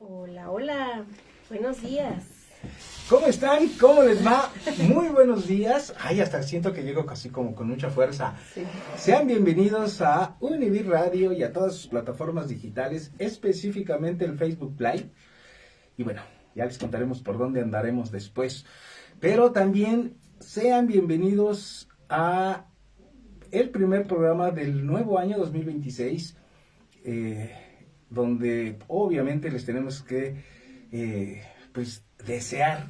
Hola, hola, buenos días. ¿Cómo están? ¿Cómo les va? Muy buenos días. Ay, hasta siento que llego casi como con mucha fuerza. Sí. Sean bienvenidos a Univir Radio y a todas sus plataformas digitales, específicamente el Facebook Live. Y bueno, ya les contaremos por dónde andaremos después. Pero también sean bienvenidos a el primer programa del nuevo año 2026, donde obviamente les tenemos que pues desear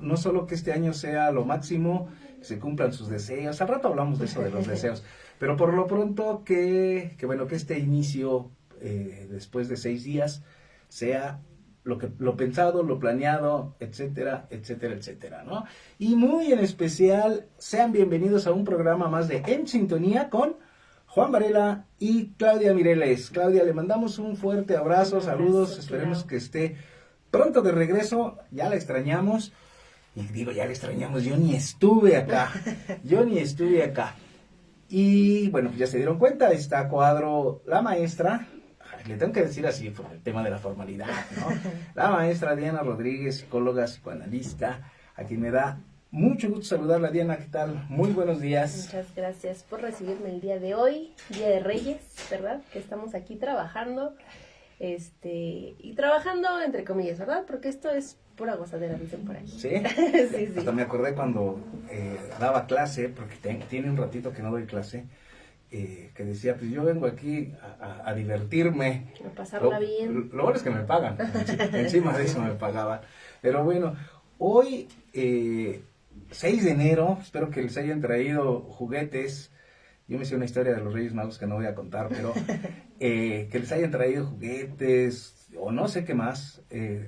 no solo que este año sea lo máximo, que se cumplan sus deseos. Al rato hablamos de eso, de los deseos, pero por lo pronto que este inicio, después de 6 días, sea lo pensado, lo planeado, etcétera, etcétera, etcétera, ¿no? Y muy en especial, sean bienvenidos a un programa más de En Sintonía con Juan Varela y Claudia Mireles. Claudia, le mandamos un fuerte abrazo, saludos, esperemos que esté pronto de regreso, ya la extrañamos. Y digo, ya la extrañamos, yo ni estuve acá. Y bueno, ya se dieron cuenta, está a cuadro la maestra. Le tengo que decir así por el tema de la formalidad, ¿no? La maestra Diana Rodríguez, psicóloga, psicoanalista, a quien me da mucho gusto saludarla. Diana, ¿qué tal? Muy buenos días. Muchas gracias por recibirme el día de hoy, Día de Reyes, ¿verdad? Que estamos aquí trabajando, y trabajando entre comillas, ¿verdad? Porque esto es pura gozadera, dicen por ahí. ¿Sí? Sí. Hasta me acordé cuando daba clase, porque tiene un ratito que no doy clase, que decía, pues yo vengo aquí a divertirme. A pasarla bien. Lo bueno es que me pagan, encima de eso me pagaban. Pero bueno, hoy, 6 de enero, espero que les hayan traído juguetes. Yo me sé una historia de los Reyes Magos que no voy a contar, pero que les hayan traído juguetes o no sé qué más,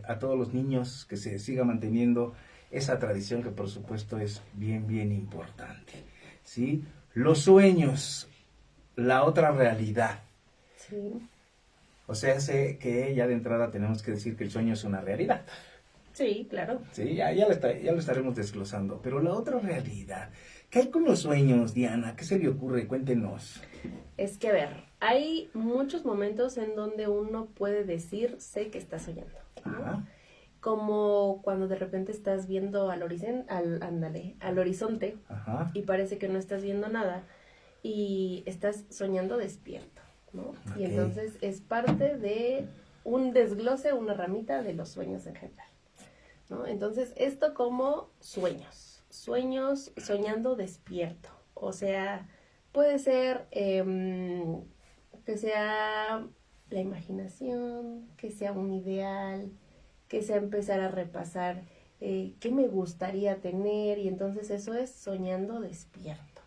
a todos los niños, que se siga manteniendo esa tradición que por supuesto es bien, bien importante, ¿sí? Los sueños, la otra realidad. Sí. O sea, sé que ya de entrada tenemos que decir que el sueño es una realidad. Sí, claro. Sí, ya lo estaremos desglosando. Pero la otra realidad, ¿qué hay con los sueños, Diana? ¿Qué se le ocurre? Cuéntenos. Es que, a ver, hay muchos momentos en donde uno puede decir, sé que está soñando, ¿no? Ajá. Como cuando de repente estás viendo al horizonte, Ajá. y parece que no estás viendo nada y estás soñando despierto, ¿no? Ok. Y entonces es parte de un desglose, una ramita de los sueños en general, ¿no? Entonces esto como sueños, soñando despierto, o sea, puede ser que sea la imaginación, que sea un ideal, que sea empezar a repasar qué me gustaría tener, y entonces eso es soñando despierto,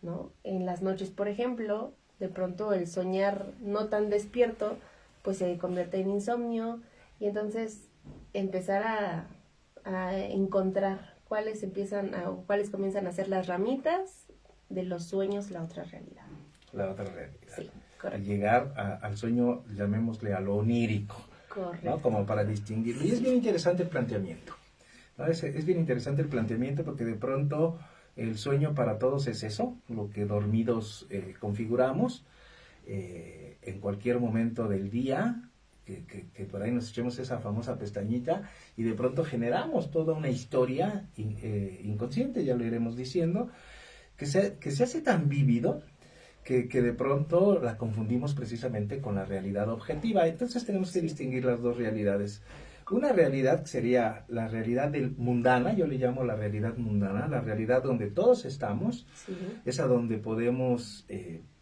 ¿no? En las noches, por ejemplo, de pronto el soñar no tan despierto, pues se convierte en insomnio, y entonces empezar a encontrar cuáles comienzan a ser las ramitas de los sueños, la otra realidad. La otra realidad. Sí, correcto. Llegar al sueño, llamémosle a lo onírico, Correcto. ¿no? Como para distinguirlo. Y es bien interesante el planteamiento, ¿no? Es bien interesante el planteamiento porque de pronto el sueño para todos es eso, lo que dormidos configuramos en cualquier momento del día, que por ahí nos echemos esa famosa pestañita y de pronto generamos toda una historia inconsciente, ya lo iremos diciendo, que se hace tan vívido que de pronto la confundimos precisamente con la realidad objetiva. Entonces tenemos que distinguir las dos realidades. Una realidad sería la realidad mundana, yo le llamo la realidad mundana, la realidad donde todos estamos, Sí. esa donde podemos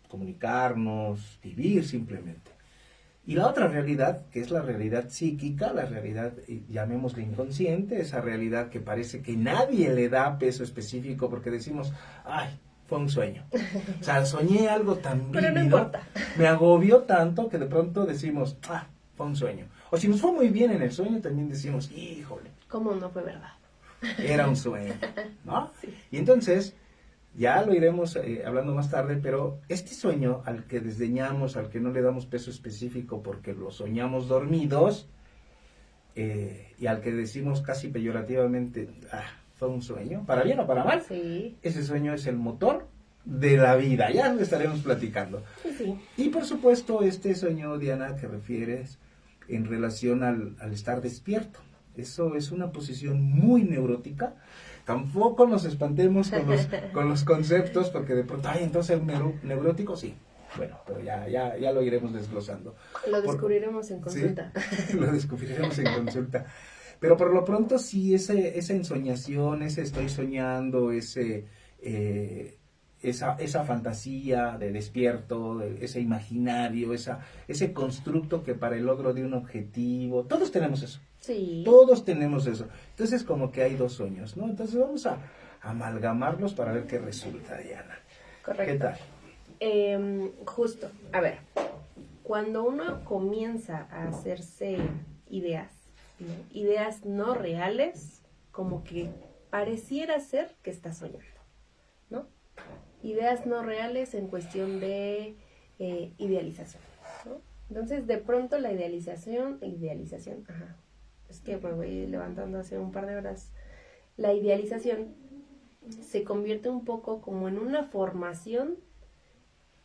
comunicarnos, vivir simplemente. Y la otra realidad, que es la realidad psíquica, la realidad, llamémosle inconsciente, esa realidad que parece que nadie le da peso específico porque decimos, ay, fue un sueño. O sea, soñé algo tan vívido, Pero no importa. me agobió tanto que de pronto decimos, fue un sueño. O si nos fue muy bien en el sueño, también decimos, híjole, ¿Cómo no fue verdad? era un sueño, ¿no? Sí. Y entonces, ya lo iremos hablando más tarde, pero este sueño al que desdeñamos, al que no le damos peso específico porque lo soñamos dormidos, y al que decimos casi peyorativamente, fue un sueño, para bien o para mal, Sí. ese sueño es el motor de la vida, ya lo estaremos platicando. Sí. Y por supuesto este sueño, Diana, que refieres, en relación al estar despierto. Eso es una posición muy neurótica. Tampoco nos espantemos con los conceptos, porque de pronto, ay, entonces un neurótico, sí. Bueno, pero ya lo iremos desglosando. Lo descubriremos en consulta. Sí, lo descubriremos en consulta. Pero por lo pronto sí, esa ensoñación, ese estoy soñando, esa fantasía de despierto, ese imaginario, ese constructo que para el logro de un objetivo, todos tenemos eso. Sí. Todos tenemos eso. Entonces como que hay dos sueños, ¿no? Entonces vamos a amalgamarlos para ver qué resulta, Diana. Correcto. ¿Qué tal? Justo, a ver, cuando uno comienza a hacerse ideas, ¿no? Ideas no reales, como que pareciera ser que está soñando, ¿no? Ideas no reales en cuestión de idealización, ¿no? Entonces, de pronto la idealización, ajá, es que me voy levantando hace un par de horas, la idealización se convierte un poco como en una formación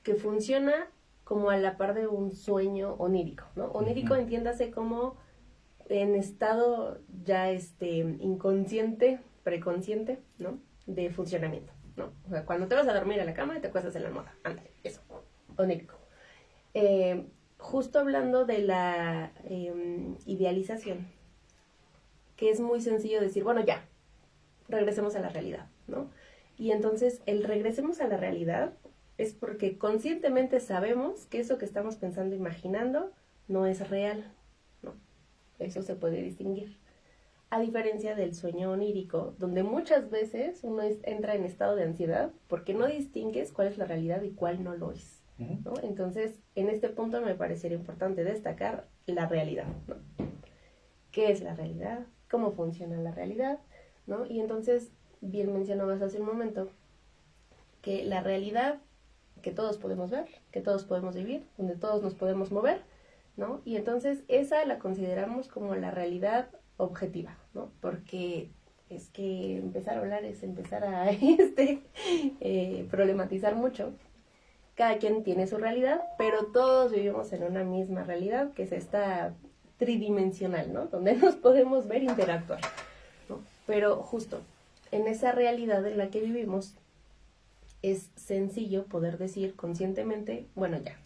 que funciona como a la par de un sueño onírico, ¿no? Onírico, entiéndase como en estado ya inconsciente, preconsciente, ¿no? De funcionamiento, ¿no? O sea, cuando te vas a dormir a la cama y te acuestas en la almohada, ándale, eso, onírico. Justo hablando de la idealización, que es muy sencillo decir, bueno, ya, regresemos a la realidad, ¿no? Y entonces el regresemos a la realidad es porque conscientemente sabemos que eso que estamos pensando, imaginando, no es real, ¿no? Eso se puede distinguir. A diferencia del sueño onírico, donde muchas veces uno entra en estado de ansiedad porque no distingues cuál es la realidad y cuál no lo es, ¿no? Entonces, en este punto me parecería importante destacar la realidad, ¿no? ¿Qué es la realidad? ¿Cómo funciona la realidad? ¿No? Y entonces, bien mencionabas hace un momento, que la realidad que todos podemos ver, que todos podemos vivir, donde todos nos podemos mover, ¿no? Y entonces esa la consideramos como la realidad objetiva, ¿no? Porque es que empezar a hablar es empezar a problematizar mucho. Cada quien tiene su realidad, pero todos vivimos en una misma realidad, que es esta tridimensional, ¿no? Donde nos podemos ver e interactuar, ¿no? Pero justo en esa realidad en la que vivimos, es sencillo poder decir conscientemente, bueno, ya,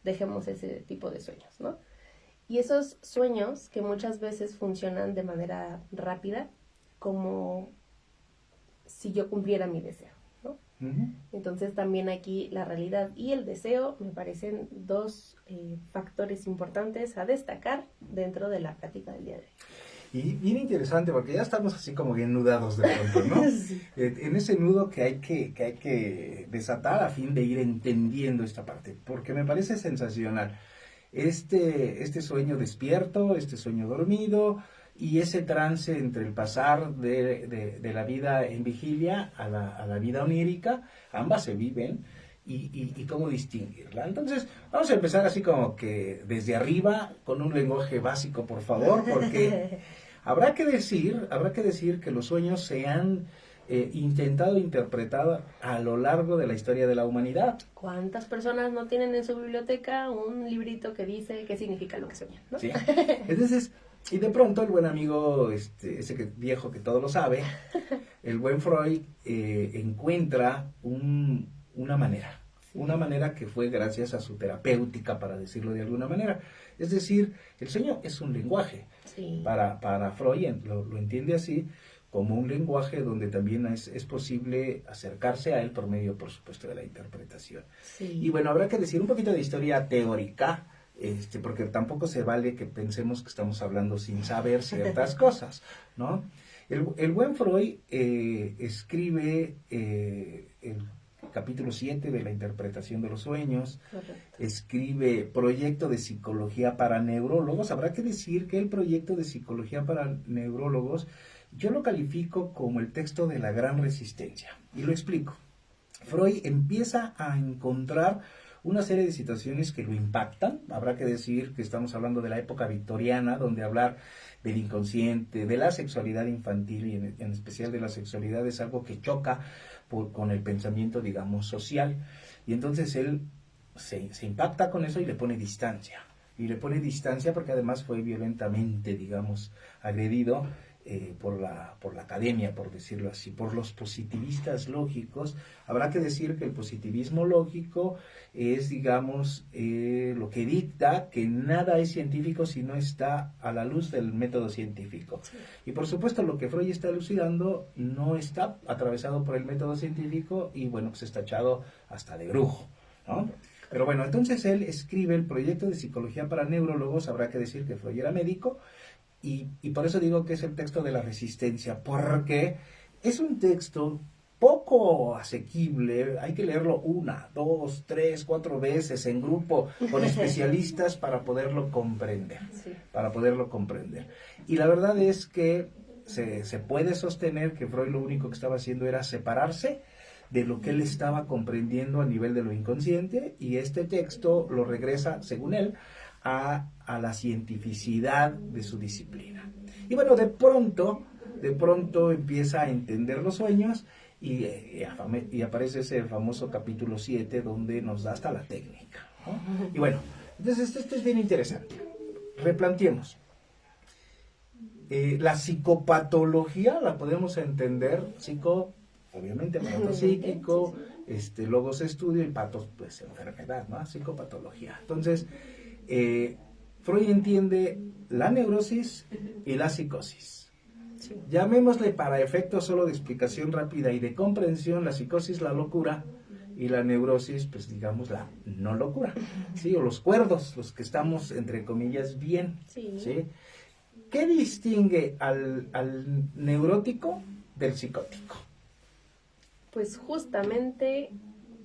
dejemos ese tipo de sueños, ¿no? Y esos sueños que muchas veces funcionan de manera rápida, como si yo cumpliera mi deseo, ¿no? Entonces también aquí la realidad y el deseo me parecen dos factores importantes a destacar dentro de la plática del día de hoy. Y bien interesante, porque ya estamos así como bien nudados de pronto, ¿no? Sí. En ese nudo que hay que desatar a fin de ir entendiendo esta parte, porque me parece sensacional. Este sueño despierto, este sueño dormido, y ese trance entre el pasar de la vida en vigilia a la vida onírica, ambas se viven, y cómo distinguirla. Entonces, vamos a empezar así como que desde arriba, con un lenguaje básico, por favor, porque habrá que decir que los sueños se han intentado interpretar a lo largo de la historia de la humanidad. ¿Cuántas personas no tienen en su biblioteca un librito que dice qué significa lo que sueñan, ¿no? Sí. Entonces, y de pronto el buen amigo, viejo que todo lo sabe, el buen Freud encuentra una manera que fue gracias a su terapéutica, para decirlo de alguna manera. Es decir, el sueño es un lenguaje. Sí. Para Freud lo entiende así, como un lenguaje donde también es posible acercarse a él por medio, por supuesto, de la interpretación. Sí. Y bueno, habrá que decir un poquito de historia teórica, porque tampoco se vale que pensemos que estamos hablando sin saber ciertas cosas, ¿no? El buen Freud escribe el capítulo 7 de la interpretación de los sueños. Correcto. Escribe proyecto de psicología para neurólogos. Habrá que decir que el proyecto de psicología para neurólogos yo lo califico como el texto de la gran resistencia, y lo explico. Freud empieza a encontrar una serie de situaciones que lo impactan. Habrá que decir que estamos hablando de la época victoriana, donde hablar del inconsciente, de la sexualidad infantil, y en especial de la sexualidad, es algo que choca con el pensamiento, digamos, social. Y entonces él se impacta con eso y le pone distancia. y le pone distancia porque además fue violentamente, digamos, agredido por la academia, por decirlo así, por los positivistas lógicos. Habrá que decir que el positivismo lógico es, digamos, lo que dicta que nada es científico si no está a la luz del método científico. Sí. Y por supuesto lo que Freud está elucidando no está atravesado por el método científico y bueno, pues está echado hasta de brujo, ¿no? Pero bueno, entonces él escribe el proyecto de psicología para neurólogos. Habrá que decir que Freud era médico y por eso digo que es el texto de la resistencia, porque es un texto poco asequible. Hay que leerlo 1, 2, 3, 4 veces en grupo con especialistas para poderlo comprender, Sí. para poderlo comprender. Y la verdad es que se puede sostener que Freud lo único que estaba haciendo era separarse de lo que él estaba comprendiendo a nivel de lo inconsciente, y este texto lo regresa, según él, a la cientificidad de su disciplina. Y bueno, de pronto empieza a entender los sueños y aparece ese famoso capítulo 7 donde nos da hasta la técnica, ¿no? Y bueno, entonces esto es bien interesante. Replanteemos. La psicopatología la podemos entender, obviamente, aparato psíquico, logos estudio y patos, pues enfermedad, ¿no? Psicopatología. Entonces, Freud entiende la neurosis y la psicosis. Sí. Llamémosle, para efectos solo de explicación rápida y de comprensión, la psicosis la locura y la neurosis, pues digamos, la no locura, ¿sí? O los cuerdos, los que estamos, entre comillas, bien, Sí. ¿sí? ¿Qué distingue al neurótico del psicótico? Pues justamente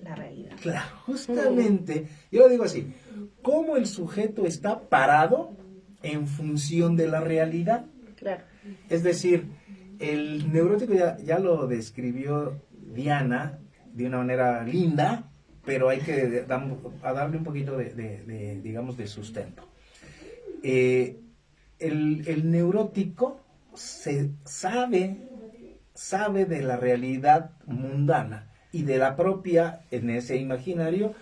la realidad. Claro, justamente, yo lo digo así, cómo el sujeto está parado en función de la realidad. Claro. Es decir, el neurótico ya lo describió Diana de una manera linda, pero hay que darle un poquito digamos, de sustento. El neurótico sabe de la realidad mundana y de la propia en ese imaginario,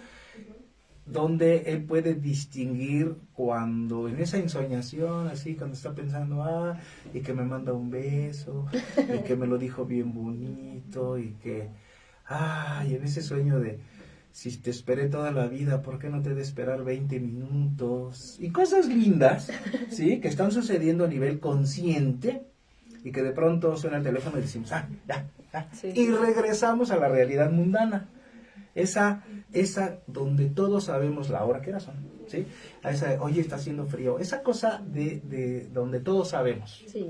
donde él puede distinguir cuando en esa ensoñación, así, cuando está pensando, y que me manda un beso, y que me lo dijo bien bonito, y que, y en ese sueño de, si te esperé toda la vida, ¿por qué no te de esperar 20 minutos? Y cosas lindas, ¿sí? Que están sucediendo a nivel consciente, y que de pronto suena el teléfono y decimos, ya. Sí. Y regresamos a la realidad mundana. Esa donde todos sabemos la hora que era son, ¿sí? A esa, oye, está haciendo frío. Esa cosa de donde todos sabemos. Sí.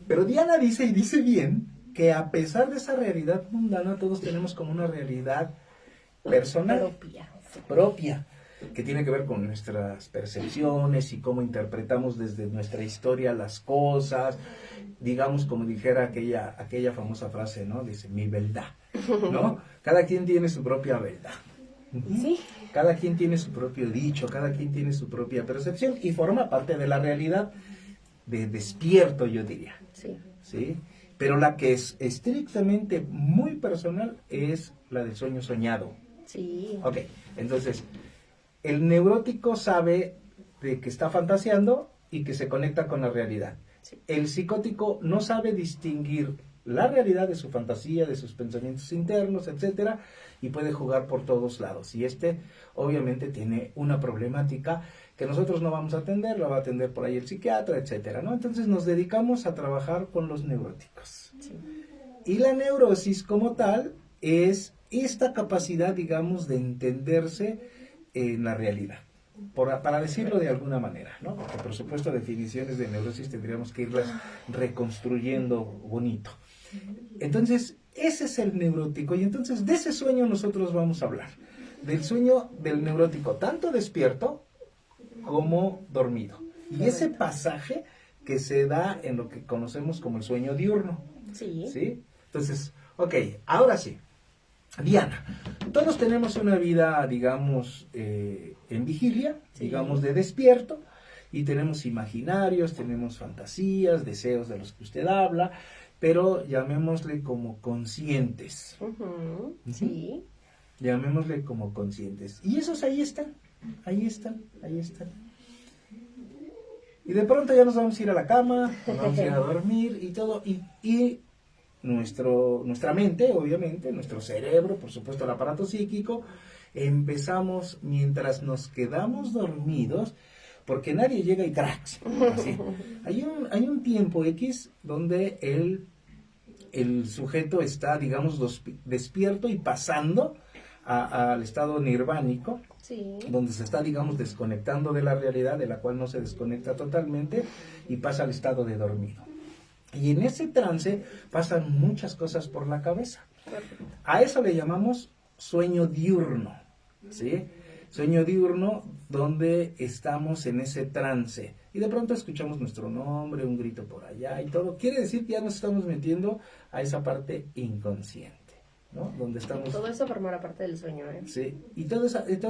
Pero Diana dice, y dice bien, que a pesar de esa realidad mundana, todos tenemos como una realidad personal, propia, que tiene que ver con nuestras percepciones y cómo interpretamos desde nuestra historia las cosas. Digamos, como dijera aquella famosa frase, ¿no? Dice, mi verdad, ¿no? Cada quien tiene su propia verdad. Sí. Cada quien tiene su propio dicho, cada quien tiene su propia percepción y forma parte de la realidad de despierto, yo diría. Sí. ¿Sí? Pero la que es estrictamente muy personal es la del sueño soñado. Sí. Ok, entonces, el neurótico sabe de que está fantaseando y que se conecta con la realidad. Sí. El psicótico no sabe distinguir la realidad de su fantasía, de sus pensamientos internos, etcétera, y puede jugar por todos lados. Y obviamente tiene una problemática que nosotros no vamos a atender, la va a atender por ahí el psiquiatra, etcétera, ¿no? Entonces nos dedicamos a trabajar con los neuróticos. Sí. Y la neurosis como tal es esta capacidad, digamos, de entenderse en la realidad. Para decirlo de alguna manera, ¿no? Porque por supuesto definiciones de neurosis tendríamos que irlas reconstruyendo bonito. Entonces, ese es el neurótico y entonces de ese sueño nosotros vamos a hablar. Del sueño del neurótico, tanto despierto como dormido. Y ese pasaje que se da en lo que conocemos como el sueño diurno. Sí. ¿Sí? Entonces, ok, ahora sí. Diana, todos tenemos una vida, digamos, en vigilia, Sí. digamos, de despierto, y tenemos imaginarios, tenemos fantasías, deseos de los que usted habla, pero llamémosle como conscientes. Ujú. Sí. Llamémosle como conscientes. Y esos ahí están. Y de pronto ya nos vamos a ir a la cama, nos vamos a ir a dormir y todo, y nuestra mente, obviamente, nuestro cerebro, por supuesto el aparato psíquico, empezamos mientras nos quedamos dormidos, porque nadie llega y cracks, así. Hay un tiempo X donde el sujeto está, digamos, despierto y pasando al estado nirvánico, Sí. donde se está, digamos, desconectando de la realidad, de la cual no se desconecta totalmente, y pasa al estado de dormido. Y en ese trance pasan muchas cosas por la cabeza. A eso le llamamos sueño diurno, ¿sí? Sueño diurno donde estamos en ese trance. Y de pronto escuchamos nuestro nombre, un grito por allá y todo. Quiere decir que ya nos estamos metiendo a esa parte inconsciente, ¿no? Donde estamos... Todo eso formará parte del sueño, ¿eh? Sí, y toda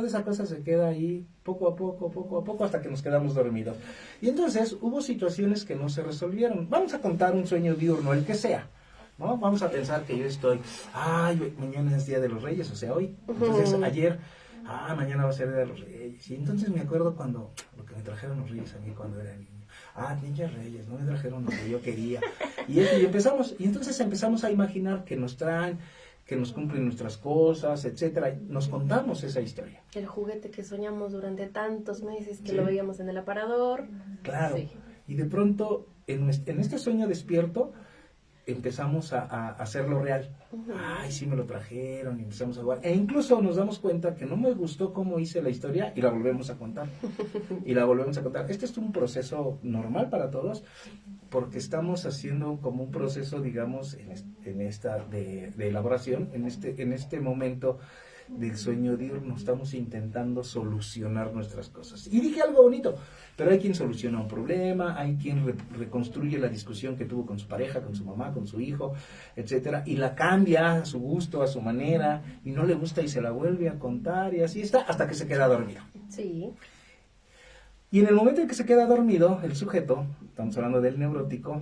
esa cosa se queda ahí poco a poco, hasta que nos quedamos dormidos. Y entonces hubo situaciones que no se resolvieron. Vamos a contar un sueño diurno, el que sea, ¿no? Vamos a pensar que yo estoy, mañana es Día de los Reyes, o sea, hoy. Entonces ayer, mañana va a ser Día de los Reyes. Y entonces me acuerdo lo que me trajeron los Reyes a mí cuando era niño. Ninja Reyes, no me trajeron lo que yo quería. Y entonces empezamos a imaginar que nos traen, que nos cumplen nuestras cosas, etcétera. Nos contamos esa historia. El juguete que soñamos durante tantos meses, que Sí. lo veíamos en el aparador. Claro. Sí. Y de pronto, en este sueño despierto, empezamos a hacerlo real. Sí me lo trajeron, y empezamos a jugar. E incluso nos damos cuenta que no me gustó cómo hice la historia y la volvemos a contar. Este es un proceso normal para todos, porque estamos haciendo como un proceso, digamos, en esta de elaboración, en este momento del sueño diurno. Estamos intentando solucionar nuestras cosas. Y dije algo bonito, pero hay quien soluciona un problema, hay quien reconstruye la discusión que tuvo con su pareja, con su mamá, con su hijo, etcétera, y la cambia a su gusto, a su manera, y no le gusta y se la vuelve a contar, y así está, hasta que se queda dormido. Sí. Y en el momento en que se queda dormido, el sujeto, estamos hablando del neurótico,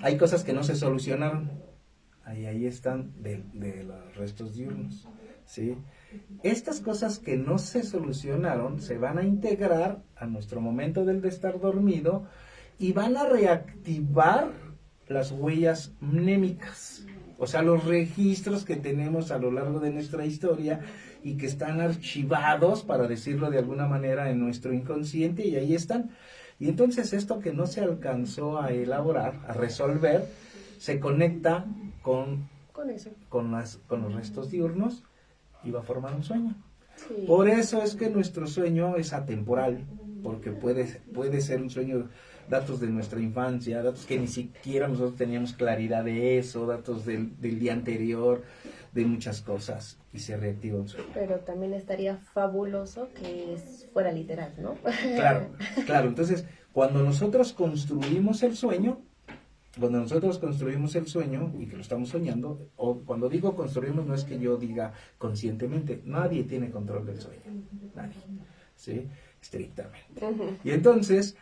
hay cosas que no se solucionaron. Ahí están de los restos diurnos, ¿sí? Estas cosas que no se solucionaron se van a integrar a nuestro momento de estar dormido y van a reactivar las huellas mnémicas, o sea, los registros que tenemos a lo largo de nuestra historia y que están archivados, para decirlo de alguna manera, en nuestro inconsciente, y ahí están. Y entonces esto que no se alcanzó a elaborar, a resolver, se conecta con los restos diurnos y va a formar un sueño. Sí. Por eso es que nuestro sueño es atemporal, porque puede ser un sueño, datos de nuestra infancia, datos que ni siquiera nosotros teníamos claridad de eso, datos del día anterior, de muchas cosas, y se reactiva un sueño. Pero también estaría fabuloso que fuera literal, ¿no? Claro. Entonces, cuando nosotros construimos el sueño y que lo estamos soñando, o cuando digo construimos, no es que yo diga conscientemente, nadie tiene control del sueño, nadie, ¿sí? Estrictamente. Y entonces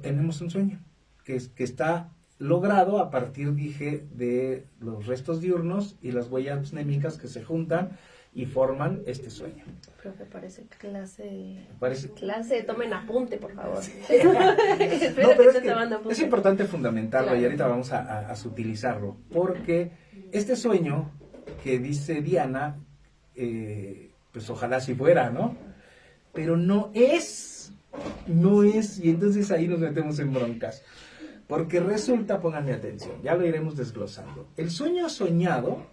tenemos un sueño que está logrado a partir, dije, de los restos diurnos y las huellas mnémicas que se juntan y forman este sueño. Profe, parece clase, tomen apunte, por favor. No, pero es apunte. importante fundamentarlo, Claro. y ahorita vamos a sutilizarlo, porque este sueño que dice Diana, pues ojalá si fuera, ¿no? Pero no es, y entonces ahí nos metemos en broncas. Porque resulta, pónganme atención, ya lo iremos desglosando. El sueño soñado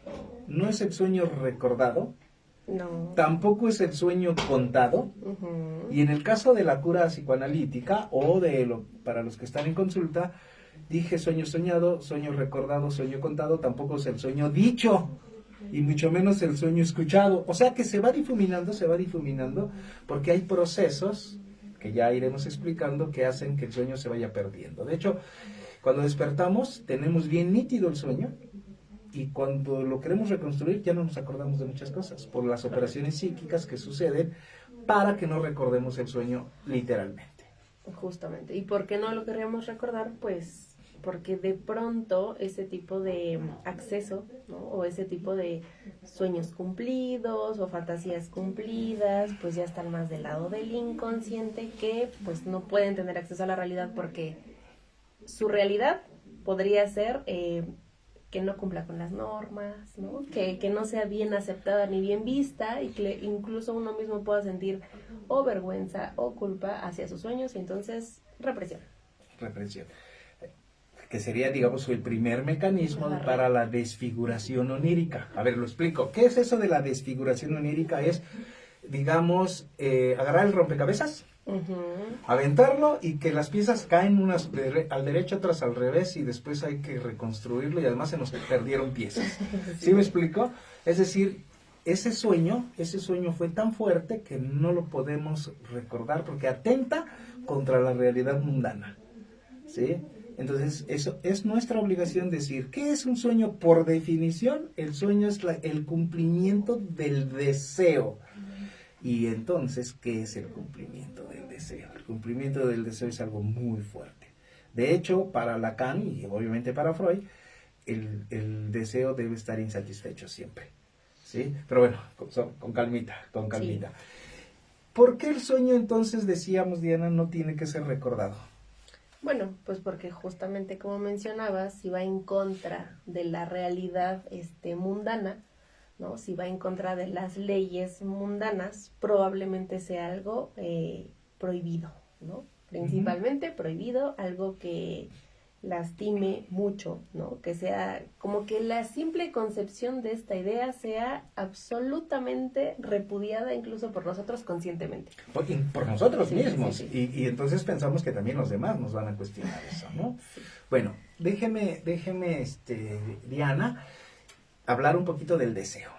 no es el sueño recordado, No. tampoco es el sueño contado, y en el caso de la cura psicoanalítica, o para los que están en consulta, dije sueño soñado, sueño recordado, sueño contado, tampoco es el sueño dicho, y mucho menos el sueño escuchado. O sea que se va difuminando, porque hay procesos que ya iremos explicando, que hacen que el sueño se vaya perdiendo. De hecho, cuando despertamos, tenemos bien nítido el sueño, y cuando lo queremos reconstruir, ya no nos acordamos de muchas cosas, por las operaciones psíquicas que suceden, para que no recordemos el sueño literalmente. Justamente. ¿Y por qué no lo queríamos recordar? Pues porque de pronto ese tipo de acceso, ¿no? O ese tipo de sueños cumplidos o fantasías cumplidas, pues ya están más del lado del inconsciente, que pues no pueden tener acceso a la realidad porque su realidad podría ser que no cumpla con las normas, ¿no? Que no sea bien aceptada ni bien vista, y que incluso uno mismo pueda sentir o vergüenza o culpa hacia sus sueños, y entonces represión. Represión. Que sería, digamos, el primer mecanismo para la desfiguración onírica. A ver, lo explico. ¿Qué es eso de la desfiguración onírica? Es, digamos, agarrar el rompecabezas, aventarlo y que las piezas caen unas al derecho, otras al revés, y después hay que reconstruirlo, y además se nos perdieron piezas. ¿Sí me explico? Es decir, ese sueño fue tan fuerte que no lo podemos recordar porque atenta contra la realidad mundana. ¿Sí? Entonces, eso es nuestra obligación decir, ¿qué es un sueño? Por definición, el sueño es el cumplimiento del deseo. Y entonces, ¿qué es el cumplimiento del deseo? El cumplimiento del deseo es algo muy fuerte. De hecho, para Lacan y obviamente para Freud, el deseo debe estar insatisfecho siempre. ¿Sí? Pero bueno, con calmita, con calmita. Sí. ¿Por qué el sueño entonces, decíamos, Diana, no tiene que ser recordado? Bueno, pues porque justamente como mencionabas, si va en contra de la realidad mundana, ¿no? Si va en contra de las leyes mundanas, probablemente sea algo prohibido, ¿no? Principalmente prohibido, algo que lastime mucho, ¿no? Que sea como que la simple concepción de esta idea sea absolutamente repudiada incluso por nosotros conscientemente. Por nosotros mismos. Sí. Y entonces pensamos que también los demás nos van a cuestionar eso, ¿no? Sí. Bueno, déjeme, Diana, hablar un poquito del deseo.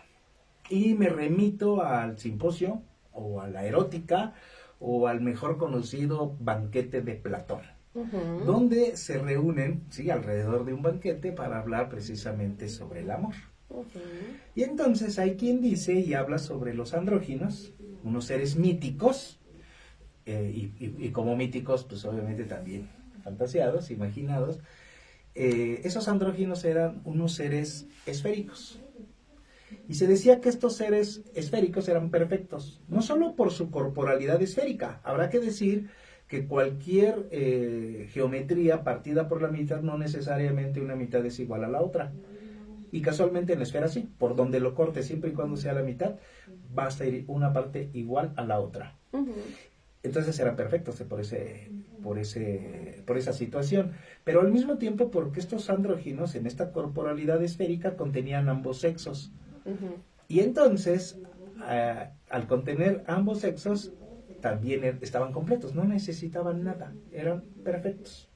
Y me remito al simposio, o a la erótica, o al mejor conocido banquete de Platón. Donde se reúnen, sí, alrededor de un banquete para hablar precisamente sobre el amor. Y entonces hay quien dice y habla sobre los andróginos, unos seres míticos, y como míticos, pues obviamente también fantasiados, imaginados. Esos andróginos eran unos seres esféricos. Y se decía que estos seres esféricos eran perfectos, no solo por su corporalidad esférica. Habrá que decir que cualquier geometría partida por la mitad, no necesariamente una mitad es igual a la otra. Y casualmente en la esfera sí, por donde lo corte, siempre y cuando sea la mitad, va a ser una parte igual a la otra. Entonces eran perfectos por esa situación. Pero al mismo tiempo, porque estos andróginos en esta corporalidad esférica contenían ambos sexos. Y entonces, al contener ambos sexos, también estaban completos, no necesitaban nada, eran perfectos.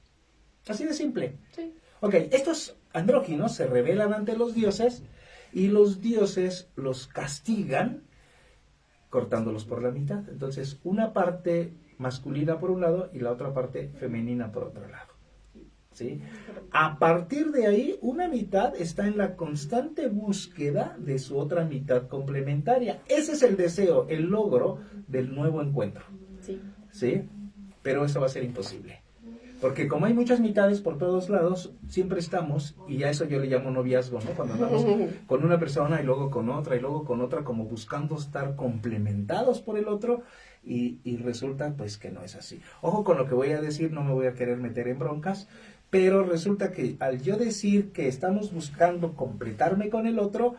Así de simple. Sí. Ok, estos andróginos se rebelan ante los dioses y los dioses los castigan cortándolos por la mitad. Entonces, una parte masculina por un lado y la otra parte femenina por otro lado. ¿Sí? A partir de ahí, una mitad está en la constante búsqueda de su otra mitad complementaria. Ese es el deseo, el logro del nuevo encuentro. Sí. ¿Sí? Pero eso va a ser imposible. Porque como hay muchas mitades por todos lados, siempre estamos, y a eso yo le llamo noviazgo, ¿no? Cuando andamos con una persona y luego con otra y luego con otra, como buscando estar complementados por el otro, y resulta pues que no es así. Ojo con lo que voy a decir, no me voy a querer meter en broncas, pero resulta que al yo decir que estamos buscando completarme con el otro,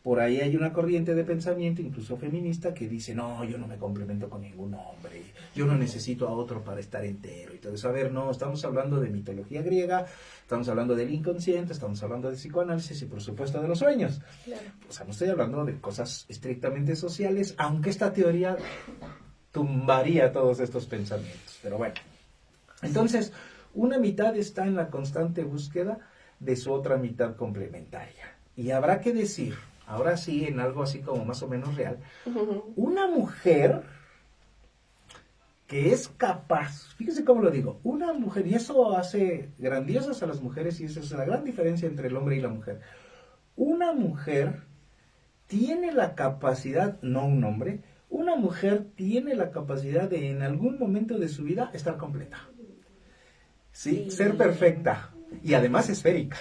por ahí hay una corriente de pensamiento, incluso feminista, que dice, no, yo no me complemento con ningún hombre, yo no necesito a otro para estar entero. Y todo eso, a ver, no, estamos hablando de mitología griega, estamos hablando del inconsciente, estamos hablando de psicoanálisis y por supuesto de los sueños. Claro. O sea, no estoy hablando de cosas estrictamente sociales, aunque esta teoría tumbaría todos estos pensamientos. Pero bueno, entonces, una mitad está en la constante búsqueda de su otra mitad complementaria. Y habrá que decir, ahora sí, en algo así como más o menos real, una mujer que es capaz, fíjese cómo lo digo, una mujer, y eso hace grandiosas a las mujeres, y esa es la gran diferencia entre el hombre y la mujer. Una mujer tiene la capacidad, no un hombre, una mujer tiene la capacidad de en algún momento de su vida estar completa. ¿Sí? Ser perfecta. y además esférica.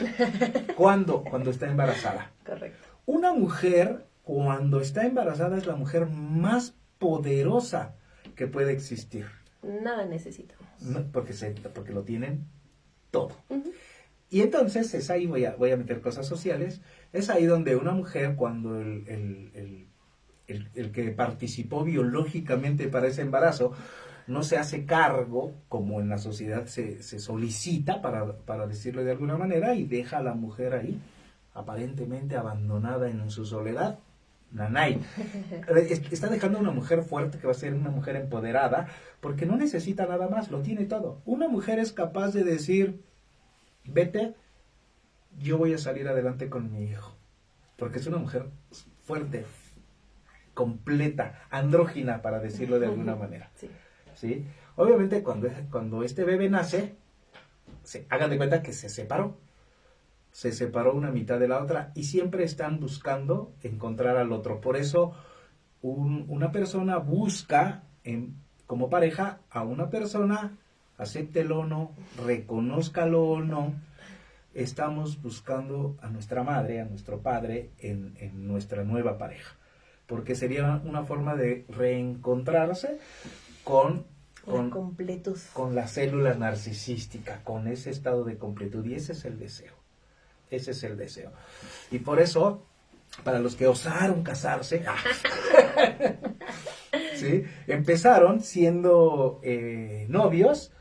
¿Cuándo? Cuando está embarazada. Correcto. Una mujer, cuando está embarazada, es la mujer más poderosa que puede existir. Nada necesitamos. No, porque lo tienen todo. Ujú. Y entonces es ahí, voy a meter cosas sociales, es ahí donde una mujer, cuando el que participó biológicamente para ese embarazo, no se hace cargo, como en la sociedad se solicita, para decirlo de alguna manera, y deja a la mujer ahí, aparentemente abandonada en su soledad. Nanay. Está dejando a una mujer fuerte que va a ser una mujer empoderada, porque no necesita nada más, lo tiene todo. Una mujer es capaz de decir, vete, yo voy a salir adelante con mi hijo, porque es una mujer fuerte, completa, andrógina, para decirlo de alguna manera. Sí. ¿Sí? Obviamente cuando este bebé nace, hagan de cuenta que se separó una mitad de la otra, y siempre están buscando encontrar al otro. Por eso una persona busca como pareja a una persona, acéptelo o no, reconózcalo o no. Estamos buscando a nuestra madre, a nuestro padre en nuestra nueva pareja, porque sería una forma de reencontrarse con La completud. con la célula narcisística, con ese estado de completud, y ese es el deseo. Ese es el deseo. Y por eso, para los que osaron casarse, ¿sí? Empezaron siendo novios,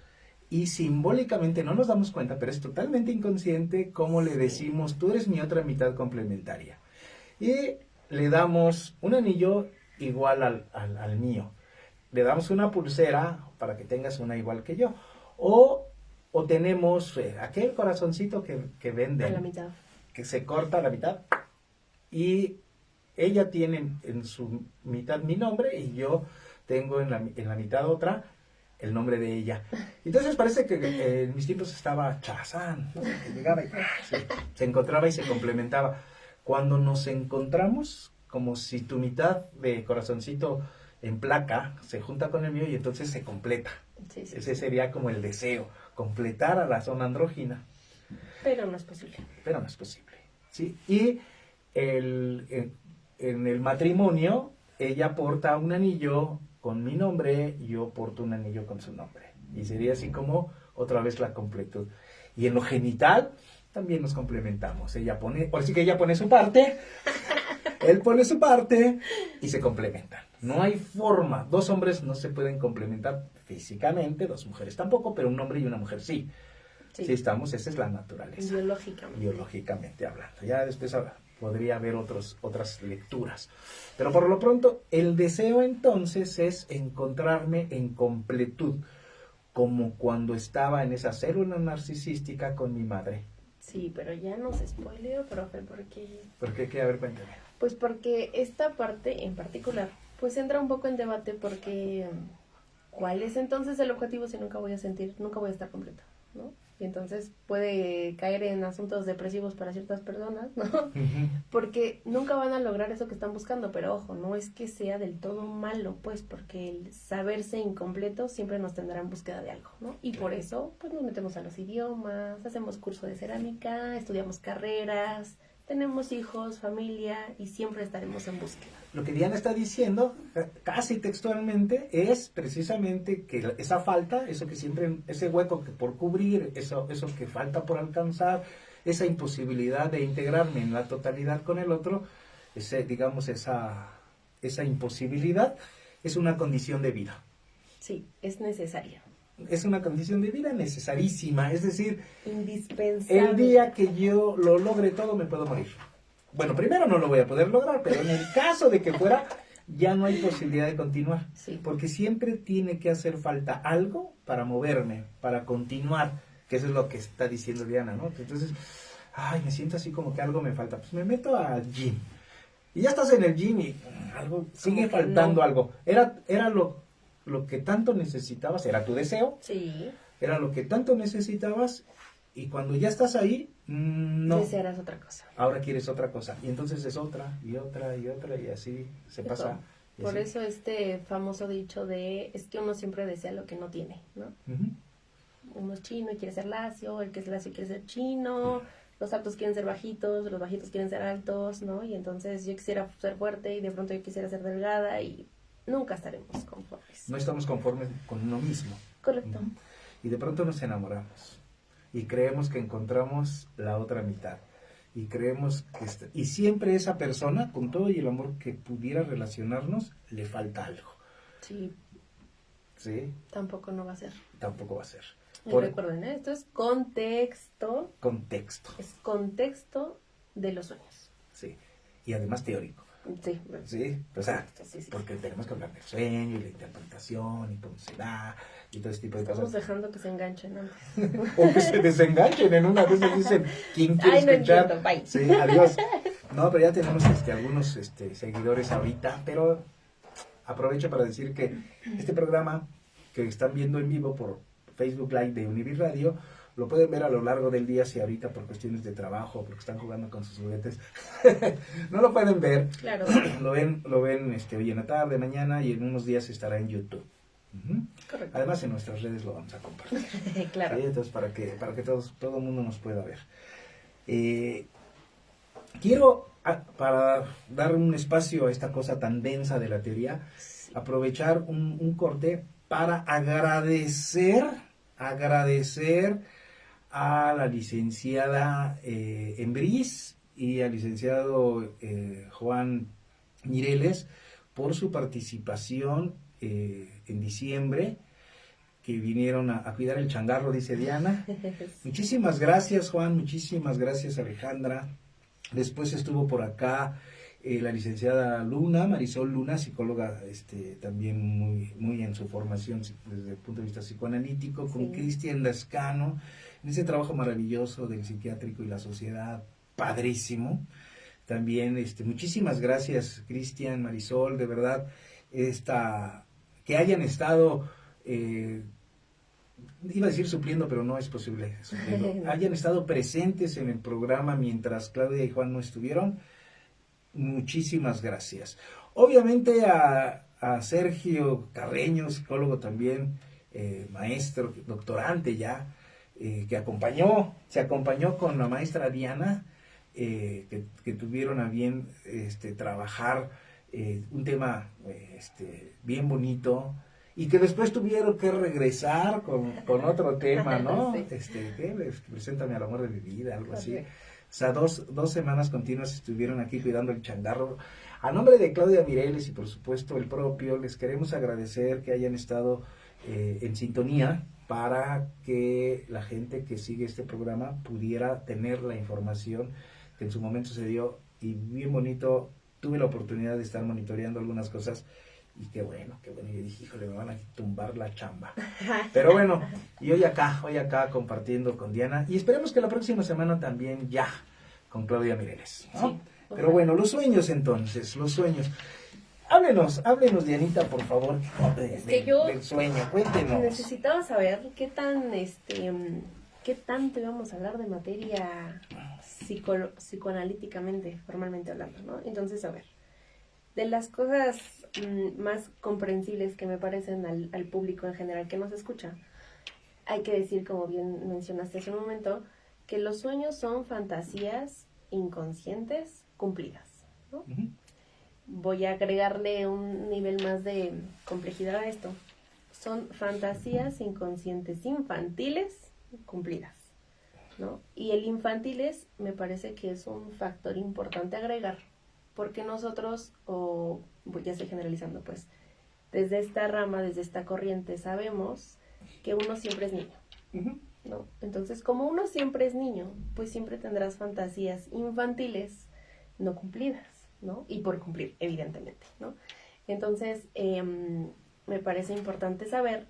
y simbólicamente no nos damos cuenta, pero es totalmente inconsciente cómo le decimos, tú eres mi otra mitad complementaria. Y le damos un anillo igual al mío. Le damos una pulsera para que tengas una igual que yo. O tenemos aquel corazoncito que venden. A la mitad. Que se corta a la mitad. Y ella tiene en su mitad mi nombre, y yo tengo en la mitad otra el nombre de ella. Entonces parece que en mis tiempos estaba Charazán, ¿no? Que llegaba y se encontraba y se complementaba. Cuando nos encontramos, como si tu mitad de corazoncito en placa se junta con el mío, y entonces se completa. Sí, sí, Ese sí. sería como el deseo, completar a la zona andrógina. Pero no es posible. Pero no es posible, ¿sí? Y en el matrimonio, ella porta un anillo con mi nombre, yo porto un anillo con su nombre. Y sería así como otra vez la completud. Y en lo genital también nos complementamos. Ahora sí que ella pone su parte, él pone su parte, y se complementan. No hay forma. Dos hombres no se pueden complementar físicamente, dos mujeres tampoco, pero un hombre y una mujer sí. Sí estamos, esa es la naturaleza. Biológicamente hablando. Ya después podría haber otras lecturas. Pero por lo pronto, el deseo entonces es encontrarme en completud, como cuando estaba en esa célula narcisística con mi madre. Sí, pero ya nos spoileo, profe, porque... ¿Por qué? A ver, cuéntame. Pues porque esta parte en particular, pues entra un poco en debate, porque ¿cuál es entonces el objetivo si nunca voy a estar completa, ¿no? Y entonces puede caer en asuntos depresivos para ciertas personas, ¿no? Uh-huh. Porque nunca van a lograr eso que están buscando, pero ojo, no es que sea del todo malo, pues, porque el saberse incompleto siempre nos tendrá en búsqueda de algo, ¿no? Y por eso, pues, nos metemos a los idiomas, hacemos curso de cerámica, estudiamos carreras, tenemos hijos, familia, y siempre estaremos en búsqueda. Lo que Diana está diciendo, casi textualmente, es precisamente que esa falta, eso que siempre, ese hueco que por cubrir, eso que falta por alcanzar, esa imposibilidad de integrarme en la totalidad con el otro, esa imposibilidad es una condición de vida. Sí, es necesaria. Es una condición de vida necesarísima, es decir, indispensable. El día que yo lo logre todo, me puedo morir. Bueno, primero no lo voy a poder lograr, pero en el caso de que fuera, ya no hay posibilidad de continuar. Sí. Porque siempre tiene que hacer falta algo para moverme, para continuar, que eso es lo que está diciendo Diana, ¿no? Entonces, me siento así como que algo me falta. Pues me meto al gym. Y ya estás en el gym y algo sigue faltando, algo. Era lo que tanto necesitabas, era tu deseo. Sí. Era lo que tanto necesitabas, y cuando ya estás ahí, no. Desearás otra cosa. Ahora quieres otra cosa, y entonces es otra, y otra, y otra, y así se pasa. Por eso este famoso dicho es que uno siempre desea lo que no tiene, ¿no? Uh-huh. Uno es chino y quiere ser lacio, el que es lacio quiere ser chino, los altos quieren ser bajitos, los bajitos quieren ser altos, ¿no? Y entonces yo quisiera ser fuerte y de pronto yo quisiera ser delgada y nunca estaremos conformes. No estamos conformes con uno mismo. Correcto. Y de pronto nos enamoramos y creemos que encontramos la otra mitad. Y creemos que y siempre esa persona, con todo y el amor que pudiera relacionarnos, le falta algo. Sí. ¿Sí? Tampoco no va a ser. Tampoco va a ser. Y recuerden, esto es contexto. Contexto. Es contexto de los sueños. Sí. Y además teórico. Sí. Sí, o sea, sí. porque tenemos que hablar del sueño y la interpretación y cómo se da y todo ese tipo de Estamos cosas. dejando que se enganchen antes. O que se desenganchen en una vez dicen, ¿quién quiere no escuchar? entiendo, bye. Sí, adiós. No, pero ya tenemos algunos seguidores ahorita, pero aprovecho para decir que este programa que están viendo en vivo por Facebook Live de Univir Radio, lo pueden ver a lo largo del día si ahorita por cuestiones de trabajo, porque están jugando con sus juguetes, no lo pueden ver. Claro. Lo ven hoy en la tarde, mañana y en unos días estará en YouTube. Correcto. Además en nuestras redes lo vamos a compartir. Claro. ¿Sí? Entonces para que todo el mundo nos pueda ver. Quiero, para dar un espacio a esta cosa tan densa de la teoría, aprovechar un corte para agradecer a la licenciada Embris y al licenciado Juan Mireles por su participación en diciembre, que vinieron a cuidar el changarro, dice Diana. Muchísimas gracias, Juan, muchísimas gracias, Alejandra. Después estuvo por acá la licenciada Luna, Marisol Luna, psicóloga también muy en su formación desde el punto de vista psicoanalítico, con Cristian Lascano, en ese trabajo maravilloso del psiquiátrico y la sociedad, padrísimo. También muchísimas gracias, Cristian, Marisol, de verdad, que hayan estado, iba a decir supliendo, pero no es posible supliendo, hayan estado presentes en el programa mientras Claudia y Juan no estuvieron. Muchísimas gracias. Obviamente a Sergio Carreño, psicólogo también, maestro, doctorante ya, que se acompañó con la maestra Diana, que tuvieron a bien trabajar un tema bien bonito, y que después tuvieron que regresar con otro tema, ¿no? Preséntame al amor de mi vida, algo así. O sea, dos semanas continuas estuvieron aquí cuidando el changarro. A nombre de Claudia Mireles y por supuesto el propio, les queremos agradecer que hayan estado en sintonía para que la gente que sigue este programa pudiera tener la información que en su momento se dio, y bien bonito. Tuve la oportunidad de estar monitoreando algunas cosas y qué bueno, yo dije, híjole, me van a tumbar la chamba. Pero bueno, y hoy acá compartiendo con Diana, y esperemos que la próxima semana también ya con Claudia Mireles, ¿no? Sí, pero bueno, los sueños entonces, los sueños. Háblenos, Dianita, por favor, del sueño, cuéntenos. Necesitaba saber qué tanto íbamos a hablar de materia psicoanalíticamente, formalmente hablando, ¿no? Entonces, a ver, de las cosas más comprensibles que me parecen al público en general que nos escucha, hay que decir, como bien mencionaste hace un momento, que los sueños son fantasías inconscientes cumplidas, ¿no? Uh-huh. Voy a agregarle un nivel más de complejidad a esto. Son fantasías inconscientes infantiles cumplidas, ¿no? Y el infantiles me parece que es un factor importante a agregar, porque nosotros, ya estoy generalizando, pues, desde esta rama, desde esta corriente, sabemos que uno siempre es niño, uh-huh, ¿no? Entonces, como uno siempre es niño, pues siempre tendrás fantasías infantiles no cumplidas, ¿no? Y por cumplir, evidentemente, ¿no? Entonces, me parece importante saber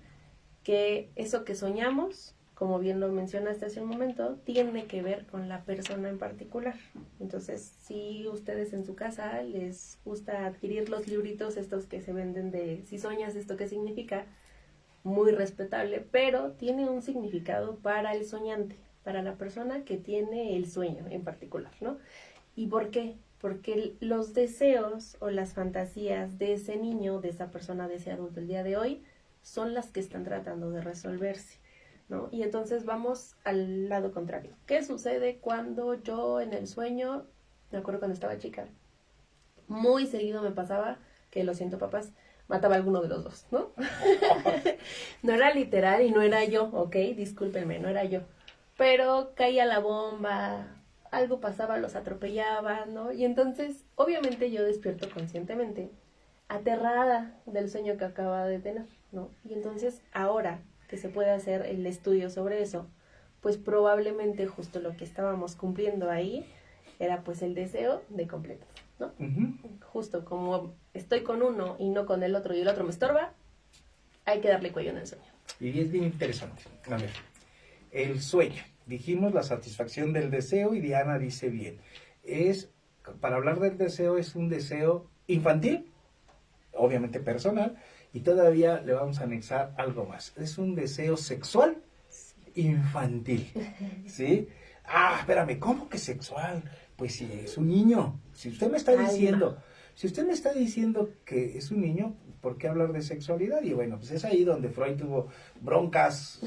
que eso que soñamos, como bien lo mencionaste hace un momento, tiene que ver con la persona en particular. Entonces, si ustedes en su casa les gusta adquirir los libritos estos que se venden de si soñas, ¿esto qué significa? Muy respetable, pero tiene un significado para el soñante, para la persona que tiene el sueño en particular, ¿no? ¿Y por qué? Porque los deseos o las fantasías de ese niño, de esa persona, de ese adulto el día de hoy, son las que están tratando de resolverse. ¿no? Y entonces vamos al lado contrario. ¿Qué sucede cuando yo en el sueño, me acuerdo cuando estaba chica, muy seguido me pasaba que, lo siento papás, mataba a alguno de los dos, ¿no? No era literal y no era yo, ¿ok? Discúlpenme, no era yo. Pero caía la bomba, algo pasaba, los atropellaba, ¿no? Y entonces, obviamente yo despierto conscientemente, aterrada del sueño que acaba de tener, ¿no? Y entonces, ahora que se puede hacer el estudio sobre eso, pues probablemente justo lo que estábamos cumpliendo ahí era pues el deseo de completar, ¿no? Ujú. Justo como estoy con uno y no con el otro y el otro me estorba, hay que darle cuello en el sueño. Y es bien interesante. A ver, el sueño. Dijimos la satisfacción del deseo y Diana dice bien. Para hablar del deseo, es un deseo infantil, obviamente personal, y todavía le vamos a anexar algo más. Es un deseo sexual infantil, ¿sí? Ah, espérame, ¿cómo que sexual? Pues si es un niño. Si usted me está diciendo que es un niño, ¿por qué hablar de sexualidad? Y bueno, pues es ahí donde Freud tuvo broncas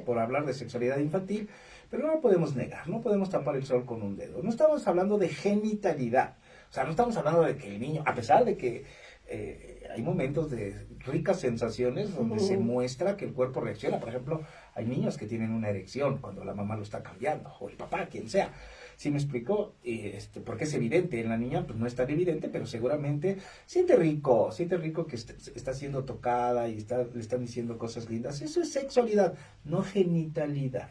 por hablar de sexualidad infantil, pero no lo podemos negar, no podemos tapar el sol con un dedo. No estamos hablando de genitalidad, o sea, no estamos hablando de que el niño, a pesar de que hay momentos de ricas sensaciones donde se muestra que el cuerpo reacciona. Por ejemplo, hay niños que tienen una erección cuando la mamá lo está cambiando, o el papá, quien sea. ¿Sí me explicó? Porque es evidente, en la niña pues no es tan evidente, pero seguramente siente rico que está siendo tocada y le están diciendo cosas lindas. Eso es sexualidad, no genitalidad.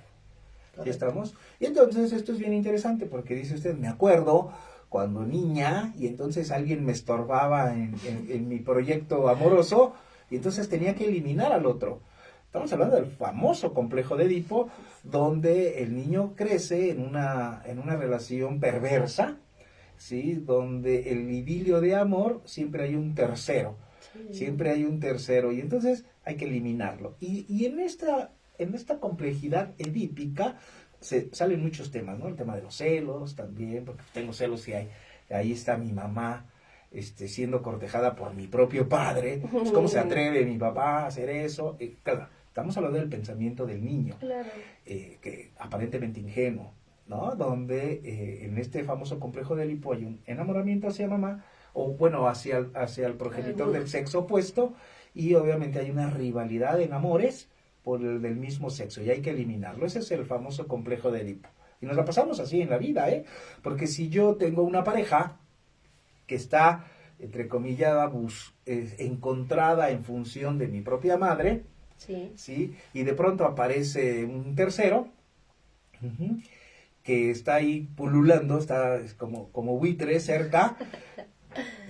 ¿Ya estamos? Y entonces esto es bien interesante porque dice usted, me acuerdo cuando niña y entonces alguien me estorbaba en mi proyecto amoroso y entonces tenía que eliminar al otro. Estamos hablando del famoso complejo de Edipo, donde el niño crece en una relación perversa, ¿sí? Donde el idilio de amor siempre hay un tercero, siempre hay un tercero, y entonces hay que eliminarlo. Y en esta complejidad edípica salen muchos temas, ¿no? El tema de los celos también, porque tengo celos y ahí está mi mamá siendo cortejada por mi propio padre. Pues, ¿cómo se atreve mi papá a hacer eso? Claro, estamos hablando del pensamiento del niño, Claro. que aparentemente ingenuo, ¿no? Donde en este famoso complejo de Edipo hay un enamoramiento hacia mamá, o bueno, hacia el progenitor del sexo opuesto, y obviamente hay una rivalidad en amores por el del mismo sexo, y hay que eliminarlo. Ese es el famoso complejo de Edipo. Y nos la pasamos así en la vida, porque si yo tengo una pareja que está, entrecomillada, encontrada en función de mi propia madre, ¿sí? Y de pronto aparece un tercero, que está ahí pululando, está como buitre cerca,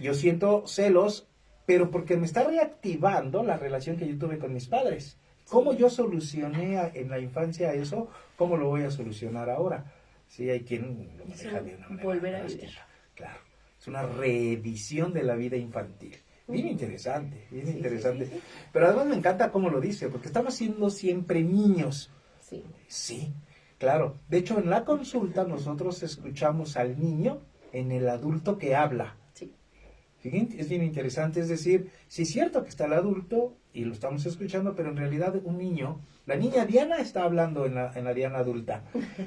yo siento celos, pero porque me está reactivando la relación que yo tuve con mis padres. ¿Cómo yo solucioné en la infancia eso? ¿Cómo lo voy a solucionar ahora? Sí, hay quien lo maneja de una manera volver a vivir. Claro, es una reedición de la vida infantil. Bien interesante, bien interesante. Sí. Pero además me encanta cómo lo dice, porque estamos siendo siempre niños. Sí, claro. De hecho, en la consulta nosotros escuchamos al niño en el adulto que habla. Fíjense, es bien interesante, es decir, sí es cierto que está el adulto y lo estamos escuchando, pero en realidad un niño, la niña Diana está hablando en la Diana adulta,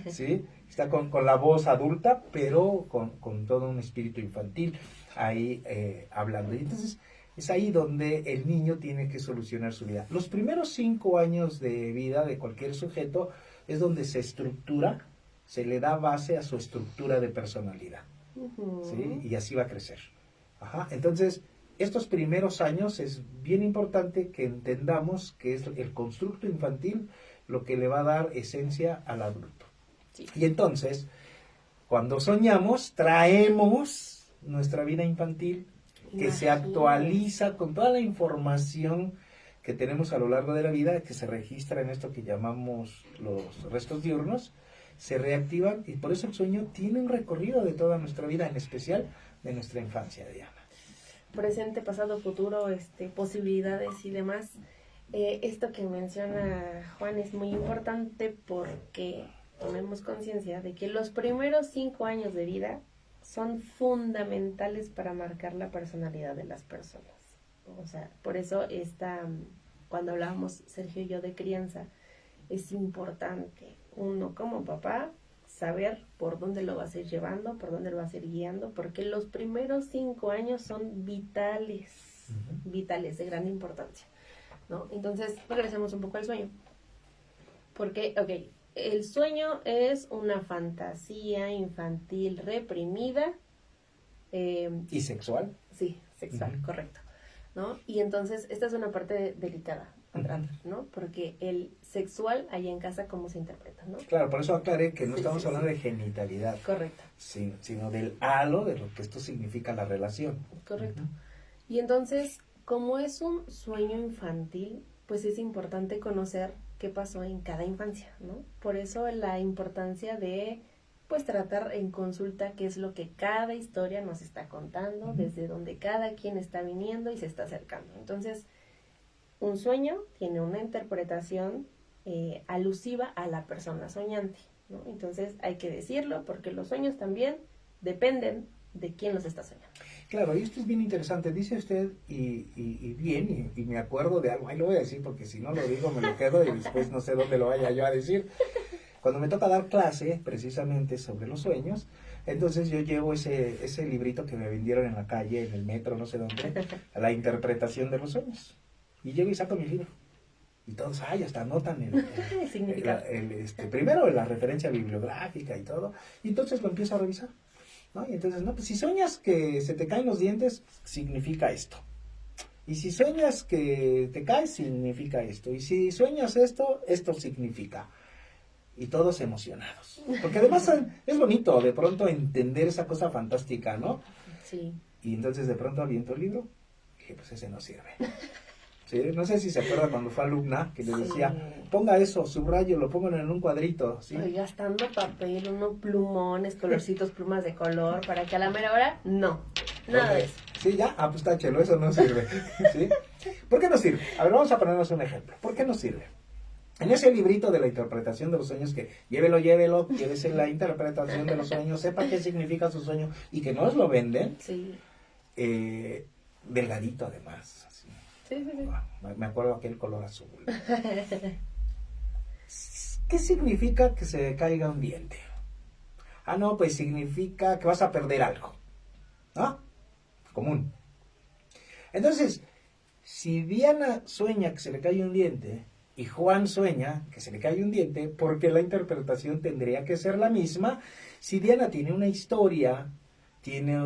¿sí? Está con la voz adulta, pero con todo un espíritu infantil ahí hablando. Y entonces es ahí donde el niño tiene que solucionar su vida. Los primeros 5 años de vida de cualquier sujeto es donde se estructura, se le da base a su estructura de personalidad, ¿sí? Y así va a crecer. Ajá. Entonces, estos primeros años es bien importante que entendamos que es el constructo infantil lo que le va a dar esencia al adulto. Y entonces, cuando soñamos, traemos nuestra vida infantil que se actualiza con toda la información que tenemos a lo largo de la vida, que se registra en esto que llamamos los restos diurnos, se reactivan, y por eso el sueño tiene un recorrido de toda nuestra vida, en especial de nuestra infancia, Diana. Presente, pasado, futuro, posibilidades y demás. Esto que menciona Juan es muy importante porque tomemos conciencia de que los primeros 5 años de vida son fundamentales para marcar la personalidad de las personas. O sea, por eso cuando hablábamos Sergio y yo de crianza, es importante uno como papá saber por dónde lo vas a ir llevando, por dónde lo vas a ir guiando, porque los primeros 5 años son vitales, vitales, de gran importancia, ¿no? Entonces, regresemos un poco al sueño. Porque, ok, el sueño es una fantasía infantil reprimida. ¿Y sexual? Sí, sexual, correcto, ¿no? Y entonces, esta es una parte delicada, ¿no? Porque el sexual allá en casa, ¿cómo se interpreta, no? Claro, por eso aclaré que no estamos hablando de genitalidad. Correcto. Sino del halo de lo que esto significa la relación. Correcto. Y entonces, como es un sueño infantil, pues es importante conocer qué pasó en cada infancia, ¿no? Por eso la importancia de, pues, tratar en consulta qué es lo que cada historia nos está contando, desde donde cada quien está viniendo y se está acercando. Entonces, un sueño tiene una interpretación alusiva a la persona soñante, ¿no? Entonces, hay que decirlo porque los sueños también dependen de quién los está soñando. Claro, y esto es bien interesante, dice usted, y bien, y me acuerdo de algo, ahí lo voy a decir porque si no lo digo me lo quedo y después no sé dónde lo vaya yo a decir. Cuando me toca dar clase precisamente sobre los sueños, entonces yo llevo ese librito que me vendieron en la calle, en el metro, no sé dónde, a la interpretación de los sueños. Y llego y saco mi libro. Y todos, hasta anotan primero la referencia bibliográfica y todo, y entonces lo empiezo a revisar. ¿No? Y entonces, no, pues si sueñas que se te caen los dientes, significa esto. Y si sueñas que te caes, significa esto. Y si sueñas esto, esto significa. Y todos emocionados. Porque además es bonito de pronto entender esa cosa fantástica, ¿no? Sí. Y entonces de pronto aviento el libro y dije, pues ese no sirve. ¿Sí? No sé si se acuerda cuando fue alumna que le decía, ponga eso, subrayo, lo pongo en un cuadrito. ¿Sí? Estoy gastando papel, unos plumones, colorcitos, plumas de color, para que a la mera hora, no, nada de eso. Sí, ya, pues táchelo, eso no sirve. ¿Sí? ¿Por qué no sirve? A ver, vamos a ponernos un ejemplo. ¿Por qué no sirve? En ese librito de la interpretación de los sueños, que llévese la interpretación de los sueños, sepa qué significa su sueño y que nos lo venden, sí. Delgadito además. Así. Sí. Me acuerdo aquel color azul. ¿Qué significa que se caiga un diente? No, pues significa que vas a perder algo. ¿No? Común. Entonces, si Diana sueña que se le cae un diente y Juan sueña que se le cae un diente, porque la interpretación tendría que ser la misma si Diana tiene una historia, tiene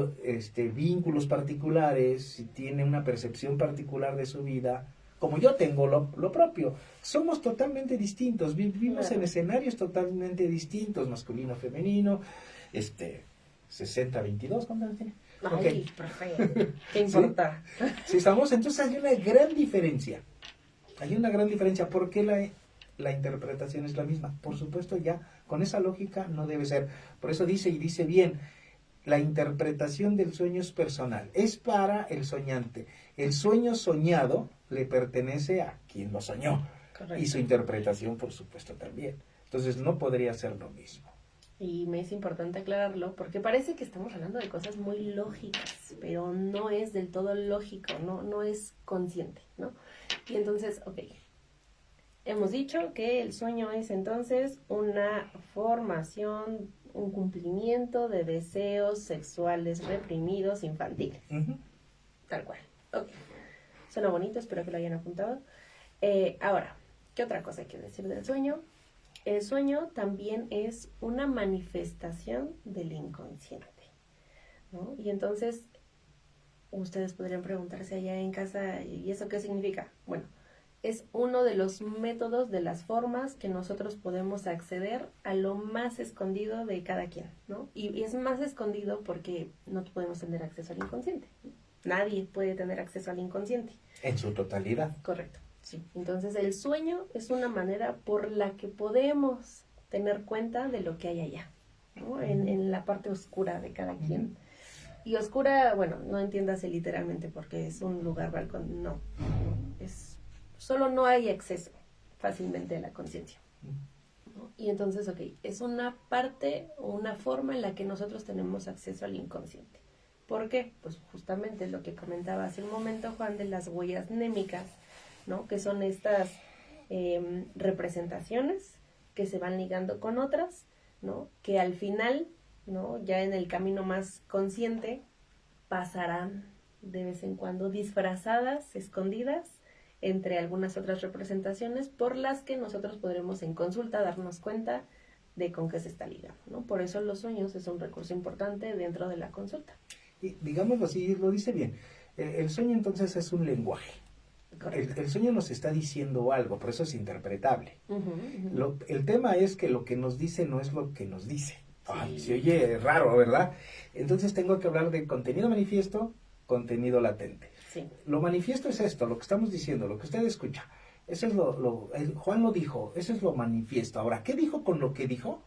vínculos particulares, tiene una percepción particular de su vida, como yo tengo lo propio. Somos totalmente distintos, vivimos en escenarios totalmente distintos, masculino, femenino, 60-22, ¿cuántos tiene? Ay, okay. Profe, ¿qué importa? Sí, estamos, entonces hay una gran diferencia. Hay una gran diferencia. ¿Por qué la interpretación es la misma? Por supuesto, ya con esa lógica no debe ser. Por eso dice, y dice bien, la interpretación del sueño es personal, es para el soñante. El sueño soñado le pertenece a quien lo soñó. Correcto. Y su interpretación, por supuesto, también. Entonces no podría ser lo mismo. Y me es importante aclararlo porque parece que estamos hablando de cosas muy lógicas, pero no es del todo lógico, no es consciente, ¿no? Y entonces, ok, hemos dicho que el sueño es entonces una formación, un cumplimiento de deseos sexuales reprimidos infantiles. Tal cual. Ok. Suena bonito, espero que lo hayan apuntado. Ahora, ¿qué otra cosa hay que decir del sueño? El sueño también es una manifestación del inconsciente, ¿no? Y entonces, ustedes podrían preguntarse allá en casa, ¿y eso qué significa? Bueno, es uno de los métodos, de las formas que nosotros podemos acceder a lo más escondido de cada quien, ¿no? Y es más escondido porque no podemos tener acceso al inconsciente. Nadie puede tener acceso al inconsciente. En su totalidad. Correcto. Sí. Entonces el sueño es una manera por la que podemos tener cuenta de lo que hay allá, ¿no? En la parte oscura de cada quien. Y oscura, bueno, no entiéndase literalmente porque es un lugar balcón, no. Solo no hay acceso fácilmente a la conciencia, ¿no? Y entonces, ok, es una parte o una forma en la que nosotros tenemos acceso al inconsciente. ¿Por qué? Pues justamente lo que comentaba hace un momento Juan de las huellas némicas, ¿no? Que son estas representaciones que se van ligando con otras, ¿no? Que al final, ¿no? Ya en el camino más consciente, pasarán de vez en cuando disfrazadas, escondidas, entre algunas otras representaciones por las que nosotros podremos en consulta darnos cuenta de con qué se está ligando, ¿no? Por eso los sueños es un recurso importante dentro de la consulta. Y digámoslo así, lo dice bien. El sueño entonces es un lenguaje. El sueño nos está diciendo algo, por eso es interpretable. El tema es que lo que nos dice no es lo que nos dice. Ay, se oye raro, ¿verdad? Entonces tengo que hablar de contenido manifiesto, contenido latente. Sí. Lo manifiesto es esto, lo que estamos diciendo, lo que usted escucha. Eso es Juan lo dijo, eso es lo manifiesto. Ahora, ¿qué dijo con lo que dijo?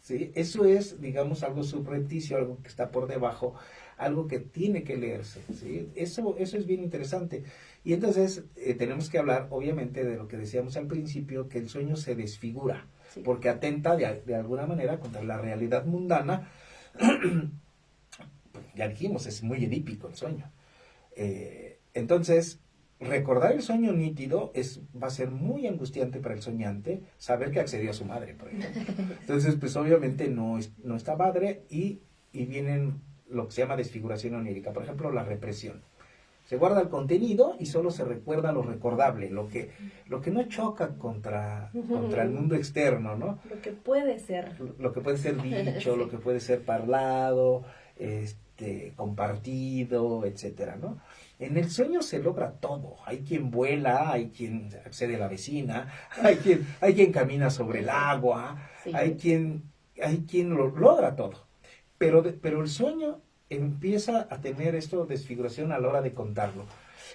¿Sí? Eso es, digamos, algo subrepticio, algo que está por debajo, algo que tiene que leerse, ¿sí? Eso es bien interesante. Y entonces tenemos que hablar, obviamente, de lo que decíamos al principio, que el sueño se desfigura, sí, porque atenta de alguna manera contra la realidad mundana. Ya dijimos, es muy edípico el sueño. Entonces, recordar el sueño nítido va a ser muy angustiante para el soñante, saber que accedió a su madre, por ejemplo. Entonces, pues obviamente no está padre y vienen lo que se llama desfiguración onírica, por ejemplo, la represión. Se guarda el contenido y solo se recuerda lo recordable, lo que no choca contra el mundo externo, ¿no? Lo que puede ser. Lo que puede ser dicho, sí, lo que puede ser parlado, compartido, etcétera, ¿no? En el sueño se logra todo. Hay quien vuela, hay quien accede a la vecina, hay quien camina sobre el agua, sí, hay quien lo logra todo. Pero el sueño empieza a tener esto de desfiguración a la hora de contarlo.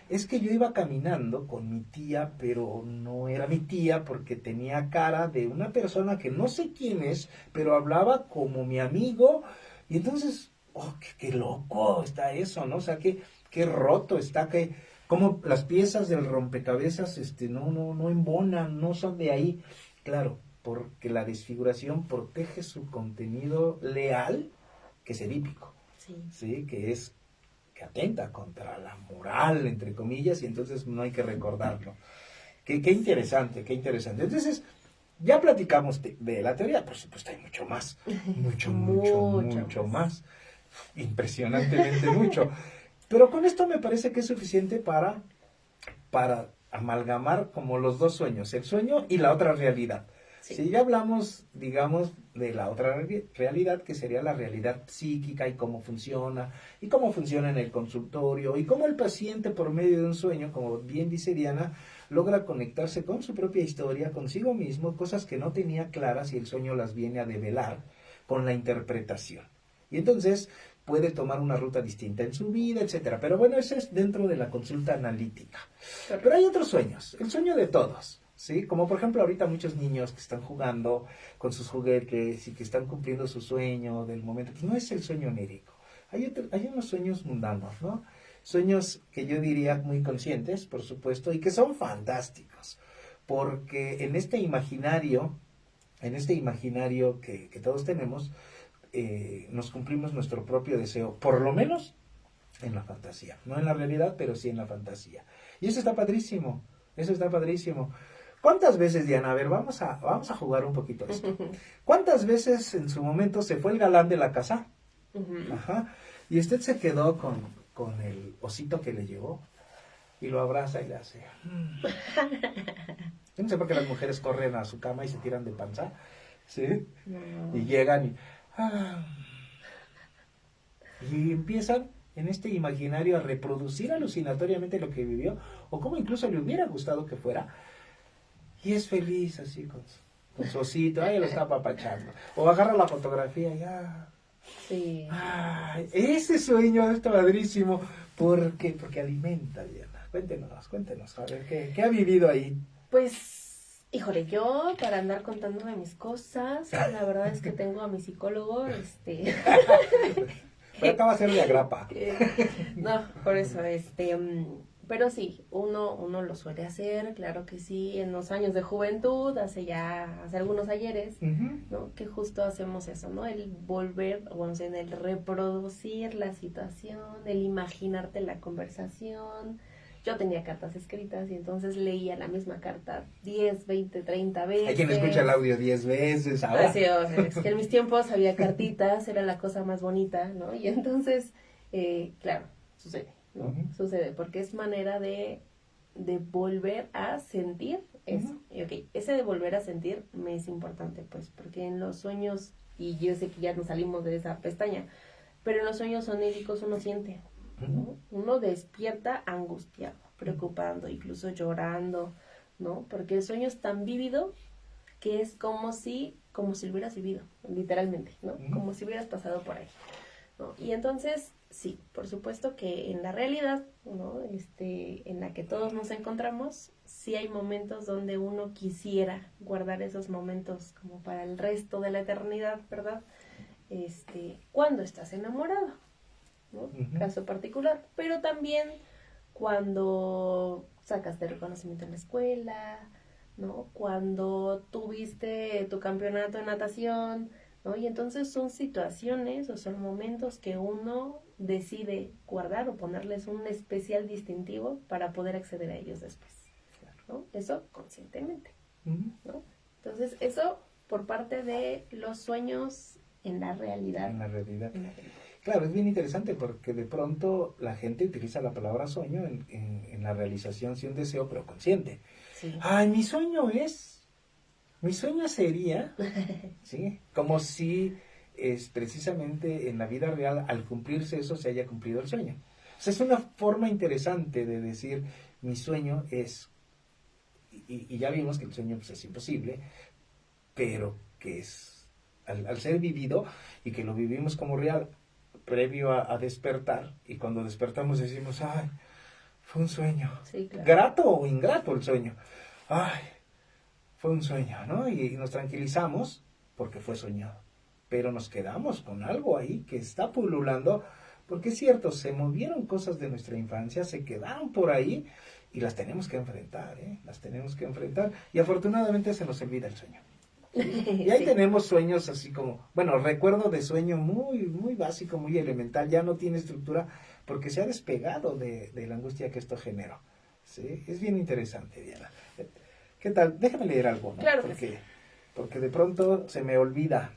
Es que yo iba caminando con mi tía, pero no era mi tía porque tenía cara de una persona que no sé quién es, pero hablaba como mi amigo. Y entonces, qué loco está eso, ¿no? O sea, qué roto está, como las piezas del rompecabezas no embonan, no son de ahí. Claro, porque la desfiguración protege su contenido leal, que es edípico. Sí, que atenta contra la moral, entre comillas, y entonces no hay que recordarlo. Qué interesante, qué interesante. Entonces, ya platicamos de la teoría, por supuesto hay mucho más, mucho más, impresionantemente mucho. Pero con esto me parece que es suficiente para amalgamar como los dos sueños, el sueño y la otra realidad. Sí. Si ya hablamos, digamos, de la otra realidad, que sería la realidad psíquica y cómo funciona en el consultorio, y cómo el paciente por medio de un sueño, como bien dice Diana, logra conectarse con su propia historia, consigo mismo, cosas que no tenía claras y el sueño las viene a develar con la interpretación. Y entonces puede tomar una ruta distinta en su vida, etcétera. Pero bueno, eso es dentro de la consulta analítica. Pero hay otros sueños, el sueño de todos. ¿Sí? Como por ejemplo ahorita muchos niños que están jugando con sus juguetes y que están cumpliendo su sueño del momento, pues no es el sueño onírico. Hay unos sueños mundanos, ¿no? Sueños que yo diría muy conscientes, por supuesto, y que son fantásticos, porque en este imaginario que todos tenemos, nos cumplimos nuestro propio deseo, por lo menos en la fantasía, no en la realidad, pero sí en la fantasía. Y eso está padrísimo, ¿Cuántas veces, Diana? A ver, vamos a jugar un poquito esto. ¿Cuántas veces en su momento se fue el galán de la casa? Ajá. Y usted se quedó con el osito que le llevó y lo abraza y le hace. Yo no sé por qué las mujeres corren a su cama y se tiran de panza, ¿sí? No. Y llegan y empiezan en este imaginario a reproducir alucinatoriamente lo que vivió o como incluso le hubiera gustado que fuera. Y es feliz así con su osito, ahí lo está apapachando. O agarra la fotografía y sí. Ese sueño es padrísimo. Porque alimenta, Diana. Cuéntenos, a ver, ¿qué ha vivido ahí? Pues, híjole, yo para andar contándome mis cosas, la verdad es que tengo a mi psicólogo, Pero acaba de ser de agrapa. No, por eso, pero sí, uno lo suele hacer, claro que sí, en los años de juventud, hace algunos ayeres, ¿no? Que justo hacemos eso, ¿no? El volver, en el reproducir la situación, el imaginarte la conversación. yo tenía cartas escritas y entonces leía la misma carta 10, 20, 30 veces. Hay quien escucha el audio 10 veces ahora. Así, o sea, es que en mis tiempos había cartitas, era la cosa más bonita, ¿no? Y entonces, claro, sucede, ¿no? Uh-huh. Sucede, porque es manera de volver a sentir eso. Uh-huh. Y ok, ese de volver a sentir me es importante, pues, porque en los sueños, y yo sé que ya nos salimos de esa pestaña, pero en los sueños oníricos uno siente, ¿no? Uno despierta angustiado, preocupando, incluso llorando, ¿no? Porque el sueño es tan vívido que es como si lo hubieras vivido, literalmente, ¿no? Como si hubieras pasado por ahí, ¿no? Y entonces, sí, por supuesto que en la realidad, ¿no? En la que todos nos encontramos, sí hay momentos donde uno quisiera guardar esos momentos como para el resto de la eternidad, ¿verdad? Cuando estás enamorado, ¿no? Uh-huh. Caso particular, pero también cuando sacaste reconocimiento en la escuela, ¿no? Cuando tuviste tu campeonato de natación, ¿no? Y entonces son situaciones o son momentos que uno decide guardar o ponerles un especial distintivo para poder acceder a ellos después, ¿no? Eso conscientemente, ¿no? Entonces eso por parte de los sueños en la realidad. En la realidad. Claro, es bien interesante porque de pronto la gente utiliza la palabra sueño en la realización de un deseo, pero consciente. Sí. Ay, mi sueño sería, ¿sí? Como si es precisamente en la vida real, al cumplirse eso, se haya cumplido el sueño. O sea, es una forma interesante de decir, mi sueño es, y ya vimos que el sueño pues, es imposible, pero que es, al ser vivido, y que lo vivimos como real, previo a despertar, y cuando despertamos decimos, ay, fue un sueño. Sí, claro. Grato o ingrato el sueño. Ay, fue un sueño, ¿no? Y nos tranquilizamos porque fue soñado. Pero nos quedamos con algo ahí que está pululando, porque es cierto, se movieron cosas de nuestra infancia, se quedaron por ahí y las tenemos que enfrentar, ¿eh? Las tenemos que enfrentar. Y afortunadamente se nos olvida el sueño. Y ahí sí. Tenemos sueños así como, bueno, recuerdo de sueño muy, muy básico, muy elemental, ya no tiene estructura porque se ha despegado de la angustia que esto generó. ¿Sí? Es bien interesante, Diana. ¿Qué tal? Déjame leer algo, ¿no? Claro. Porque de pronto se me olvida.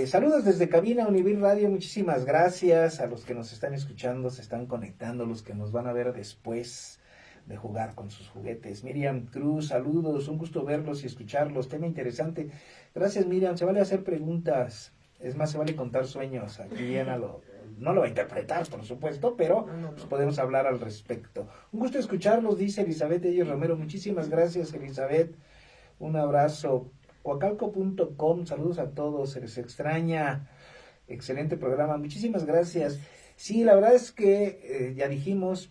Saludos desde Cabina Univir Radio, muchísimas gracias a los que nos están escuchando, se están conectando, los que nos van a ver después de jugar con sus juguetes. Miriam Cruz, saludos, un gusto verlos y escucharlos, tema interesante. Gracias, Miriam, se vale hacer preguntas, es más, se vale contar sueños. Aquí Diana no lo va a interpretar, por supuesto, pero pues podemos hablar al respecto. Un gusto escucharlos, dice Elizabeth Ellos Romero, muchísimas gracias, Elizabeth, un abrazo. Coacalco.com, saludos a todos, se les extraña, excelente programa, muchísimas gracias. Sí, la verdad es que ya dijimos,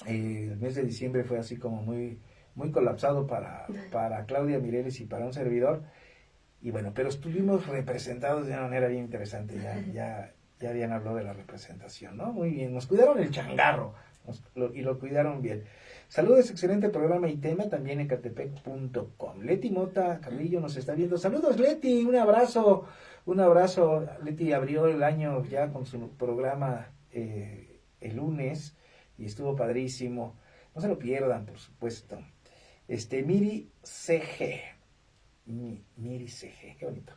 el mes de diciembre fue así como muy, muy colapsado para Claudia Mireles y para un servidor, y bueno, pero estuvimos representados de una manera bien interesante, ya Diana habló de la representación, ¿no? Muy bien, nos cuidaron el changarro, y lo cuidaron bien. Saludos, excelente programa y tema, también ecatepec.com. Leti Mota Carrillo nos está viendo. Saludos, Leti, un abrazo. Leti abrió el año ya con su programa el lunes y estuvo padrísimo. No se lo pierdan, por supuesto. Miri CG. Miri CG, qué bonito.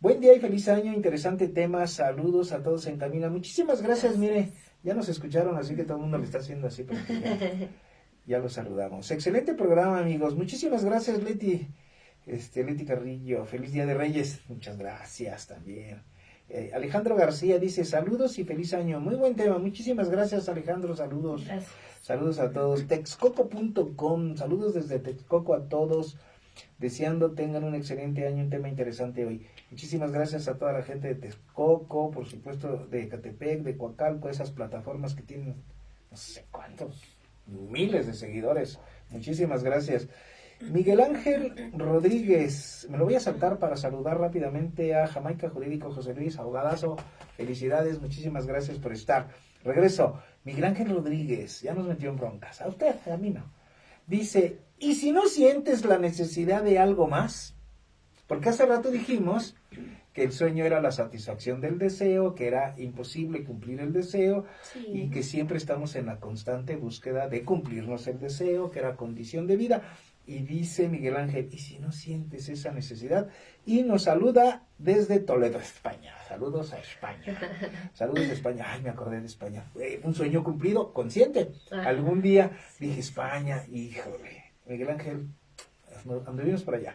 Buen día y feliz año, interesante tema. Saludos a todos en cabina. Muchísimas gracias, mire. Ya nos escucharon, así que todo el mundo le está haciendo así. Ya los saludamos. Excelente programa, amigos. Muchísimas gracias, Leti. Leti Carrillo. Feliz Día de Reyes. Muchas gracias también. Alejandro García dice, saludos y feliz año. Muy buen tema. Muchísimas gracias, Alejandro. Saludos. Gracias. Saludos a todos. Texcoco.com. Saludos desde Texcoco a todos. Deseando tengan un excelente año, un tema interesante hoy. Muchísimas gracias a toda la gente de Texcoco, por supuesto de Ecatepec, de Coacalco, esas plataformas que tienen no sé cuántos, miles de seguidores. Muchísimas gracias. Miguel Ángel Rodríguez, me lo voy a saltar para saludar rápidamente a Jamaica Jurídico José Luis, abogadazo. Felicidades, muchísimas gracias por estar. Regreso. Miguel Ángel Rodríguez, ya nos metió en broncas. A usted, a mí no. Dice, ¿y si no sientes la necesidad de algo más? Porque hace rato dijimos que el sueño era la satisfacción del deseo, que era imposible cumplir el deseo Sí. y que siempre estamos en la constante búsqueda de cumplirnos el deseo, que era condición de vida. Y dice Miguel Ángel, ¿y si no sientes esa necesidad? Y nos saluda desde Toledo, España. Saludos a España. Saludos a España. Ay, me acordé de España. Un sueño cumplido, consciente. Ajá. Algún día Sí. dije España, híjole. Miguel Ángel, anduvimos por allá.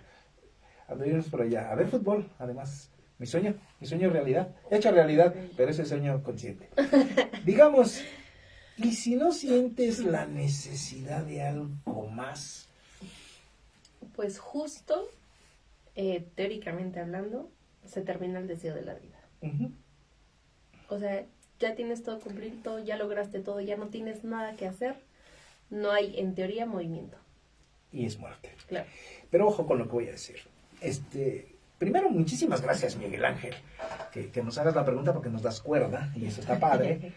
Anduvimos por allá. A ver fútbol, además. Mi sueño realidad. Hecho realidad, pero ese sueño consciente. Digamos, ¿y si no sientes la necesidad de algo más? Pues justo, teóricamente hablando, se termina el deseo de la vida. Ujú. O sea, ya tienes todo cumplido, ya lograste todo, ya no tienes nada que hacer. No hay, en teoría, movimiento. Y es muerte. Claro. Pero ojo con lo que voy a decir. Primero, muchísimas gracias, Miguel Ángel, que nos hagas la pregunta porque nos das cuerda, y eso está padre.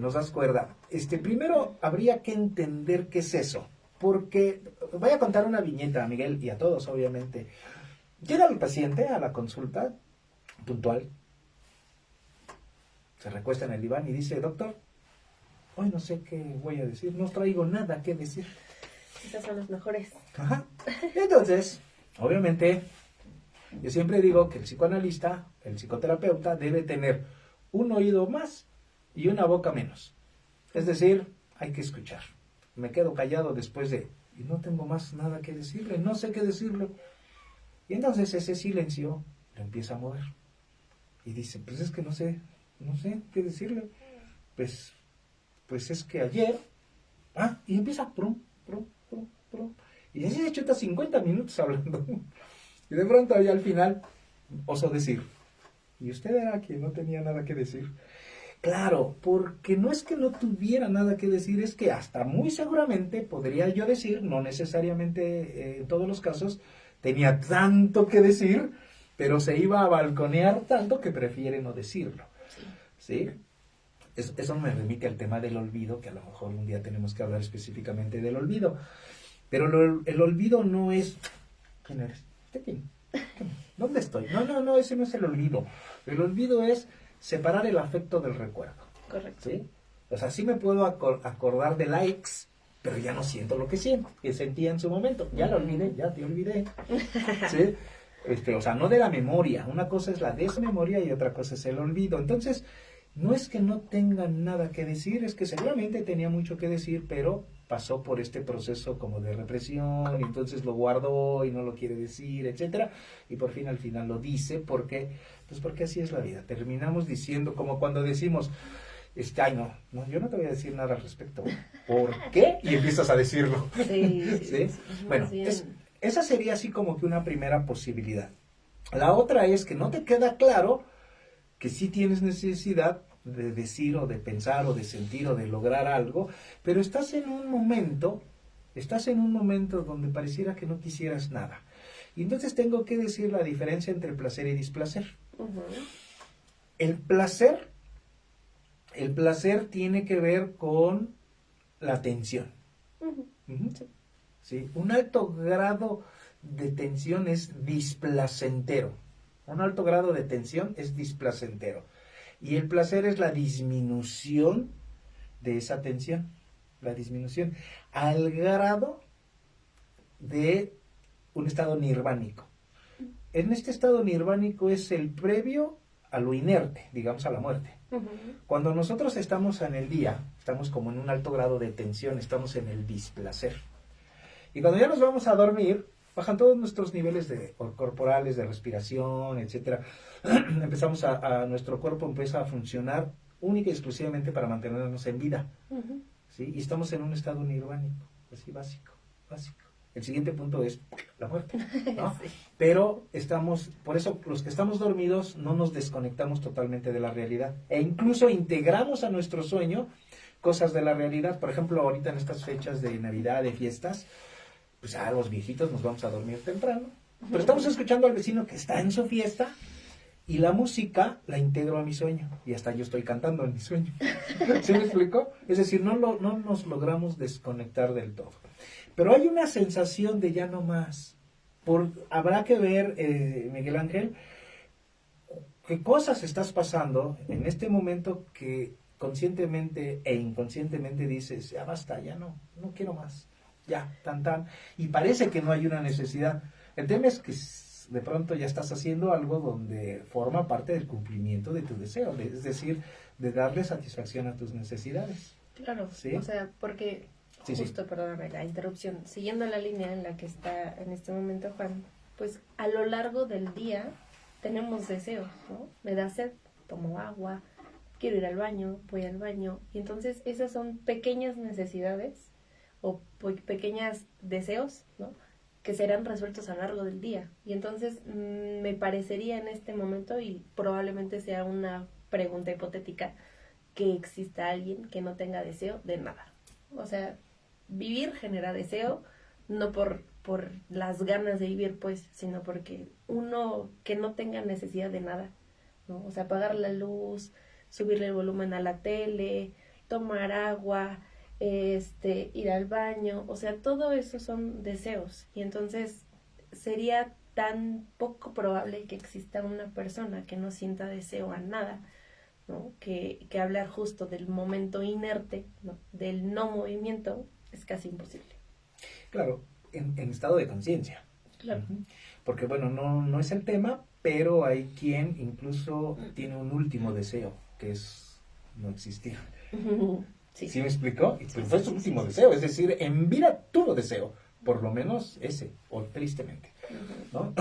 Nos das cuerda. Primero, habría que entender qué es eso. Porque voy a contar una viñeta a Miguel y a todos, obviamente. Llega el paciente a la consulta, puntual, se recuesta en el diván y dice, doctor, hoy no sé qué voy a decir, no traigo nada que decir. Esas son las mejores. Ajá. Entonces, obviamente, yo siempre digo que el psicoanalista, el psicoterapeuta, debe tener un oído más y una boca menos. Es decir, hay que escuchar. Me quedo callado después y no tengo más nada que decirle, no sé qué decirle. Y entonces ese silencio lo empieza a mover. Y dice, pues es que no sé qué decirle. Pues es que ayer, y empieza, prum. Y así se chuta 50 minutos hablando. Y de pronto ya al final, osó decir, y usted era quien no tenía nada que decir. Claro, porque no es que no tuviera nada que decir, es que hasta muy seguramente podría yo decir, no necesariamente en todos los casos, tenía tanto que decir, pero se iba a balconear tanto que prefiere no decirlo. ¿Sí? Eso me remite al tema del olvido, que a lo mejor un día tenemos que hablar específicamente del olvido. Pero el olvido no es... ¿Quién eres? ¿Quién? ¿Dónde estoy? No, ese no es el olvido. El olvido es separar el afecto del recuerdo. Correcto. ¿Sí? O sea, sí me puedo acordar de likes, pero ya no siento lo que sentía en su momento. Ya lo olvidé, ya te olvidé. ¿Sí? O sea, no de la memoria. Una cosa es la desmemoria y otra cosa es el olvido. Entonces, no es que no tenga nada que decir, es que seguramente tenía mucho que decir, pero pasó por este proceso como de represión, y entonces lo guardó y no lo quiere decir, etcétera, y por fin al final lo dice, porque así es la vida. Terminamos diciendo, como cuando decimos, ay no, yo no te voy a decir nada al respecto. ¿Por qué? Y empiezas a decirlo. Sí. Bueno, esa sería así como que una primera posibilidad. La otra es que no te queda claro que sí tienes necesidad de decir o de pensar o de sentir o de lograr algo, pero estás en un momento donde pareciera que no quisieras nada. Y entonces tengo que decir la diferencia entre placer y displacer. Uh-huh. El placer tiene que ver con la tensión. Uh-huh. Uh-huh. ¿Sí? Un alto grado de tensión es displacentero. Un alto grado de tensión es displacentero. Y el placer es la disminución de esa tensión. La disminución al grado de un estado nirvánico. En este estado nirvánico es el previo a lo inerte, digamos a la muerte. Uh-huh. Cuando nosotros estamos en el día, estamos como en un alto grado de tensión, estamos en el displacer. Y cuando ya nos vamos a dormir, bajan todos nuestros niveles corporales, de respiración, etcétera. Empezamos nuestro cuerpo empieza a funcionar única y exclusivamente para mantenernos en vida. Uh-huh. ¿Sí? Y estamos en un estado nirvánico, así básico. El siguiente punto es la muerte, ¿no? Sí. Pero por eso los que estamos dormidos no nos desconectamos totalmente de la realidad. E incluso integramos a nuestro sueño cosas de la realidad. Por ejemplo, ahorita en estas fechas de Navidad, de fiestas, pues a los viejitos nos vamos a dormir temprano. Pero estamos escuchando al vecino que está en su fiesta y la música la integro a mi sueño. Y hasta yo estoy cantando en mi sueño. ¿Sí me explico? Es decir, no nos logramos desconectar del todo. Pero hay una sensación de ya no más. habrá que ver, Miguel Ángel, qué cosas estás pasando en este momento que conscientemente e inconscientemente dices, ya basta, ya no quiero más, ya, tan, y parece que no hay una necesidad. El tema es que de pronto ya estás haciendo algo donde forma parte del cumplimiento de tu deseo, es decir, de darle satisfacción a tus necesidades. Claro, ¿Sí? o sea, porque justo, perdóname la interrupción, siguiendo la línea en la que está en este momento Juan, pues a lo largo del día tenemos deseos, ¿no? Me da sed, tomo agua, quiero ir al baño, voy al baño, y entonces esas son pequeñas necesidades o pequeños deseos, ¿no? Que serán resueltos a lo largo del día. Y entonces me parecería en este momento, y probablemente sea una pregunta hipotética, que exista alguien que no tenga deseo de nada. O sea, vivir genera deseo, no por las ganas de vivir, pues, sino porque uno que no tenga necesidad de nada, ¿no? O sea, apagar la luz, subirle el volumen a la tele, tomar agua, ir al baño, o sea, todo eso son deseos. Y entonces sería tan poco probable que exista una persona que no sienta deseo a nada, ¿no? Que hablar justo del momento inerte, ¿no? Del no movimiento, es casi imposible. Claro, en estado de conciencia. Claro. Porque bueno, no es el tema, pero hay quien incluso tiene un último deseo, que es no existir. Sí. ¿Sí me explicó? Y pues fue su último deseo, es decir, en vida tuvo deseo, por lo menos ese, o tristemente, ¿no?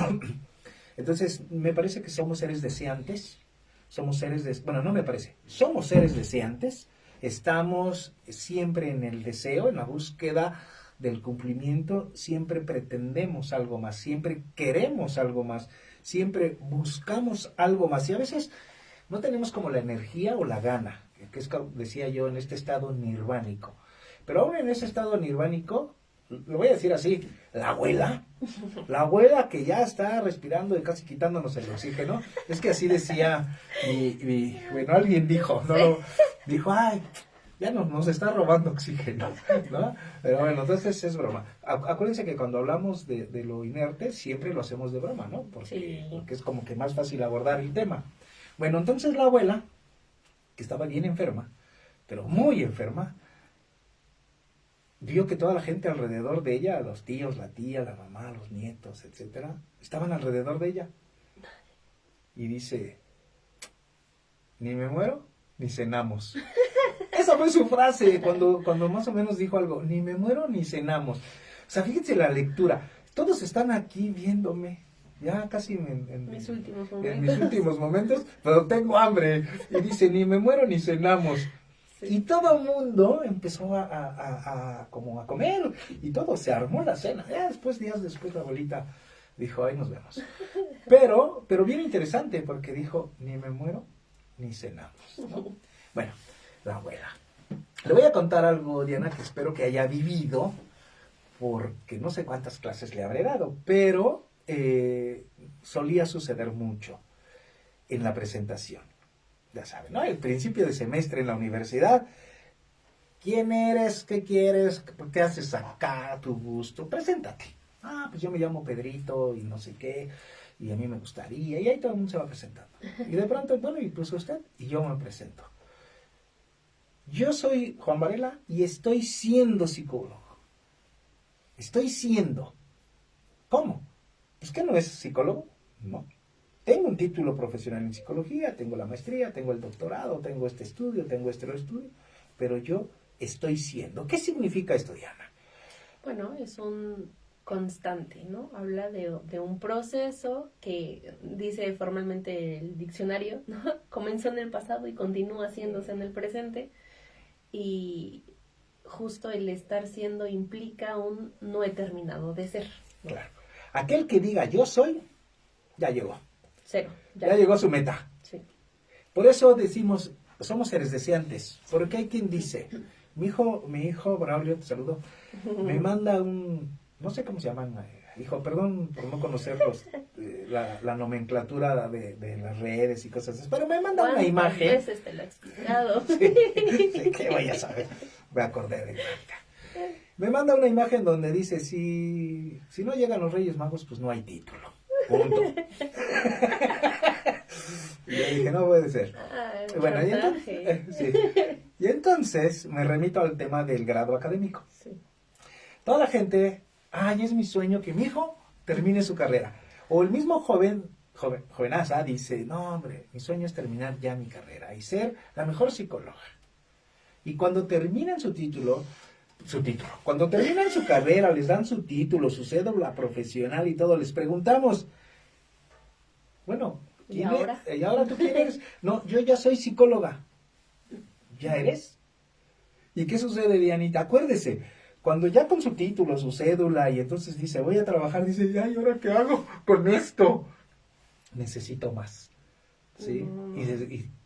Entonces, me parece que somos seres deseantes, somos seres deseantes, estamos siempre en el deseo, en la búsqueda del cumplimiento, siempre pretendemos algo más, siempre queremos algo más, siempre buscamos algo más, y a veces no tenemos como la energía o la gana, que es, decía yo, en este estado nirvánico. Pero aún en ese estado nirvánico, lo voy a decir así, la abuela que ya está respirando y casi quitándonos el oxígeno, es que así decía, bueno, alguien dijo, dijo, ay, ya nos está robando oxígeno, ¿no? Pero bueno, entonces es broma. Acuérdense que cuando hablamos de lo inerte, siempre lo hacemos de broma, ¿no? Porque es como que más fácil abordar el tema. Bueno, entonces la abuela, que estaba bien enferma, pero muy enferma, vio que toda la gente alrededor de ella, los tíos, la tía, la mamá, los nietos, etcétera, estaban alrededor de ella. Y dice, ni me muero, ni cenamos. Esa fue su frase cuando más o menos dijo algo, ni me muero, ni cenamos. O sea, fíjense la lectura, todos están aquí viéndome, ya casi en mis últimos momentos, pero tengo hambre. Y dice, ni me muero, ni cenamos. Sí. Y todo el mundo empezó a comer, y todo, se armó la cena. Ya días después la abuelita dijo, ahí nos vemos. Pero bien interesante, porque dijo, ni me muero, ni cenamos, ¿no? Bueno, la abuela. Le voy a contar algo, Diana, que espero que haya vivido, porque no sé cuántas clases le habré dado, pero solía suceder mucho en la presentación. Ya saben, ¿no? El principio de semestre en la universidad. ¿Quién eres? ¿Qué quieres? ¿Qué haces acá? ¿Tu gusto? Preséntate. Ah, pues yo me llamo Pedrito y no sé qué, y a mí me gustaría, y ahí todo el mundo se va presentando. Y de pronto, bueno, y pues usted, y yo me presento. Yo soy Juan Varela y estoy siendo psicólogo. Estoy siendo. ¿Cómo? Pues que no es psicólogo, no. Tengo un título profesional en psicología, tengo la maestría, tengo el doctorado, tengo este estudio, tengo este otro estudio, pero yo estoy siendo. ¿Qué significa esto, Diana? Bueno, es un constante, ¿no? Habla de un proceso que dice formalmente el diccionario, ¿no? Comenzó en el pasado y continúa haciéndose en el presente, y justo el estar siendo implica un no he terminado de ser, ¿no? Claro. Aquel que diga yo soy, ya llegó. Cero. Ya llegó a su meta. Sí. Por eso decimos, somos seres deseantes. Porque hay quien dice, mi hijo Braulio, te saludo, me manda no sé cómo se llaman, hijo, perdón por no conocerlos, la nomenclatura de las redes y cosas así, pero me manda una imagen. ¿Cuántas veces te lo he explicado? Sí, que vaya a saber, me acordé de Marta. Me manda una imagen donde dice, si no llegan los Reyes Magos, pues no hay título. Punto. Y yo dije, no puede ser. Bueno, sí. Y entonces me remito al tema del grado académico. Sí. Toda la gente, es mi sueño que mi hijo termine su carrera. O el mismo jovenaza dice, no hombre, mi sueño es terminar ya mi carrera y ser la mejor psicóloga. Y cuando terminan cuando terminan su carrera, les dan su título, su cédula profesional y todo, les preguntamos, bueno, ¿y ahora? ¿Y ahora tú quién eres? No, yo ya soy psicóloga. ¿Ya eres? ¿Y qué sucede, Dianita? Acuérdese, cuando ya con su título, su cédula, y entonces dice, voy a trabajar, dice, ¿y ahora qué hago con esto? Necesito más. ¿Sí?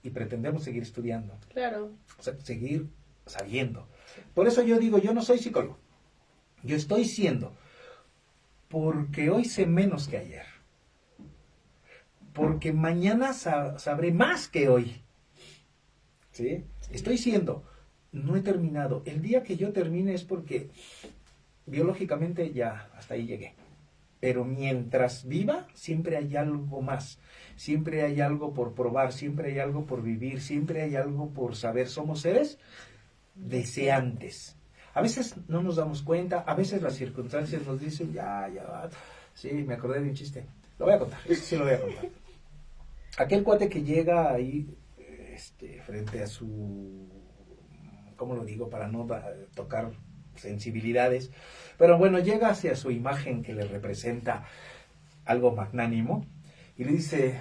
Y pretendemos seguir estudiando. Claro. O sea, seguir sabiendo. Por eso yo digo, yo no soy psicólogo. Yo estoy siendo. Porque hoy sé menos que ayer. Porque mañana sabré más que hoy. ¿Sí? Estoy siendo. No he terminado. El día que yo termine es porque biológicamente ya hasta ahí llegué. Pero mientras viva, siempre hay algo más. Siempre hay algo por probar, siempre hay algo por vivir, siempre hay algo por saber. Somos seres deseantes. A veces no nos damos cuenta, a veces las circunstancias nos dicen, ya. Sí, me acordé de un chiste. Lo voy a contar, sí lo voy a contar. Aquel cuate que llega ahí, frente a su, ¿cómo lo digo? Para no tocar sensibilidades. Pero bueno, llega hacia su imagen que le representa algo magnánimo y le dice,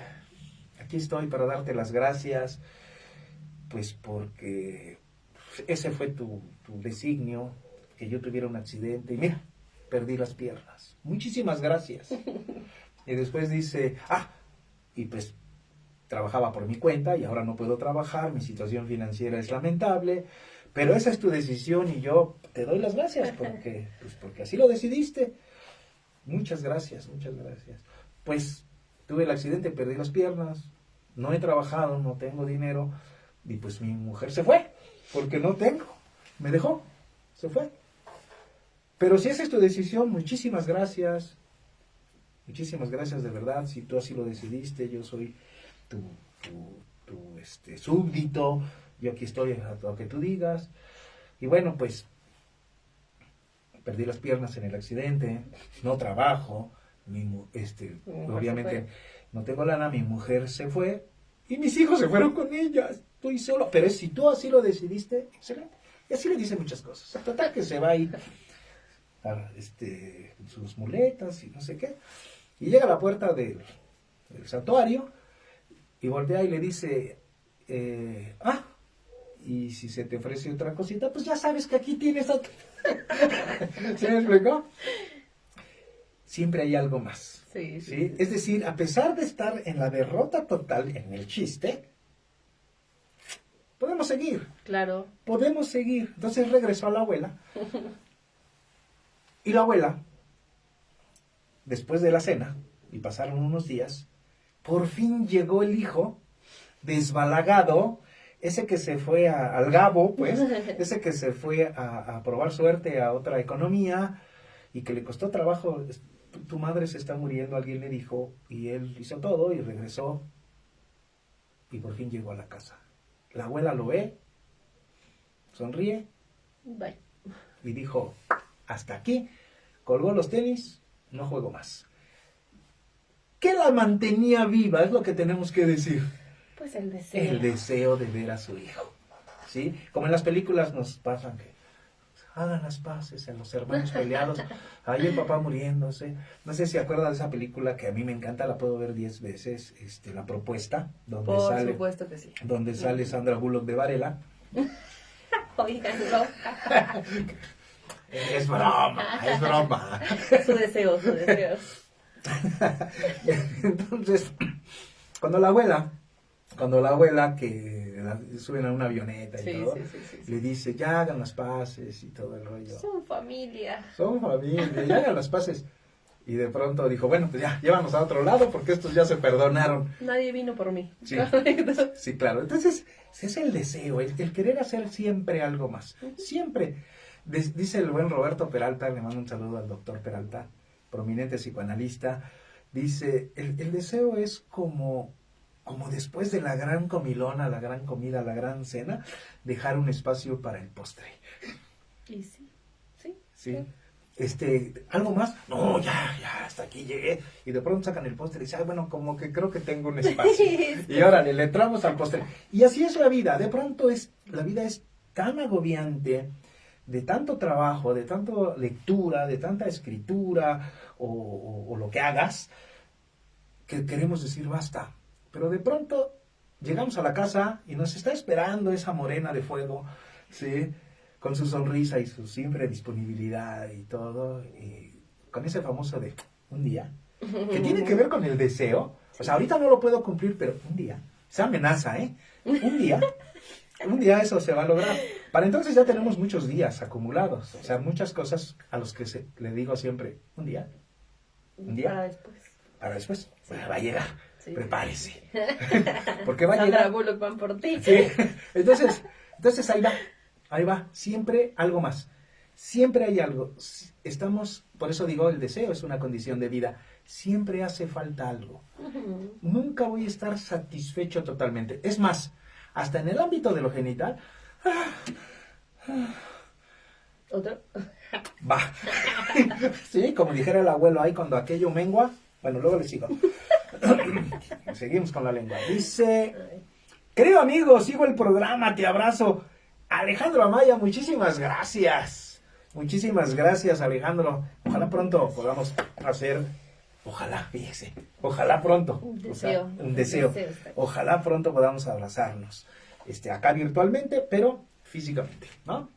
aquí estoy para darte las gracias, pues porque ese fue tu designio, que yo tuviera un accidente y mira, perdí las piernas. Muchísimas gracias. Y después dice, y pues trabajaba por mi cuenta y ahora no puedo trabajar, mi situación financiera es lamentable, pero esa es tu decisión y yo te doy las gracias porque así lo decidiste. Muchas gracias. Pues tuve el accidente, perdí las piernas, no he trabajado, no tengo dinero y pues mi mujer se fue porque no tengo, me dejó, se fue. Pero si esa es tu decisión, muchísimas gracias de verdad, si tú así lo decidiste, yo soy tu súbdito, yo aquí estoy a lo que tú digas. Y bueno, pues perdí las piernas en el accidente, no trabajo, obviamente no tengo lana, mi mujer se fue y mis hijos se fueron con ella, estoy solo, pero si tú así lo decidiste, excelente. Y así le dice muchas cosas. Total que se va ahí sus muletas y no sé qué, y llega a la puerta del santuario y voltea y le dice, y si se te ofrece otra cosita, pues ya sabes que aquí tienes otra. ¿Sí me explicó? Siempre hay algo más. Sí. Es decir, a pesar de estar en la derrota total, en el chiste, podemos seguir. Claro. Podemos seguir. Entonces regresó a la abuela. Y la abuela, después de la cena, y pasaron unos días, por fin llegó el hijo, desbalagado, ese que se fue al Gabo, pues, ese que se fue a probar suerte a otra economía y que le costó trabajo. Tu madre se está muriendo, alguien le dijo, y él hizo todo y regresó y por fin llegó a la casa. La abuela lo ve, sonríe. Bye. Y dijo, hasta aquí, colgó los tenis, no juego más. ¿Qué la mantenía viva? Es lo que tenemos que decir. Pues el deseo. El deseo de ver a su hijo. ¿Sí? Como en las películas nos pasan que hagan las paces en los hermanos peleados. Ahí el papá muriéndose. No sé si acuerdan de esa película que a mí me encanta, la puedo ver 10 veces, La Propuesta, donde Por supuesto que sí. Donde sale Sandra Bullock de Varela. Oigan, no. Es broma. Su deseo. Entonces, cuando la abuela que suben a una avioneta y todo, le dice, ya hagan las paces y todo el rollo. Son familia, ya hagan las paces. Y de pronto dijo, bueno, pues ya, llévanos a otro lado porque estos ya se perdonaron. Nadie vino por mí. Sí, sí, claro. Entonces, es el deseo, el querer hacer siempre algo más. Siempre. Dice el buen Roberto Peralta, le mando un saludo al doctor Peralta, prominente psicoanalista, dice, el deseo es como después de la gran comilona, la gran comida, la gran cena, dejar un espacio para el postre. Y sí, sí. Sí. ¿Algo más? No, ya, hasta aquí llegué. Y de pronto sacan el postre y dicen, bueno, como que creo que tengo un espacio. Y órale, le entramos al postre. Y así es la vida. De pronto la vida es tan agobiante, de tanto trabajo, de tanta lectura, de tanta escritura, o lo que hagas, que queremos decir basta. Pero de pronto llegamos a la casa y nos está esperando esa morena de fuego, ¿sí? Con su sonrisa y su siempre disponibilidad y todo, y con ese famoso de un día, que tiene que ver con el deseo. O sea, ahorita no lo puedo cumplir, pero un día, esa amenaza, un día eso se va a lograr. Para entonces ya tenemos muchos días acumulados, o sea, muchas cosas a los que le digo siempre, un día. Para después, Sí. Bueno, va a llegar, Sí. prepárese, porque va a Sandra llegar. Bullock van por ti. Sí. Entonces ahí va, siempre algo más, siempre hay algo, por eso digo, el deseo es una condición de vida, siempre hace falta algo, nunca voy a estar satisfecho totalmente, es más, hasta en el ámbito de lo genital, ¿Otro? va, sí, como dijera el abuelo ahí cuando aquello mengua, bueno, luego le sigo, seguimos con la lengua, dice... Querido amigo, sigo el programa, te abrazo. Alejandro Amaya, muchísimas gracias. Muchísimas gracias, Alejandro. Ojalá pronto podamos hacer, fíjese, ojalá pronto. Un deseo. Un deseo. Ojalá pronto podamos abrazarnos. Acá virtualmente, pero físicamente, ¿no?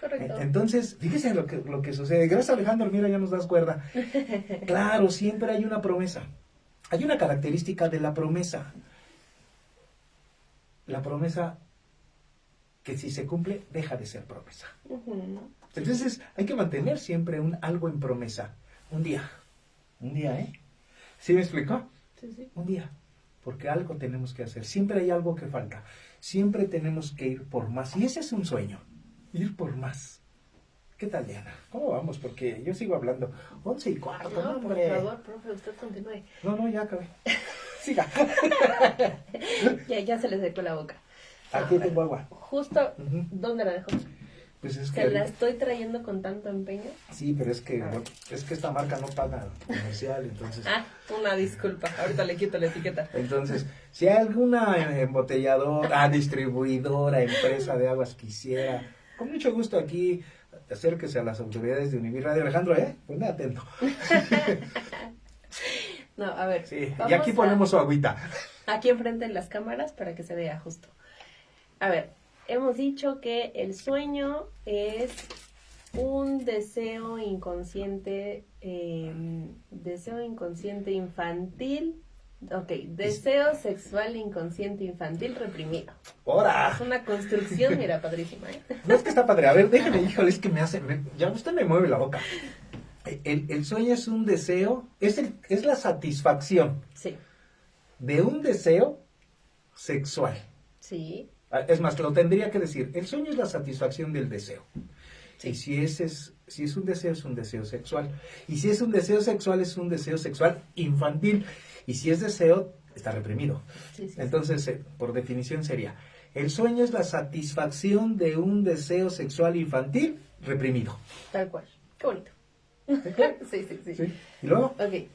Correcto. Entonces, fíjese lo que sucede. Gracias, Alejandro, mira, ya nos das cuerda. Claro, siempre hay una promesa. Hay una característica de la promesa. La promesa que si se cumple, deja de ser promesa. Entonces, hay que mantener siempre algo en promesa. Un día, ¿Sí me explicó? Sí. Un día, porque algo tenemos que hacer. Siempre hay algo que falta. Siempre tenemos que ir por más. Y ese es un sueño, ir por más. ¿Qué tal, Diana? ¿Cómo vamos? Porque yo sigo hablando. 11:15, No, hombre. por favor, profe, usted continúe. No, ya acabé. Siga. Ya se le secó la boca. Aquí tengo agua. Justo, ¿dónde la dejó? Pues es Se que... la estoy trayendo con tanto empeño. Sí, pero es que esta marca no paga comercial, entonces... Una disculpa, ahorita le quito la etiqueta. Entonces, si hay alguna embotelladora, distribuidora, empresa de aguas quisiera, con mucho gusto aquí, acérquese a las autoridades de Univir Radio. Alejandro, ponme atento. No, a ver. Sí, y aquí ponemos su agüita. Aquí enfrente en las cámaras para que se vea justo. A ver, hemos dicho que el sueño es un deseo inconsciente infantil. Ok, deseo sexual inconsciente infantil reprimido. ¡Hora! Es una construcción, mira, padrísima, ¿eh? No, es que está padre. A ver, déjame, híjole, es que ya usted me mueve la boca. El sueño es un deseo, es la satisfacción Sí. de un deseo sexual. Sí. Es más, lo tendría que decir. El sueño es la satisfacción del deseo. Sí. Y si es un deseo sexual. Y si es un deseo sexual infantil. Y si es deseo, está reprimido. Sí. Entonces, por definición sería, el sueño es la satisfacción de un deseo sexual infantil reprimido. Tal cual. Qué bonito. Sí. ¿Sí? ¿Y luego? Ok.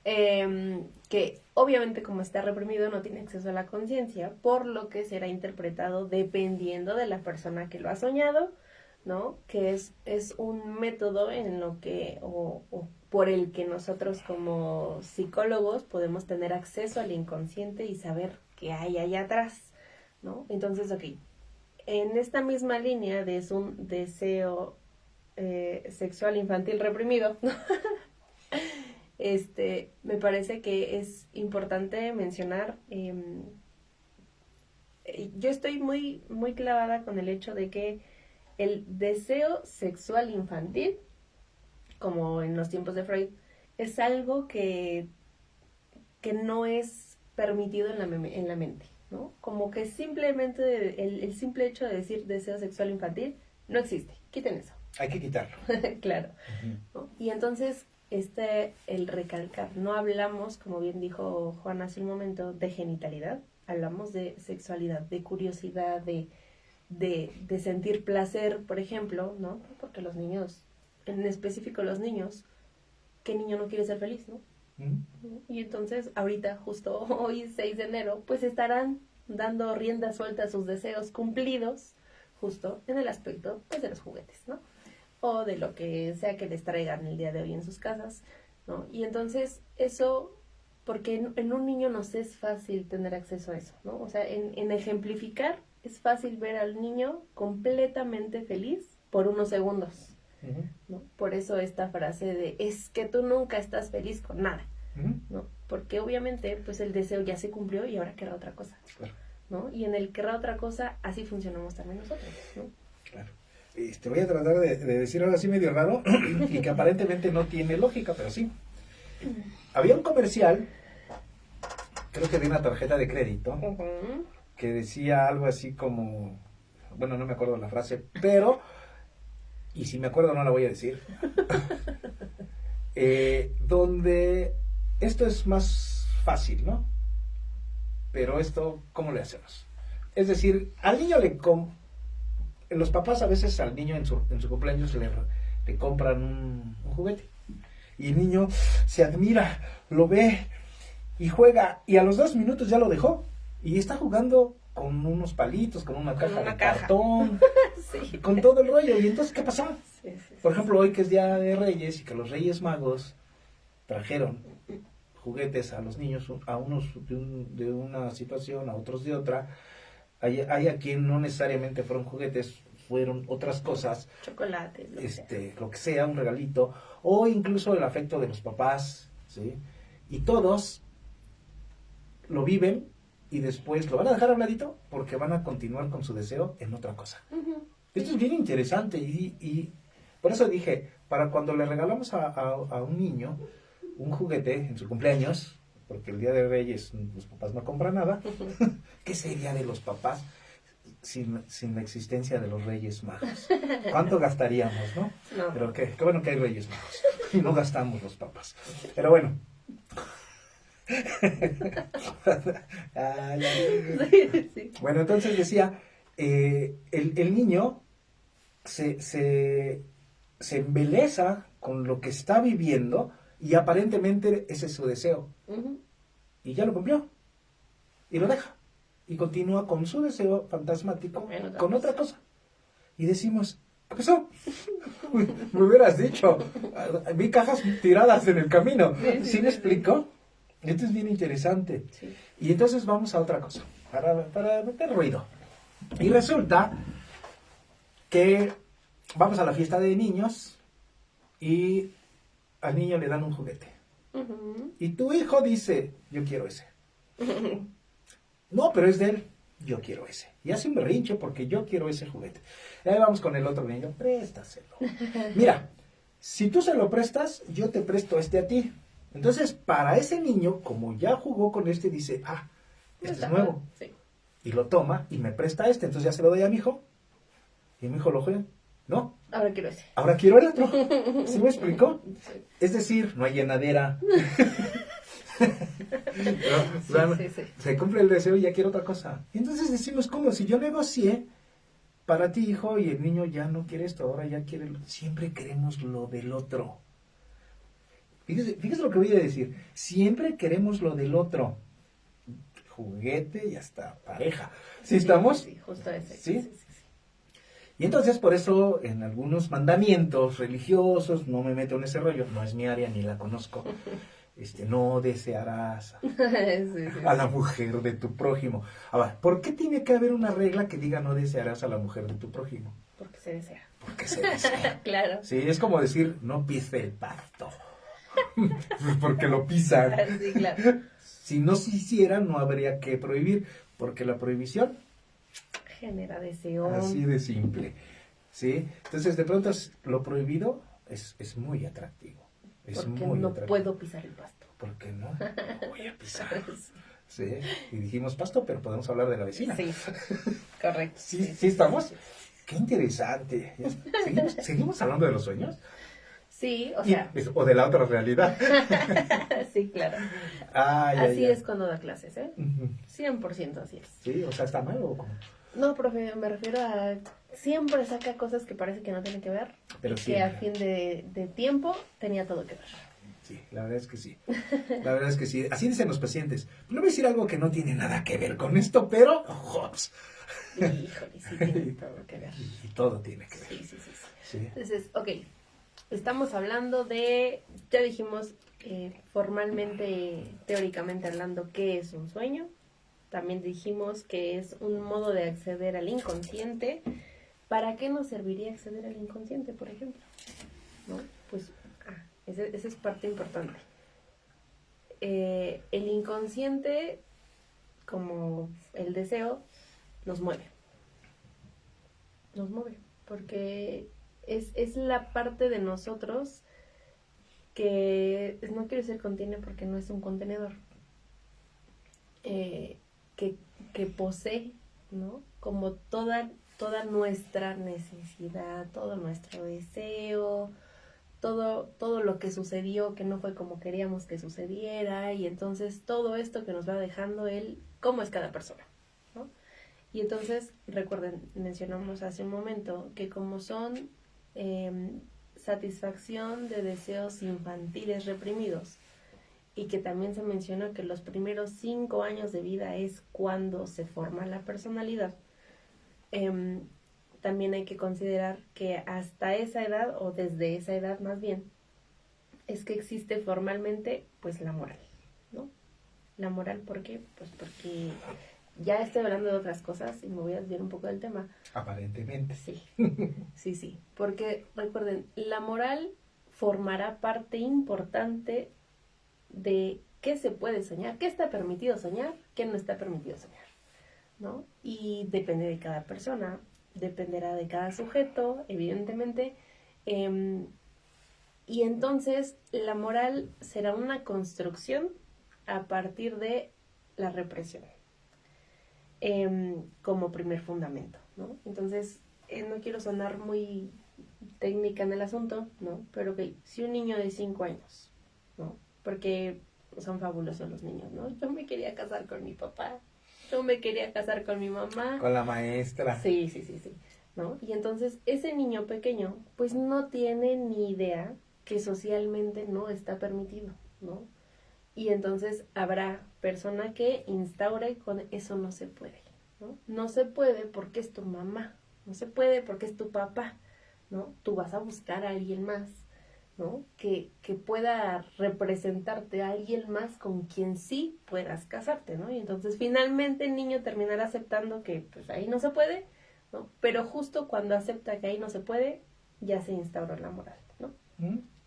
Que obviamente como está reprimido no tiene acceso a la conciencia, por lo que será interpretado dependiendo de la persona que lo ha soñado, ¿no? Que es un método en lo que, o por el que nosotros como psicólogos podemos tener acceso al inconsciente y saber qué hay allá atrás, ¿no? Entonces, ok, en esta misma línea de es un deseo sexual infantil reprimido, me parece que es importante mencionar, yo estoy muy, muy clavada con el hecho de que el deseo sexual infantil, como en los tiempos de Freud, es algo que no es permitido en la mente, ¿no? Como que simplemente el simple hecho de decir deseo sexual infantil no existe, quiten eso, Hay que quitarlo. Claro. ¿No? Y entonces, el recalcar, no hablamos, como bien dijo Juan hace un momento, de genitalidad, hablamos de sexualidad, de curiosidad, de sentir placer, por ejemplo, ¿no? Porque los niños, en específico los niños, ¿qué niño no quiere ser feliz, no? Y entonces, ahorita, justo hoy, 6 de enero, pues estarán dando rienda suelta a sus deseos cumplidos, justo en el aspecto, pues, de los juguetes, ¿no? O de lo que sea que les traigan el día de hoy en sus casas, ¿no? Y entonces, eso, porque en un niño nos es fácil tener acceso a eso, ¿no? O sea, en ejemplificar, es fácil ver al niño completamente feliz por unos segundos, ¿no? Por eso esta frase de, es que tú nunca estás feliz con nada, ¿no? Porque obviamente, pues el deseo ya se cumplió y ahora querrá otra cosa, ¿no? Y en el querrá otra cosa, así funcionamos también nosotros, ¿no? Claro. Voy a tratar de decir algo así medio raro y que aparentemente no tiene lógica, pero sí. Había un comercial, creo que de una tarjeta de crédito, que decía algo así como, bueno, no me acuerdo la frase, pero, y si me acuerdo no la voy a decir, donde esto es más fácil, ¿no? Pero esto, ¿cómo le hacemos? Es decir, al niño los papás a veces al niño en su cumpleaños le compran un juguete. Y el niño se admira, lo ve y juega. Y a los 2 minutos ya lo dejó. Y está jugando con unos palitos, con una caja de cartón, sí, con todo el rollo. ¿Y entonces qué pasó? Sí. Por ejemplo, hoy que es Día de Reyes y que los Reyes Magos trajeron juguetes a los niños, a unos de una situación, a otros de otra. Hay a quien no necesariamente fueron juguetes, fueron otras cosas. Chocolates, lo que sea, un regalito, o incluso el afecto de los papás, ¿sí? Y todos lo viven y después lo van a dejar a un ladito porque van a continuar con su deseo en otra cosa. Esto es bien interesante y por eso dije, para cuando le regalamos a un niño un juguete en su cumpleaños, porque el Día de Reyes los papás no compran nada, ¿qué sería de los papás sin la existencia de los Reyes Magos? ¿Cuánto gastaríamos, no? No. Pero qué bueno que hay Reyes Magos y no gastamos los papás. Pero bueno. Sí. Bueno, entonces decía, el niño se embeleza con lo que está viviendo y aparentemente ese es su deseo. Y ya lo cumplió. Y lo deja. Y continúa con su deseo fantasmático con otra cosa. Y decimos, ¿qué pasó? Me hubieras dicho. Vi cajas tiradas en el camino. ¿Sí me explico? Esto es bien interesante. Sí. Y entonces vamos a otra cosa. Para meter ruido. Y resulta que vamos a la fiesta de niños y al niño le dan un juguete. Y tu hijo dice, yo quiero ese. No, pero es de él. Yo quiero ese. Y hace un berrinche porque yo quiero ese juguete. Y ahí vamos con el otro niño. Préstaselo. Mira, si tú se lo prestas, yo te presto este a ti. Entonces, para ese niño, como ya jugó con este, dice, este es nuevo. Sí. Y lo toma y me presta este. Entonces ya se lo doy a mi hijo. Y mi hijo lo juega. No. Ahora quiero ese. Ahora quiero el otro. ¿Sí me explicó? Sí. Es decir, no hay llenadera. Sí. Se cumple el deseo y ya quiero otra cosa. Y entonces decimos, ¿cómo? Si yo negocié para ti, hijo, y el niño ya no quiere esto, ahora ya quiere... Siempre queremos lo del otro. Fíjese lo que voy a decir. Siempre queremos lo del otro. Juguete y hasta pareja. ¿Sí estamos? Sí, justo ese. ¿Sí? Y entonces por eso en algunos mandamientos religiosos, no me meto en ese rollo, no es mi área ni la conozco, no desearás a la mujer de tu prójimo. Ahora, ¿por qué tiene que haber una regla que diga no desearás a la mujer de tu prójimo? Porque se desea. Porque se desea. Claro. Sí, es como decir, no pise el pasto. Porque lo pisan. Sí, claro. Si no se hiciera, no habría que prohibir, porque la prohibición genera deseo. Así de simple. ¿Sí? Entonces, de pronto, lo prohibido es muy atractivo. Es porque muy no atractivo. Puedo pisar el pasto. ¿Por qué no? No voy a pisar. Sí. Y dijimos pasto, pero podemos hablar de la vecina. Sí, correcto. ¿Sí estamos? Qué interesante. ¿Seguimos hablando de los sueños? Sí, o sea. O de la otra realidad. Sí, claro. Así es cuando da clases, ¿eh? 100% así es. Sí, o sea, ¿está mal o cómo? No, profe, me refiero a... Siempre saca cosas que parece que no tienen que ver, pero y que a fin de tiempo tenía todo que ver. Sí, la verdad es que sí. La verdad es que sí. Así dicen los pacientes. Le voy a decir algo que no tiene nada que ver con esto, pero... ¡Jops! Híjole, sí tiene todo que ver. Y todo tiene que ver. Sí. Entonces, ok, estamos hablando de... Ya dijimos formalmente, teóricamente hablando, ¿qué es un sueño? También dijimos que es un modo de acceder al inconsciente. ¿Para qué nos serviría acceder al inconsciente, por ejemplo? ¿No? Pues, esa es parte importante. El inconsciente, como el deseo, nos mueve. Nos mueve, porque es la parte de nosotros que, no quiero decir contiene porque no es un contenedor, que posee, ¿no? Como toda nuestra necesidad, todo nuestro deseo, todo lo que sucedió que no fue como queríamos que sucediera, y entonces todo esto que nos va dejando él, cómo es cada persona, ¿no? Y entonces, recuerden, mencionamos hace un momento que como son satisfacción de deseos infantiles reprimidos, y que también se menciona que los primeros 5 años de vida es cuando se forma la personalidad, también hay que considerar que hasta esa edad, o desde esa edad más bien, es que existe formalmente pues la moral, ¿no? La moral, ¿por qué? Pues porque ya estoy hablando de otras cosas y me voy a desviar un poco del tema. Aparentemente. Sí, porque recuerden, la moral formará parte importante de qué se puede soñar, qué está permitido soñar, qué no está permitido soñar, ¿no? Y depende de cada persona, dependerá de cada sujeto, evidentemente, y entonces la moral será una construcción a partir de la represión, como primer fundamento, ¿no? Entonces, no quiero sonar muy técnica en el asunto, ¿no? Pero ok, si un niño de 5 años, ¿no? Porque son fabulosos los niños, ¿no? Yo me quería casar con mi papá, yo me quería casar con mi mamá. Con la maestra. Sí, ¿no? Y entonces ese niño pequeño, pues no tiene ni idea que socialmente no está permitido, ¿no? Y entonces habrá persona que instaure con eso no se puede, ¿no? No se puede porque es tu mamá, no se puede porque es tu papá, ¿no? Tú vas a buscar a alguien más, ¿no? Que pueda representarte a alguien más con quien sí puedas casarte, ¿no? Y entonces finalmente el niño terminará aceptando que pues ahí no se puede, ¿no? Pero justo cuando acepta que ahí no se puede, ya se instauró la moral, ¿no?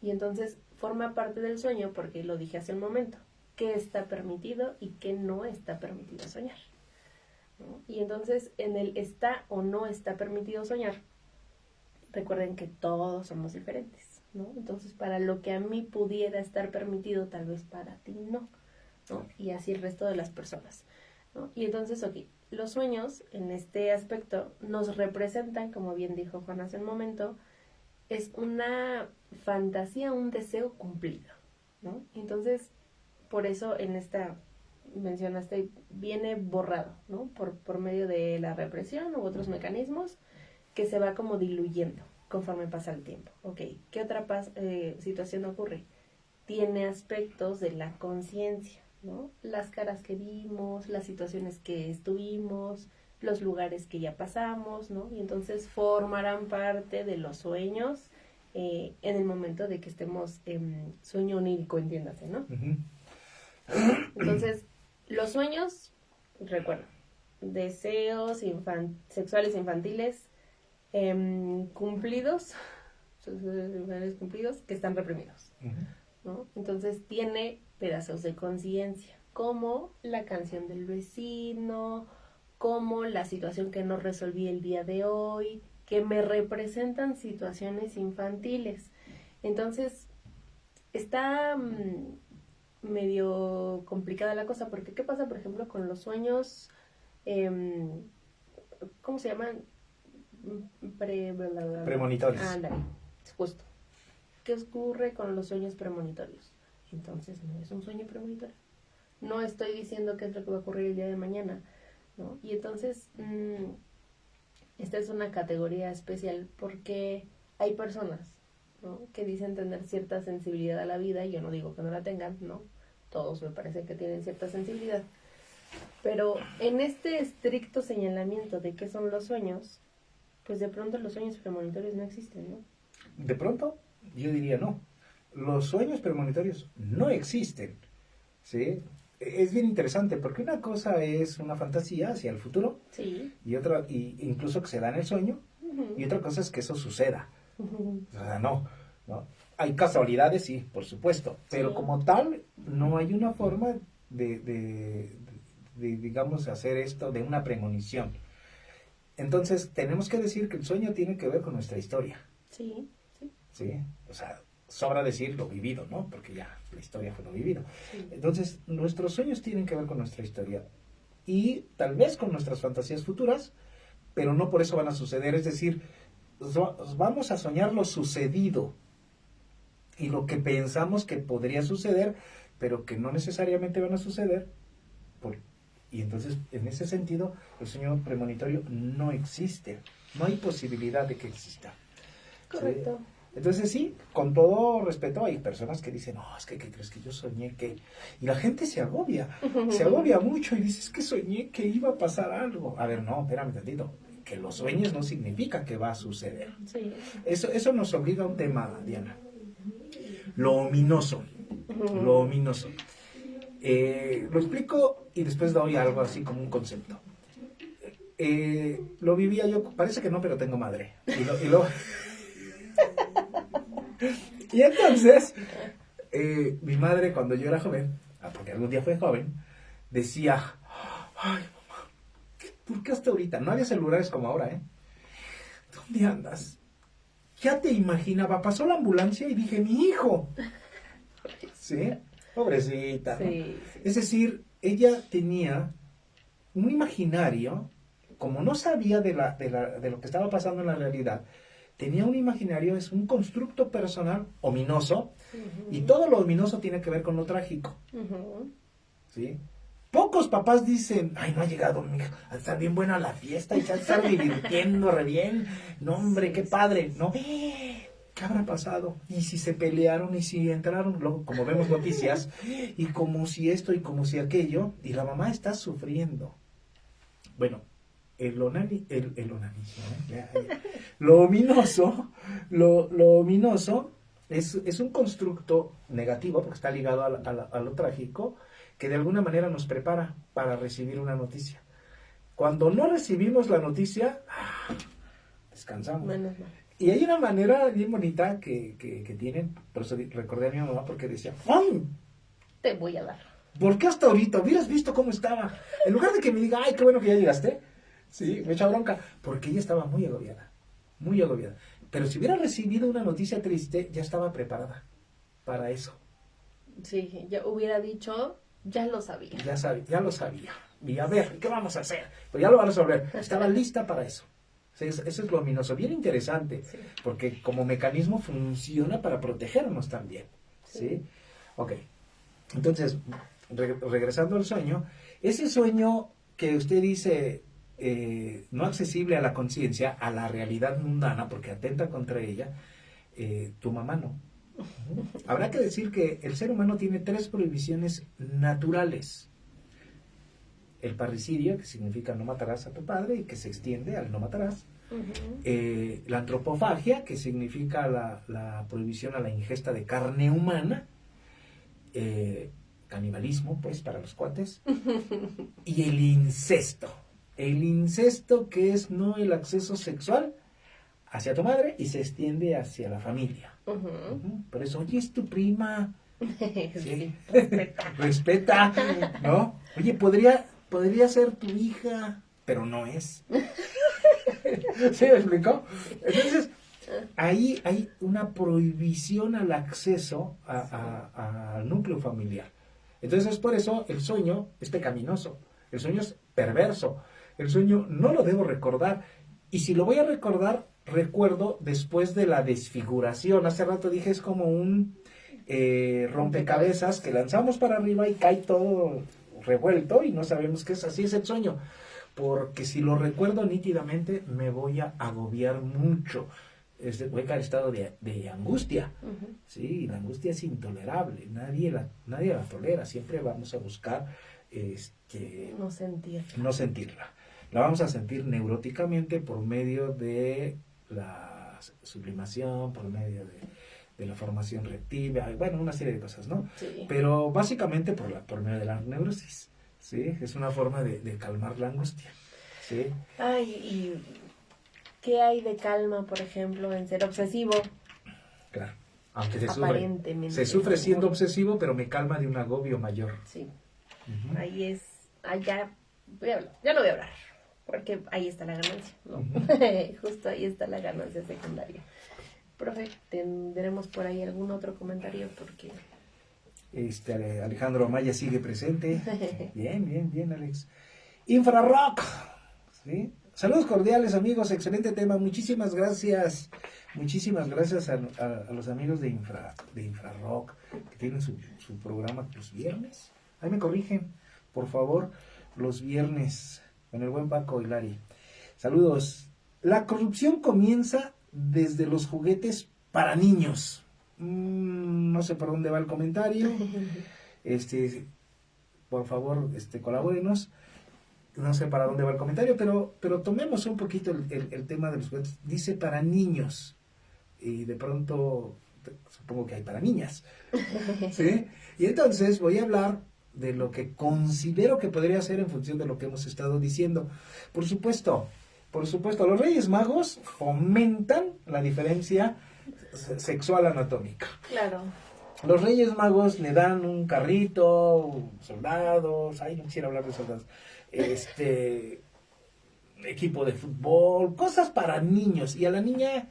Y entonces forma parte del sueño, porque lo dije hace un momento, qué está permitido y qué no está permitido soñar, ¿no? Y entonces en el está o no está permitido soñar, recuerden que todos somos diferentes, ¿no? Entonces para lo que a mí pudiera estar permitido, tal vez para ti no, ¿no? Y así el resto de las personas, ¿no? Y entonces, ok, los sueños en este aspecto nos representan, como bien dijo Juan hace un momento, es una fantasía, un deseo cumplido, ¿no? Entonces, por eso en esta, mencionaste, viene borrado, ¿no? Por medio de la represión u otros mecanismos que se va como diluyendo conforme pasa el tiempo. Ok, ¿qué otra situación ocurre? Tiene aspectos de la conciencia, ¿no? Las caras que vimos, las situaciones que estuvimos, los lugares que ya pasamos, ¿no? Y entonces formarán parte de los sueños en el momento de que estemos en sueño onírico, entiéndase, ¿no? Entonces, los sueños, recuerda, deseos sexuales infantiles cumplidos, que están reprimidos, ¿no? Entonces tiene pedazos de conciencia, como la canción del vecino, como la situación que no resolví el día de hoy, que me representan situaciones infantiles. Entonces, está medio complicada la cosa, porque ¿qué pasa, por ejemplo, con los sueños, ¿cómo se llaman? Premonitorios. Ándale, justo. ¿Qué ocurre con los sueños premonitorios? Entonces no es un sueño premonitorio. No estoy diciendo qué es lo que va a ocurrir el día de mañana, ¿no? Y entonces, esta es una categoría especial porque hay personas, ¿no?, que dicen tener cierta sensibilidad a la vida, y yo no digo que no la tengan, ¿no? Todos me parece que tienen cierta sensibilidad. Pero en este estricto señalamiento de qué son los sueños, pues de pronto los sueños premonitorios no existen, ¿no? De pronto, yo diría no. Los sueños premonitorios no existen, ¿sí? Es bien interesante porque una cosa es una fantasía hacia el futuro, Sí. y otra, y incluso que se da en el sueño, y otra cosa es que eso suceda. O sea, no. Hay casualidades, sí, por supuesto, pero Sí. como tal, no hay una forma de, digamos, hacer esto de una premonición. Entonces, tenemos que decir que el sueño tiene que ver con nuestra historia, Sí, sí. ¿sí? O sea, sobra decir lo vivido, ¿no? Porque ya la historia fue lo vivido. Sí. Entonces, nuestros sueños tienen que ver con nuestra historia y tal vez con nuestras fantasías futuras, pero no por eso van a suceder. Es decir, vamos a soñar lo sucedido y lo que pensamos que podría suceder, pero que no necesariamente van a suceder. Y entonces, en ese sentido, el sueño premonitorio no existe. No hay posibilidad de que exista. Correcto. ¿Sí? Entonces sí, con todo respeto, hay personas que dicen, no, es que ¿qué crees que yo soñé que...? Y la gente se agobia mucho y dice, es que soñé que iba a pasar algo. A ver, no, espérame tantito, que los sueños no significa que va a suceder. Sí. Eso nos obliga a un tema, Diana. Lo ominoso. Lo ominoso. Lo explico y después doy algo así como un concepto. Lo vivía yo, parece que no, pero tengo madre. Y entonces, mi madre cuando yo era joven, porque algún día fue joven, decía, ay mamá, ¿por qué hasta ahorita? No había celulares como ahora, ¿eh? ¿Dónde andas? Ya te imaginaba, pasó la ambulancia y dije, mi hijo. ¿Sí? Pobrecita, ¿no? Sí. Es decir, ella tenía un imaginario, como no sabía de lo que estaba pasando en la realidad, tenía un imaginario, es un constructo personal ominoso, y todo lo ominoso tiene que ver con lo trágico. ¿Sí? Pocos papás dicen, ay, no ha llegado mi hija, va a estar bien buena la fiesta y se va a estar divirtiendo re bien. No, hombre, qué padre. No, ¿qué habrá pasado? Y si se pelearon y si entraron, luego, como vemos noticias, y como si esto y como si aquello, y la mamá está sufriendo. Bueno, el onanismo, ¿eh? Lo ominoso, lo ominoso es un constructo negativo, porque está ligado a lo trágico, que de alguna manera nos prepara para recibir una noticia. Cuando no recibimos la noticia, descansamos. Menos mal. Y hay una manera bien bonita que tienen, por eso recordé a mi mamá, porque decía, ¡ay! Te voy a dar. ¿Por qué hasta ahorita? Hubieras visto cómo estaba. En lugar de que me diga, ay, qué bueno que ya llegaste, sí, me echa bronca, porque ella estaba muy agobiada, muy agobiada. Pero si hubiera recibido una noticia triste, ya estaba preparada para eso. Sí, yo hubiera dicho, ya lo sabía. Ya lo sabía. Y a ver, ¿qué vamos a hacer? Pues ya lo van a resolver. Estaba lista para eso. Sí, eso es lo ominoso. Bien interesante, Sí. porque como mecanismo funciona para protegernos también. ¿Sí? Ok. Entonces, regresando al sueño, ese sueño que usted dice no accesible a la conciencia, a la realidad mundana, porque atenta contra ella, tu mamá no. Habrá que decir que el ser humano tiene 3 prohibiciones naturales. El parricidio, que significa no matarás a tu padre y que se extiende al no matarás. La antropofagia, que significa la prohibición a la ingesta de carne humana. Canibalismo, pues, para los cuates. Y el incesto. El incesto, que es no el acceso sexual hacia tu madre y se extiende hacia la familia. Por eso, oye, es tu prima. Sí, Sí. respeta. Respeta, ¿no? Oye, podría ser tu hija, pero no es. ¿Sí me explicó? Entonces, ahí hay una prohibición al acceso al núcleo familiar. Entonces, por eso el sueño es pecaminoso, el sueño es perverso, el sueño no lo debo recordar. Y si lo voy a recordar, recuerdo después de la desfiguración. Hace rato dije, es como un rompecabezas que lanzamos para arriba y cae todo revuelto y no sabemos qué es. Así es el sueño. Porque si lo recuerdo nítidamente, me voy a agobiar mucho. Voy a caer en estado de angustia. Ujú. Sí, la angustia es intolerable. Nadie la tolera. Siempre vamos a buscar No sentirla. no sentirla. La vamos a sentir neuróticamente por medio de la sublimación, por medio de la formación reactiva, bueno, una serie de cosas, ¿no? Sí. Pero básicamente por medio de la neurosis, ¿sí? Es una forma de calmar la angustia, ¿sí? Ay, ¿y qué hay de calma, por ejemplo, en ser obsesivo? Claro. Aunque se sufre. Aparentemente. Se sufre siendo obsesivo, pero me calma de un agobio mayor. Sí. Ujú. Ahí es. Ya voy a hablar. Ya no voy a hablar. Porque ahí está la ganancia, ¿no? Ujú. Justo ahí está la ganancia secundaria. Profe, ¿tendremos por ahí algún otro comentario? Porque. Alejandro Amaya sigue presente. Bien, Alex. Infrarrock. ¿Sí? Saludos cordiales, amigos. Excelente tema. Muchísimas gracias. Muchísimas gracias a los amigos de Infrarrock que tienen su programa los viernes. Ahí me corrigen, por favor, los viernes con el buen Paco Hilari. Saludos. La corrupción comienza desde los juguetes para niños. No sé por dónde va el comentario. Por favor, colabórenos. No sé para dónde va el comentario, pero tomemos un poquito el tema de los juguetes. Dice para niños. Y de pronto, supongo que hay para niñas. ¿Sí? Y entonces voy a hablar de lo que considero que podría ser en función de lo que hemos estado diciendo. Por supuesto, los Reyes Magos fomentan la diferencia sexual anatómica. Claro. Los Reyes Magos le dan un carrito, soldados, no quisiera hablar de soldados, equipo de fútbol, cosas para niños, y a la niña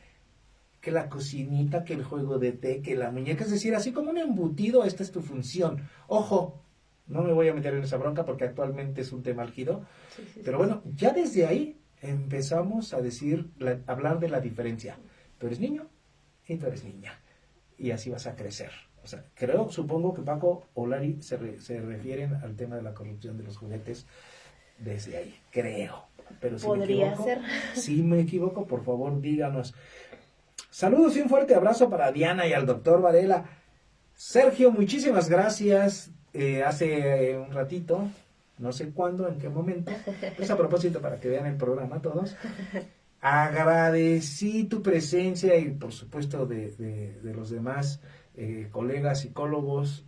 que la cocinita, que el juego de té, que la muñeca, es decir, así como un embutido, esta es tu función. Ojo, no me voy a meter en esa bronca porque actualmente es un tema álgido, pero bueno, ya desde ahí empezamos a hablar de la diferencia. Tú eres niño y tú eres niña, y así vas a crecer. O sea, supongo que Paco o Lari se refieren al tema de la corrupción de los juguetes desde ahí, creo. Pero si Podría ser. Si me equivoco, por favor, díganos. Saludos y un fuerte abrazo para Diana y al doctor Varela. Sergio, muchísimas gracias. Hace un ratito, no sé cuándo, en qué momento, es a propósito para que vean el programa todos, agradecí tu presencia y por supuesto de los demás colegas psicólogos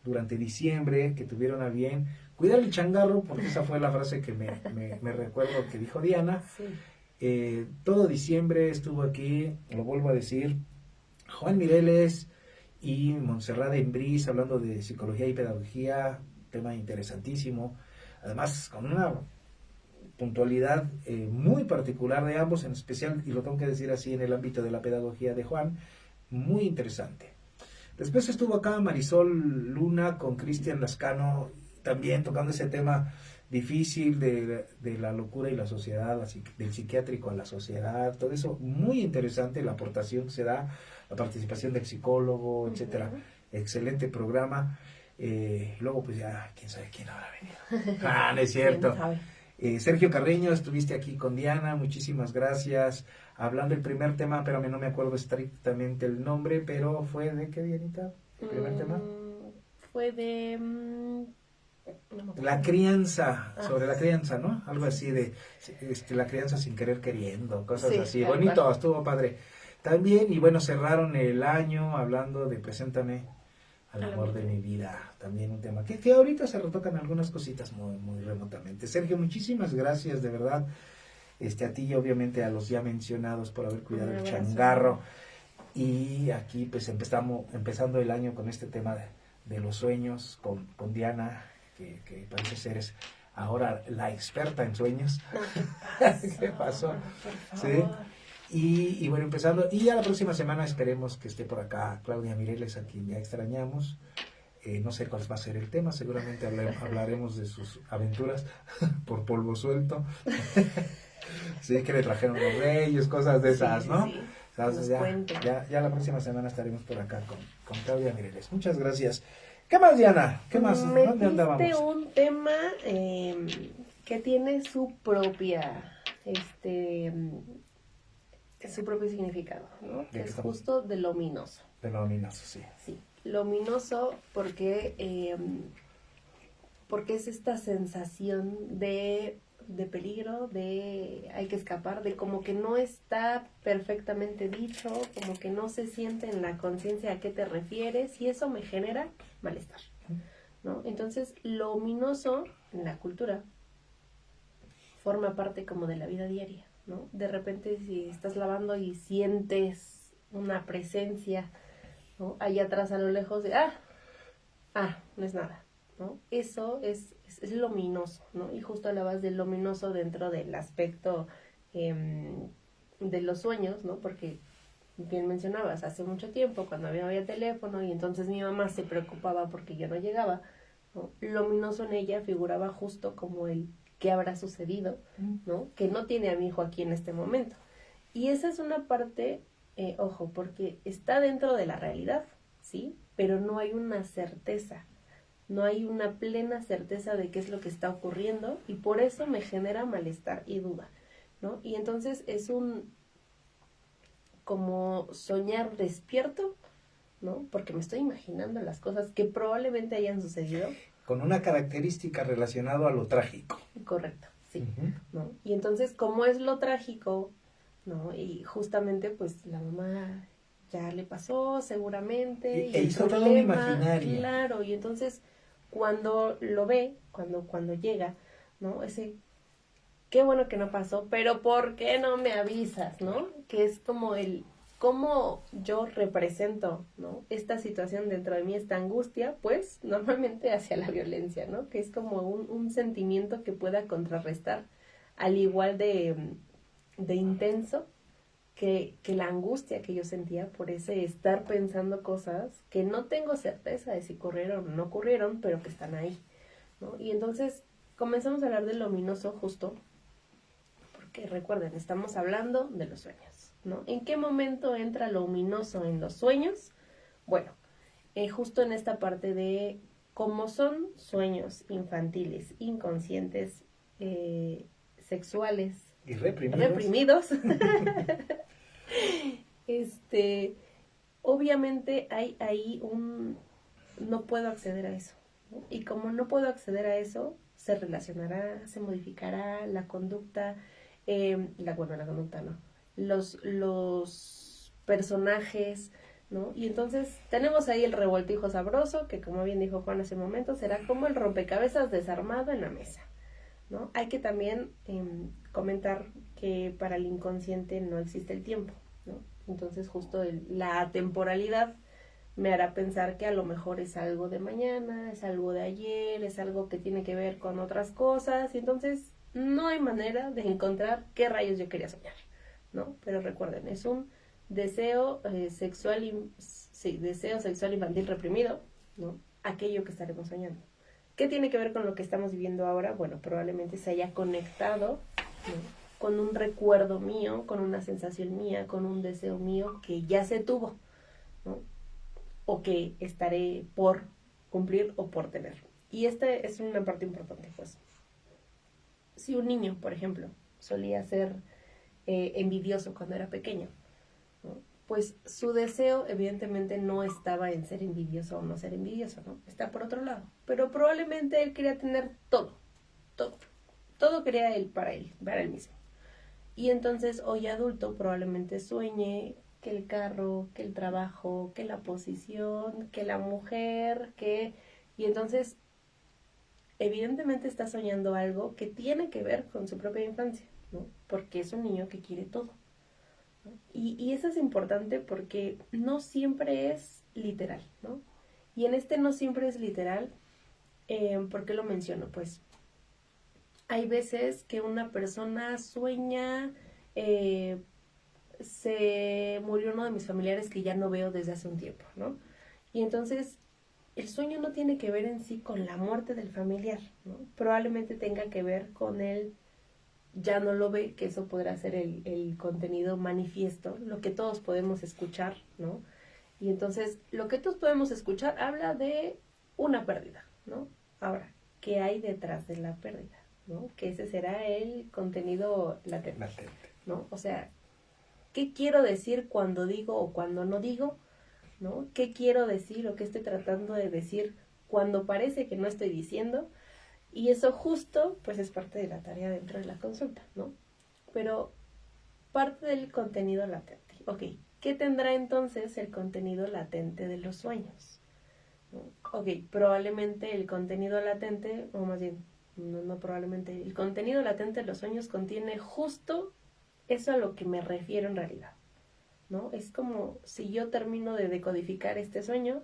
durante diciembre que tuvieron a bien cuidar el changarro, porque esa fue la frase que me recuerdo que dijo Diana. Sí. Todo diciembre estuvo aquí, lo vuelvo a decir, Juan Mireles y Montserrat Embriz hablando de psicología y pedagogía, tema interesantísimo, además con una puntualidad muy particular de ambos, en especial, y lo tengo que decir así, en el ámbito de la pedagogía de Juan, muy interesante. Después estuvo acá Marisol Luna con Cristian Lascano, también tocando ese tema difícil de la locura y la sociedad, así, del psiquiátrico a la sociedad, todo eso, muy interesante la aportación que se da, la participación del psicólogo, etcétera. Excelente programa. Luego pues ya, quién sabe quién habrá venido. No es cierto. Sergio Carreño, estuviste aquí con Diana, muchísimas gracias. Hablando del primer tema, pero a mí no me acuerdo estrictamente el nombre, pero fue de qué, Dianita, el primer tema. Fue de... la crianza, sobre la crianza, ¿no? Algo así de la crianza sin querer queriendo, cosas así. Bonito, estuvo padre. También, y bueno, cerraron el año hablando de Preséntame al amor de mi vida. También un tema que ahorita se retocan algunas cositas muy, muy remotamente. Sergio, muchísimas gracias, de verdad. A ti y obviamente a los ya mencionados por haber cuidado el changarro. Y aquí pues empezando el año con este tema de los sueños, con Diana, que parece ser es ahora la experta en sueños. ¿Qué pasó? ¿Sí? Y bueno, empezando, y ya la próxima semana esperemos que esté por acá Claudia Mireles, a quien ya extrañamos. No sé cuál va a ser el tema, seguramente hablaremos de sus aventuras por polvo suelto. Sí, que le trajeron los reyes, cosas de esas, Sí, ¿no? sí, sí. Entonces, Nos cuenten. ya la próxima semana estaremos por acá con Claudia Mireles. Muchas gracias. ¿Qué más, Diana? ¿Qué más? Me ¿Dónde diste andábamos? un tema que tiene su propio significado, ¿no? ¿De Que qué es estamos? justo de lo ominoso. De lo ominoso, sí. Sí, lo ominoso porque es esta sensación de peligro, de hay que escapar, de como que no está perfectamente dicho, como que no se siente en la conciencia a qué te refieres, y eso me genera malestar, ¿no? Entonces, lo ominoso en la cultura forma parte como de la vida diaria, ¿no? De repente, si estás lavando y sientes una presencia, ¿no? Allá atrás a lo lejos de, no es nada, ¿no? Eso es luminoso, ¿no? Y justo hablabas del luminoso dentro del aspecto de los sueños, ¿no? Porque bien mencionabas, hace mucho tiempo cuando había teléfono y entonces mi mamá se preocupaba porque yo no llegaba, ¿no? Luminoso en ella figuraba justo como el qué habrá sucedido, ¿no? Que no tiene a mi hijo aquí en este momento. Y esa es una parte, ojo, porque está dentro de la realidad, ¿sí? Pero no hay una certeza, no hay una plena certeza de qué es lo que está ocurriendo y por eso me genera malestar y duda, ¿no? Y entonces es como soñar despierto, ¿no? Porque me estoy imaginando las cosas que probablemente hayan sucedido. Con una característica relacionada a lo trágico. Correcto, sí, Uh-huh. ¿no? Y entonces, como es lo trágico, ¿no? Y justamente, pues, la mamá ya le pasó seguramente. E el hizo todo un problema, imaginario. claro, y entonces, cuando lo ve, cuando llega, ¿no? Ese, qué bueno que no pasó, pero ¿por qué no me avisas, no? Que es como cómo yo represento, ¿no? Esta situación dentro de mí, esta angustia, pues normalmente hacia la violencia, ¿no? Que es como un sentimiento que pueda contrarrestar, al igual de intenso que la angustia que yo sentía por ese estar pensando cosas que no tengo certeza de si ocurrieron o no ocurrieron, pero que están ahí, ¿no? Y entonces comenzamos a hablar del luminoso justo porque recuerden, estamos hablando de los sueños, ¿no? ¿En qué momento entra lo ominoso en los sueños? Bueno, justo en esta parte de cómo son sueños infantiles, inconscientes, sexuales, Y reprimidos. reprimidos, obviamente hay ahí no puedo acceder a eso, ¿no? Y como no puedo acceder a eso, se relacionará, se modificará la conducta, la conducta no, los personajes, ¿no? Y entonces tenemos ahí el revoltijo sabroso, que como bien dijo Juan hace un momento, será como el rompecabezas desarmado en la mesa, ¿no? Hay que también comentar que para el inconsciente no existe el tiempo, ¿no? Entonces justo la temporalidad me hará pensar que a lo mejor es algo de mañana, es algo de ayer, es algo que tiene que ver con otras cosas, y entonces no hay manera de encontrar qué rayos yo quería soñar, ¿no? Pero recuerden, es un deseo deseo sexual infantil reprimido, ¿no? Aquello que estaremos soñando. ¿Qué tiene que ver con lo que estamos viviendo ahora? Bueno, probablemente se haya conectado, ¿no? Con un recuerdo mío, con una sensación mía, con un deseo mío que ya se tuvo, ¿no? O que estaré por cumplir o por tener. Y esta es una parte importante, pues. Si un niño, por ejemplo, solía ser envidioso cuando era pequeño, ¿no? Pues su deseo evidentemente no estaba en ser envidioso o no ser envidioso, ¿no? Está por otro lado. Pero probablemente él quería tener todo, todo. Todo quería él, para él mismo. Y entonces hoy adulto probablemente sueñe que el carro, que el trabajo, que la posición, que la mujer, y entonces evidentemente está soñando algo que tiene que ver con su propia infancia, ¿no? Porque es un niño que quiere todo, ¿no? Y eso es importante porque no siempre es literal, ¿no? Y en este no siempre es literal, ¿por qué lo menciono? Pues hay veces que una persona sueña, se murió uno de mis familiares que ya no veo desde hace un tiempo, ¿no? Y entonces el sueño no tiene que ver en sí con la muerte del familiar, ¿no? Probablemente tenga que ver con el ya no lo ve, que eso podrá ser el contenido manifiesto, lo que todos podemos escuchar, ¿no? Y entonces, lo que todos podemos escuchar habla de una pérdida, ¿no? Ahora, ¿qué hay detrás de la pérdida? ¿No? Que ese será el contenido latente, ¿no? O sea, ¿qué quiero decir cuando digo o cuando no digo? ¿No? ¿Qué quiero decir o qué estoy tratando de decir cuando parece que no estoy diciendo? Y eso justo, pues es parte de la tarea dentro de la consulta, ¿no? Pero parte del contenido latente. Ok, ¿qué tendrá entonces el contenido latente de los sueños? ¿No? Ok, probablemente el contenido latente, o más bien, no probablemente, el contenido latente de los sueños contiene justo eso a lo que me refiero en realidad, ¿no? Es como si yo termino de decodificar este sueño,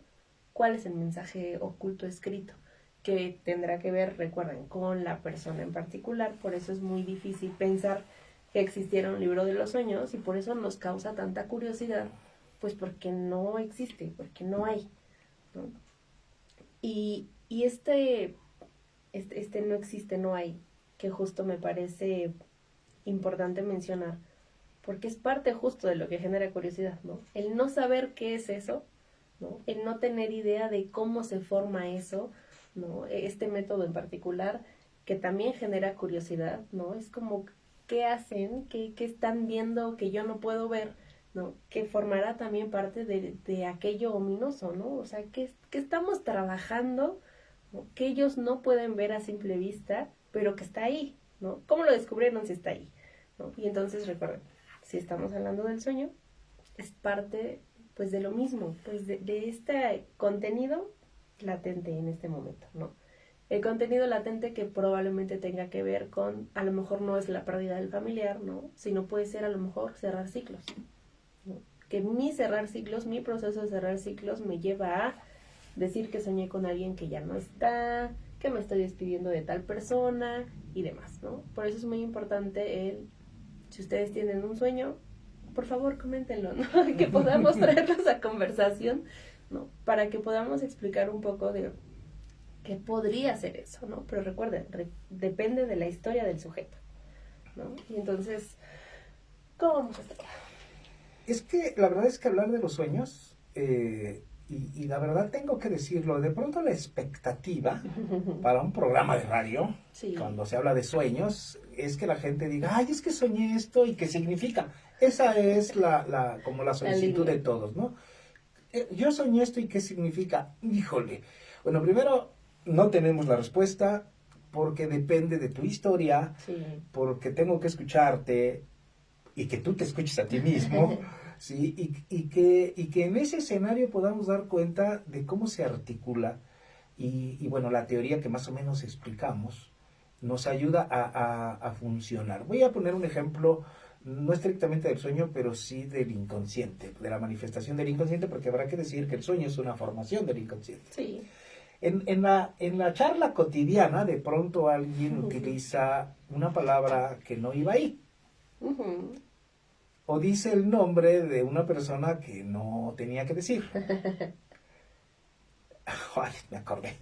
¿cuál es el mensaje oculto escrito? Que tendrá que ver, recuerden, con la persona en particular. Por eso es muy difícil pensar que existiera un libro de los sueños y por eso nos causa tanta curiosidad, pues porque no existe, porque no hay, ¿no? Y este no existe, no hay, que justo me parece importante mencionar, porque es parte justo de lo que genera curiosidad, ¿no? El no saber qué es eso, ¿no? El no tener idea de cómo se forma eso, ¿no? Este método en particular, que también genera curiosidad, ¿no? Es como, ¿qué hacen? ¿Qué están viendo que yo no puedo ver? ¿No? Que formará también parte de aquello ominoso, ¿no? O sea, que estamos trabajando, ¿no? Que ellos no pueden ver a simple vista, pero que está ahí, ¿no? ¿Cómo lo descubrieron si está ahí? ¿No? Y entonces recuerden, si estamos hablando del sueño, es parte pues de lo mismo, pues de este contenido latente en este momento, ¿no? El contenido latente que probablemente tenga que ver con, a lo mejor no es la pérdida del familiar, ¿no? Sino puede ser a lo mejor cerrar ciclos, ¿no? Que mi cerrar ciclos, mi proceso de cerrar ciclos me lleva a decir que soñé con alguien que ya no está, que me estoy despidiendo de tal persona y demás, ¿no? Por eso es muy importante si ustedes tienen un sueño, por favor coméntenlo, ¿no? Que podamos traerlos a conversación, ¿no? Para que podamos explicar un poco de qué podría ser eso, ¿no? Pero recuerden, depende de la historia del sujeto, ¿no? Y entonces, ¿cómo vamos a hacer? Es que la verdad es que hablar de los sueños, y la verdad tengo que decirlo, de pronto la expectativa para un programa de radio, sí, cuando se habla de sueños, es que la gente diga, ay, es que soñé esto y qué significa. Esa es como la solicitud de todos, ¿no? Yo soñé esto y qué significa. Híjole. Bueno, primero, no tenemos la respuesta porque depende de tu historia, sí, porque tengo que escucharte y que tú te escuches a ti mismo, ¿sí? Y que en ese escenario podamos dar cuenta de cómo se articula y bueno, la teoría que más o menos explicamos nos ayuda a funcionar. Voy a poner un ejemplo, no estrictamente del sueño, pero sí del inconsciente, de la manifestación del inconsciente, porque habrá que decir que el sueño es una formación del inconsciente. sí. En la charla cotidiana, de pronto alguien utiliza una palabra que no iba ahí. Uh-huh. O dice el nombre de una persona que no tenía que decir. Ay, me acordé.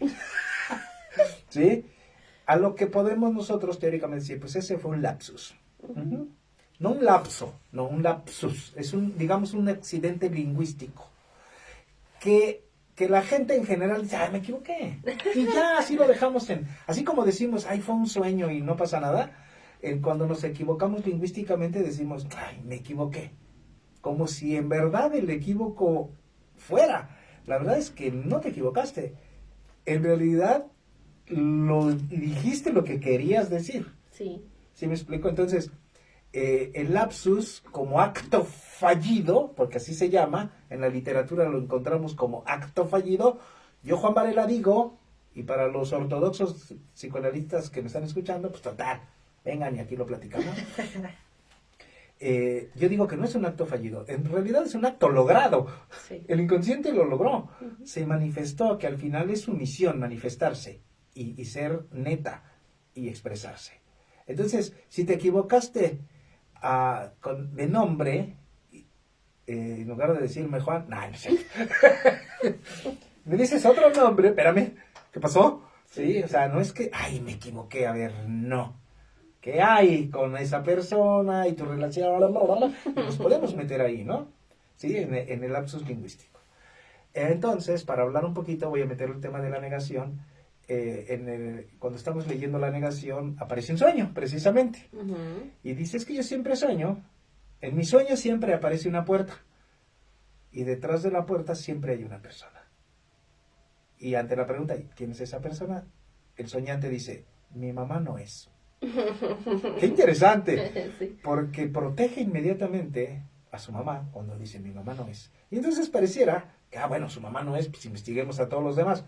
¿Sí? A lo que podemos nosotros teóricamente decir, pues ese fue un lapsus. Uh-huh. No un lapso, no un lapsus. Es digamos, un accidente lingüístico. Que la gente en general dice, ay, me equivoqué. Y ya así lo dejamos así como decimos, ay, fue un sueño y no pasa nada. Cuando nos equivocamos lingüísticamente decimos, ay, me equivoqué. Como si en verdad el equívoco fuera. La verdad es que no te equivocaste. En realidad dijiste lo que querías decir. Sí. ¿Sí me explico? Entonces, el lapsus como acto fallido, porque así se llama, en la literatura lo encontramos como acto fallido. Yo, Juan Varela, digo, y para los ortodoxos psicoanalistas que me están escuchando, pues total, vengan y aquí lo platicamos. Yo digo que no es un acto fallido, en realidad es un acto logrado. Sí. El inconsciente lo logró, se manifestó, que al final es su misión manifestarse y ser neta y expresarse. Entonces, si te equivocaste de nombre, en lugar de decirme Juan, no sé. Me dices otro nombre, espérame, ¿qué pasó? Sí, o sea, no es que, ay, me equivoqué, a ver, no. que hay con esa persona y tu relación, bla, bla, bla, bla, y nos podemos meter ahí, ¿no? Sí, en el lapsus lingüístico. Entonces, para hablar un poquito, voy a meter el tema de la negación. Cuando estamos leyendo la negación, aparece un sueño, precisamente. Y dice, es que yo siempre sueño, en mi sueño siempre aparece una puerta. Y detrás de la puerta siempre hay una persona. Y ante la pregunta, ¿quién es esa persona? El soñante dice, mi mamá no es. Qué interesante, Sí. porque protege inmediatamente a su mamá cuando dice, mi mamá no es. Y entonces pareciera que, bueno, su mamá no es, pues investiguemos a todos los demás.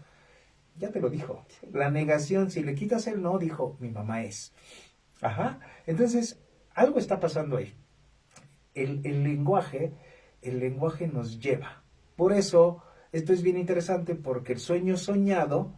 Ya te lo dijo. Sí. La negación, si le quitas el no, dijo, mi mamá es. Ajá. Entonces, algo está pasando ahí. El lenguaje nos lleva. Por eso, esto es bien interesante porque el sueño soñado,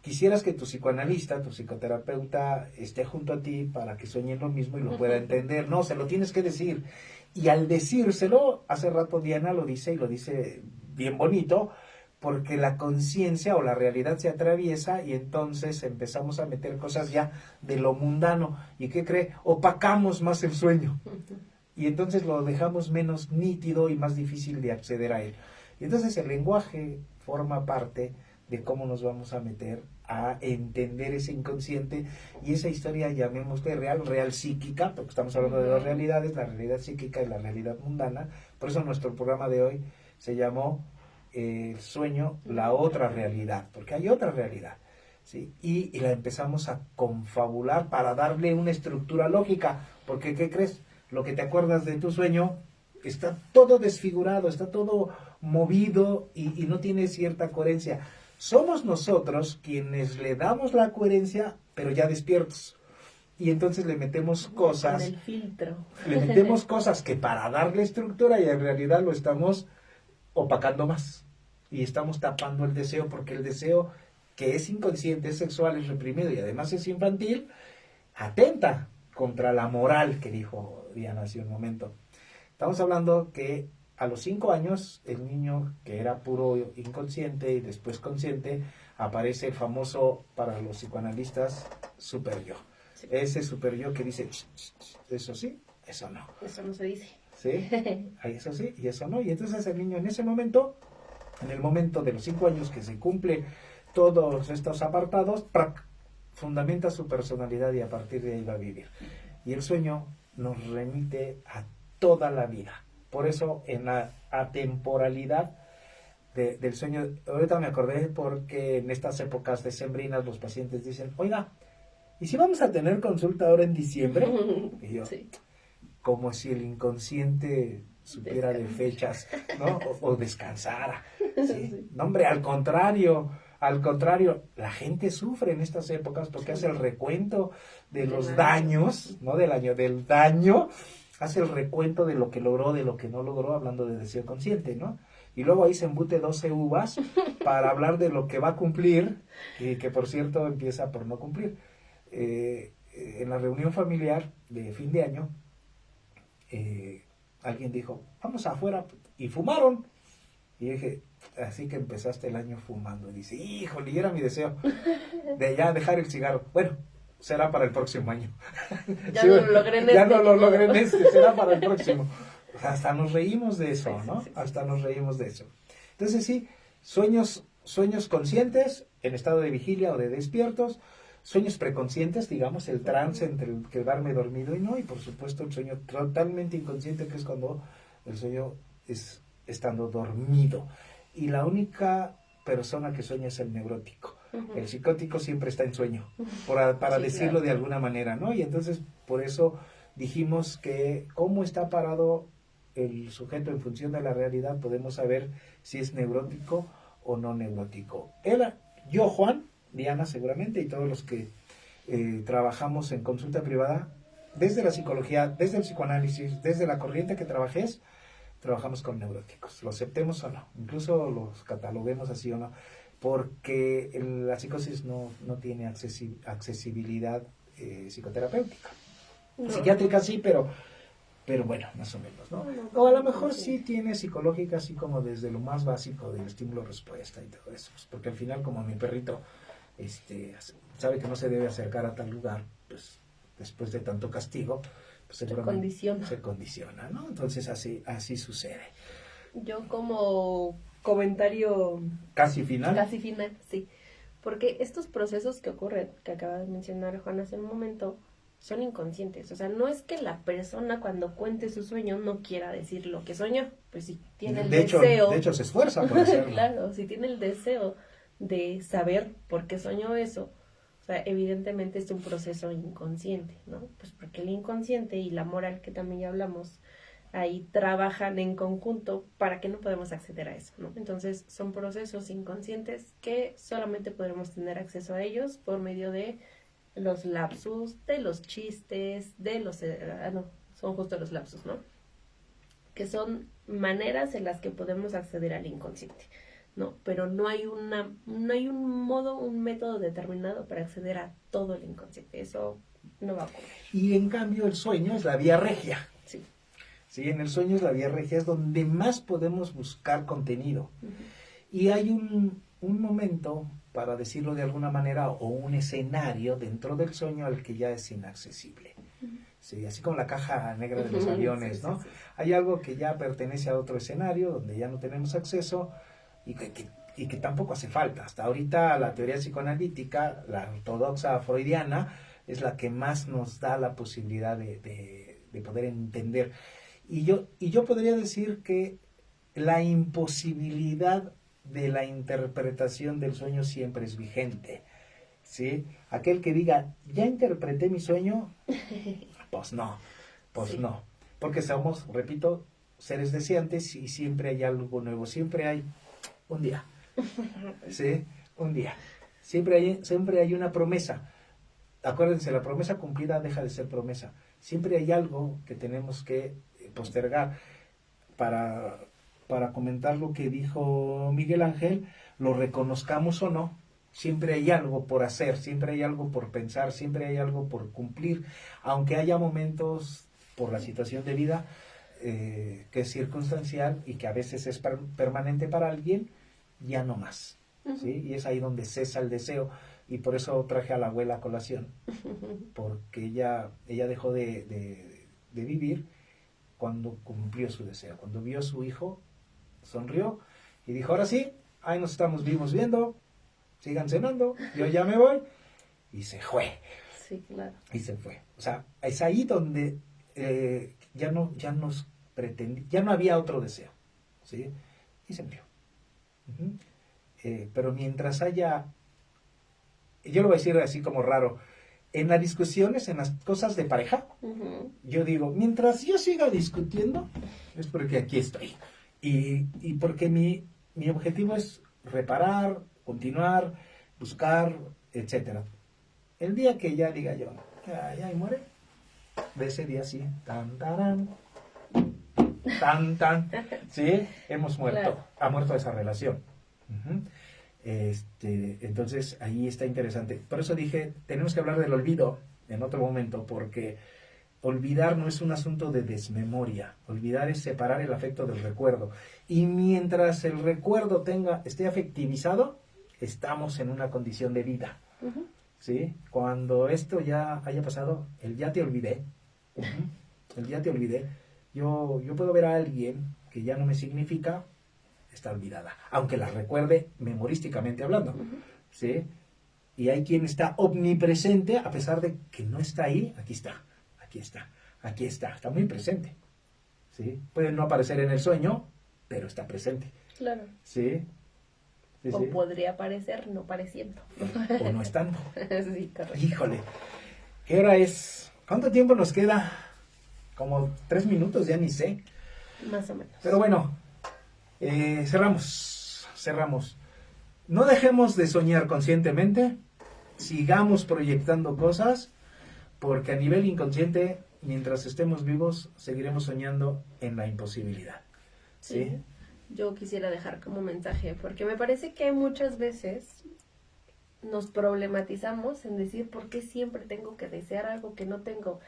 quisieras que tu psicoanalista, tu psicoterapeuta esté junto a ti para que sueñe lo mismo y lo pueda entender. No, se lo tienes que decir. Y al decírselo, hace rato Diana lo dice y lo dice bien bonito, porque la conciencia o la realidad se atraviesa y entonces empezamos a meter cosas ya de lo mundano. ¿Y qué cree? Opacamos más el sueño. Y entonces lo dejamos menos nítido y más difícil de acceder a él. Y entonces el lenguaje forma parte de cómo nos vamos a meter a entender ese inconsciente y esa historia, llamémosle real psíquica, porque estamos hablando de dos realidades, la realidad psíquica y la realidad mundana. Por eso nuestro programa de hoy se llamó El sueño, la otra realidad, porque hay otra realidad, ¿sí? Y la empezamos a confabular para darle una estructura lógica, porque ¿qué crees? Lo que te acuerdas de tu sueño está todo desfigurado, está todo movido y no tiene cierta coherencia. Somos nosotros quienes le damos la coherencia, pero ya despiertos. Y entonces le metemos cosas. Con el filtro. Le metemos cosas que para darle estructura y en realidad lo estamos opacando más. Y estamos tapando el deseo, porque el deseo que es inconsciente, es sexual, es reprimido y además es infantil, atenta contra la moral que dijo Diana hace un momento. Estamos hablando que a los 5 años, el niño que era puro inconsciente y después consciente, aparece el famoso, para los psicoanalistas, super yo. Sí. Ese super yo que dice, eso sí, eso no. Eso no se dice. ¿Sí? Eso sí y eso no. Y entonces el niño en ese momento, en el momento de los 5 años que se cumple todos estos apartados, fundamenta su personalidad y a partir de ahí va a vivir. Y el sueño nos remite a toda la vida. Por eso en la atemporalidad del sueño, ahorita me acordé porque en estas épocas decembrinas los pacientes dicen, oiga, ¿y si vamos a tener consulta ahora en diciembre? Y yo, sí. Como si el inconsciente supiera de fechas, ¿no? O descansara. ¿Sí? Sí. No, hombre, al contrario, la gente sufre en estas épocas porque hace el recuento de los daños, no del año, del daño, hace el recuento de lo que logró, de lo que no logró, hablando de deseo consciente, ¿no? Y luego ahí se embute 12 uvas para hablar de lo que va a cumplir, y que por cierto empieza por no cumplir. En la reunión familiar de fin de año, alguien dijo, vamos afuera, y fumaron. Y dije, así que empezaste el año fumando. Y dice, híjole, y era mi deseo de ya dejar el cigarro. Bueno, será para el próximo año. Ya sí, no lo logré en este. Ya no lo logré en este, será para el próximo. O sea, hasta nos reímos de eso, ¿no? Sí. Hasta nos reímos de eso. Entonces sí, sueños conscientes en estado de vigilia o de despiertos, sueños preconscientes, digamos, el trance entre el quedarme dormido y no, y por supuesto el sueño totalmente inconsciente, que es cuando el sueño es estando dormido. Y la única persona que sueña es el neurótico. El psicótico siempre está en sueño, para decirlo de alguna manera, ¿no? Y entonces, por eso dijimos que cómo está parado el sujeto en función de la realidad, podemos saber si es neurótico o no neurótico. Yo, Juan, Diana seguramente, y todos los que trabajamos en consulta privada, desde la psicología, desde el psicoanálisis, desde la corriente que trabajes, trabajamos con neuróticos, lo aceptemos o no, incluso los cataloguemos así o no, porque la psicosis no tiene accesibilidad psicoterapéutica. No. Psiquiátrica sí, pero bueno, más o menos, ¿no? O a lo mejor sí tiene psicológica, así como desde lo más básico del estímulo-respuesta y todo eso, pues porque al final, como mi perrito sabe que no se debe acercar a tal lugar, pues después de tanto castigo, pues seguramente condiciona. se condiciona, ¿no? Entonces así sucede. Yo como comentario Casi final. casi final, sí. Porque estos procesos que ocurren, que acaba de mencionar Juan hace un momento, son inconscientes. O sea, no es que la persona cuando cuente su sueño no quiera decir lo que soñó. Pues si tiene el deseo. De hecho, se esfuerza por hacerlo. Claro, si tiene el deseo de saber por qué soñó eso, o sea, evidentemente es un proceso inconsciente, ¿no? Pues porque el inconsciente y la moral, que también ya hablamos, ahí trabajan en conjunto para que no podamos acceder a eso, ¿no? Entonces son procesos inconscientes que solamente podremos tener acceso a ellos por medio de los lapsus, de los chistes, de los... no, son justo los lapsus, ¿no? Que son maneras en las que podemos acceder al inconsciente, ¿no? Pero no hay un modo, un método determinado para acceder a todo el inconsciente. Eso no va a ocurrir. Y en cambio el sueño es la vía regia. Sí. Sí, en el sueño es la vía regia, es donde más podemos buscar contenido. Uh-huh. Y hay un momento, para decirlo de alguna manera, o un escenario dentro del sueño al que ya es inaccesible. Uh-huh. Sí, así como la caja negra de los Uh-huh. aviones, Sí, ¿no? sí, sí. Hay algo que ya pertenece a otro escenario, donde ya no tenemos acceso y que tampoco hace falta. Hasta ahorita la teoría psicoanalítica, la ortodoxa freudiana, es la que más nos da la posibilidad de poder entender. Y yo podría decir que la imposibilidad de la interpretación del sueño siempre es vigente, ¿sí? Aquel que diga, ya interpreté mi sueño, pues no, Sí. no. Porque somos, repito, seres deseantes y siempre hay algo nuevo, siempre hay un día, ¿sí? Un día. Siempre hay una promesa. Acuérdense, la promesa cumplida deja de ser promesa. Siempre hay algo que tenemos que postergar. Para comentar lo que dijo Miguel Ángel, lo reconozcamos o no, siempre hay algo por hacer, siempre hay algo por pensar, siempre hay algo por cumplir, aunque haya momentos por la situación de vida que es circunstancial y que a veces es permanente para alguien, ya no más, ¿sí? Y es ahí donde cesa el deseo, y por eso traje a la abuela a colación, porque ella dejó de vivir cuando cumplió su deseo, cuando vio a su hijo, sonrió y dijo, ahora sí, ahí nos estamos vivos viendo, sigan cenando, yo ya me voy, y se fue. Sí, claro. Y se fue. O sea, es ahí donde ya no había otro deseo, ¿sí? Y se murió. Uh-huh. Pero mientras haya, yo lo voy a decir así como raro, en las discusiones, en las cosas de pareja, Uh-huh. yo digo, mientras yo siga discutiendo, es porque aquí estoy. Y porque mi objetivo es reparar, continuar, buscar, etcétera. El día que ya diga yo, ya y muere, de ese día sí, tan, tarán, tan, sí, hemos muerto, Claro. ha muerto esa relación. Uh-huh. Entonces ahí está interesante. Por eso dije, tenemos que hablar del olvido en otro momento, porque olvidar no es un asunto de desmemoria. Olvidar es separar el afecto del recuerdo. Y mientras el recuerdo esté afectivizado, estamos en una condición de vida. Uh-huh. ¿Sí? Cuando esto ya haya pasado, el ya te olvidé. Uh-huh. El ya te olvidé. Yo puedo ver a alguien que ya no me significa, está olvidada, aunque la recuerde memorísticamente hablando. Uh-huh. ¿Sí? Y hay quien está omnipresente, a pesar de que no está ahí, aquí está muy presente. ¿Sí? Puede no aparecer en el sueño, pero está presente. Claro. ¿Sí? Sí, O sí. podría parecer no pareciendo. O no estando. Sí, correcto. Híjole, ¿qué hora es? ¿Cuánto tiempo nos queda? Como 3 minutos, ya ni sé. Más o menos. Pero bueno, cerramos. No dejemos de soñar conscientemente, sigamos proyectando cosas, porque a nivel inconsciente, mientras estemos vivos, seguiremos soñando en la imposibilidad. ¿Sí? Sí. Yo quisiera dejar como mensaje, porque me parece que muchas veces nos problematizamos en decir por qué siempre tengo que desear algo que no tengo.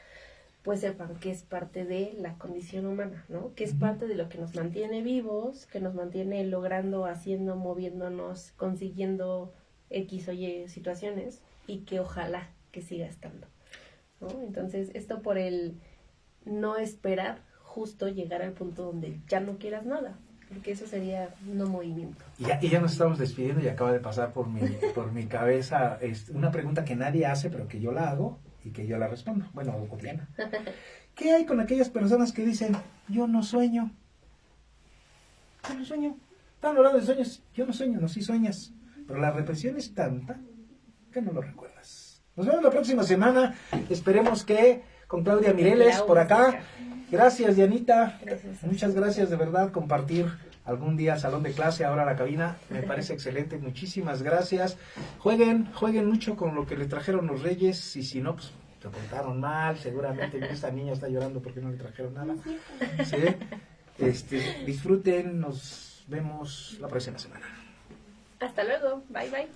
Pues sepan que es parte de la condición humana, ¿no? Que es parte de lo que nos mantiene vivos, que nos mantiene logrando, haciendo, moviéndonos, consiguiendo X o Y situaciones, y que ojalá que siga estando. ¿no? Entonces, esto por el no esperar justo llegar al punto donde ya no quieras nada, porque eso sería no movimiento. Y ya nos estamos despidiendo y acaba de pasar por mi cabeza una pregunta que nadie hace, pero que yo la hago y que yo la respondo. Bueno, Diana. ¿Qué hay con aquellas personas que dicen, yo no sueño? Yo no sueño. Están hablando de sueños. Yo no sueño, no, sí sueñas. Pero la represión es tanta que no lo recuerdas. Nos vemos la próxima semana. Esperemos que con Claudia Mireles por acá. Gracias, Dianita. Gracias. Muchas gracias, de verdad, compartir algún día salón de clase, ahora la cabina. Me parece excelente. Muchísimas gracias. Jueguen mucho con lo que le trajeron los Reyes. Y si no, pues se portaron mal. Seguramente esta niña está llorando porque no le trajeron nada. ¿Sí? Disfruten. Nos vemos la próxima semana. Hasta luego. Bye, bye.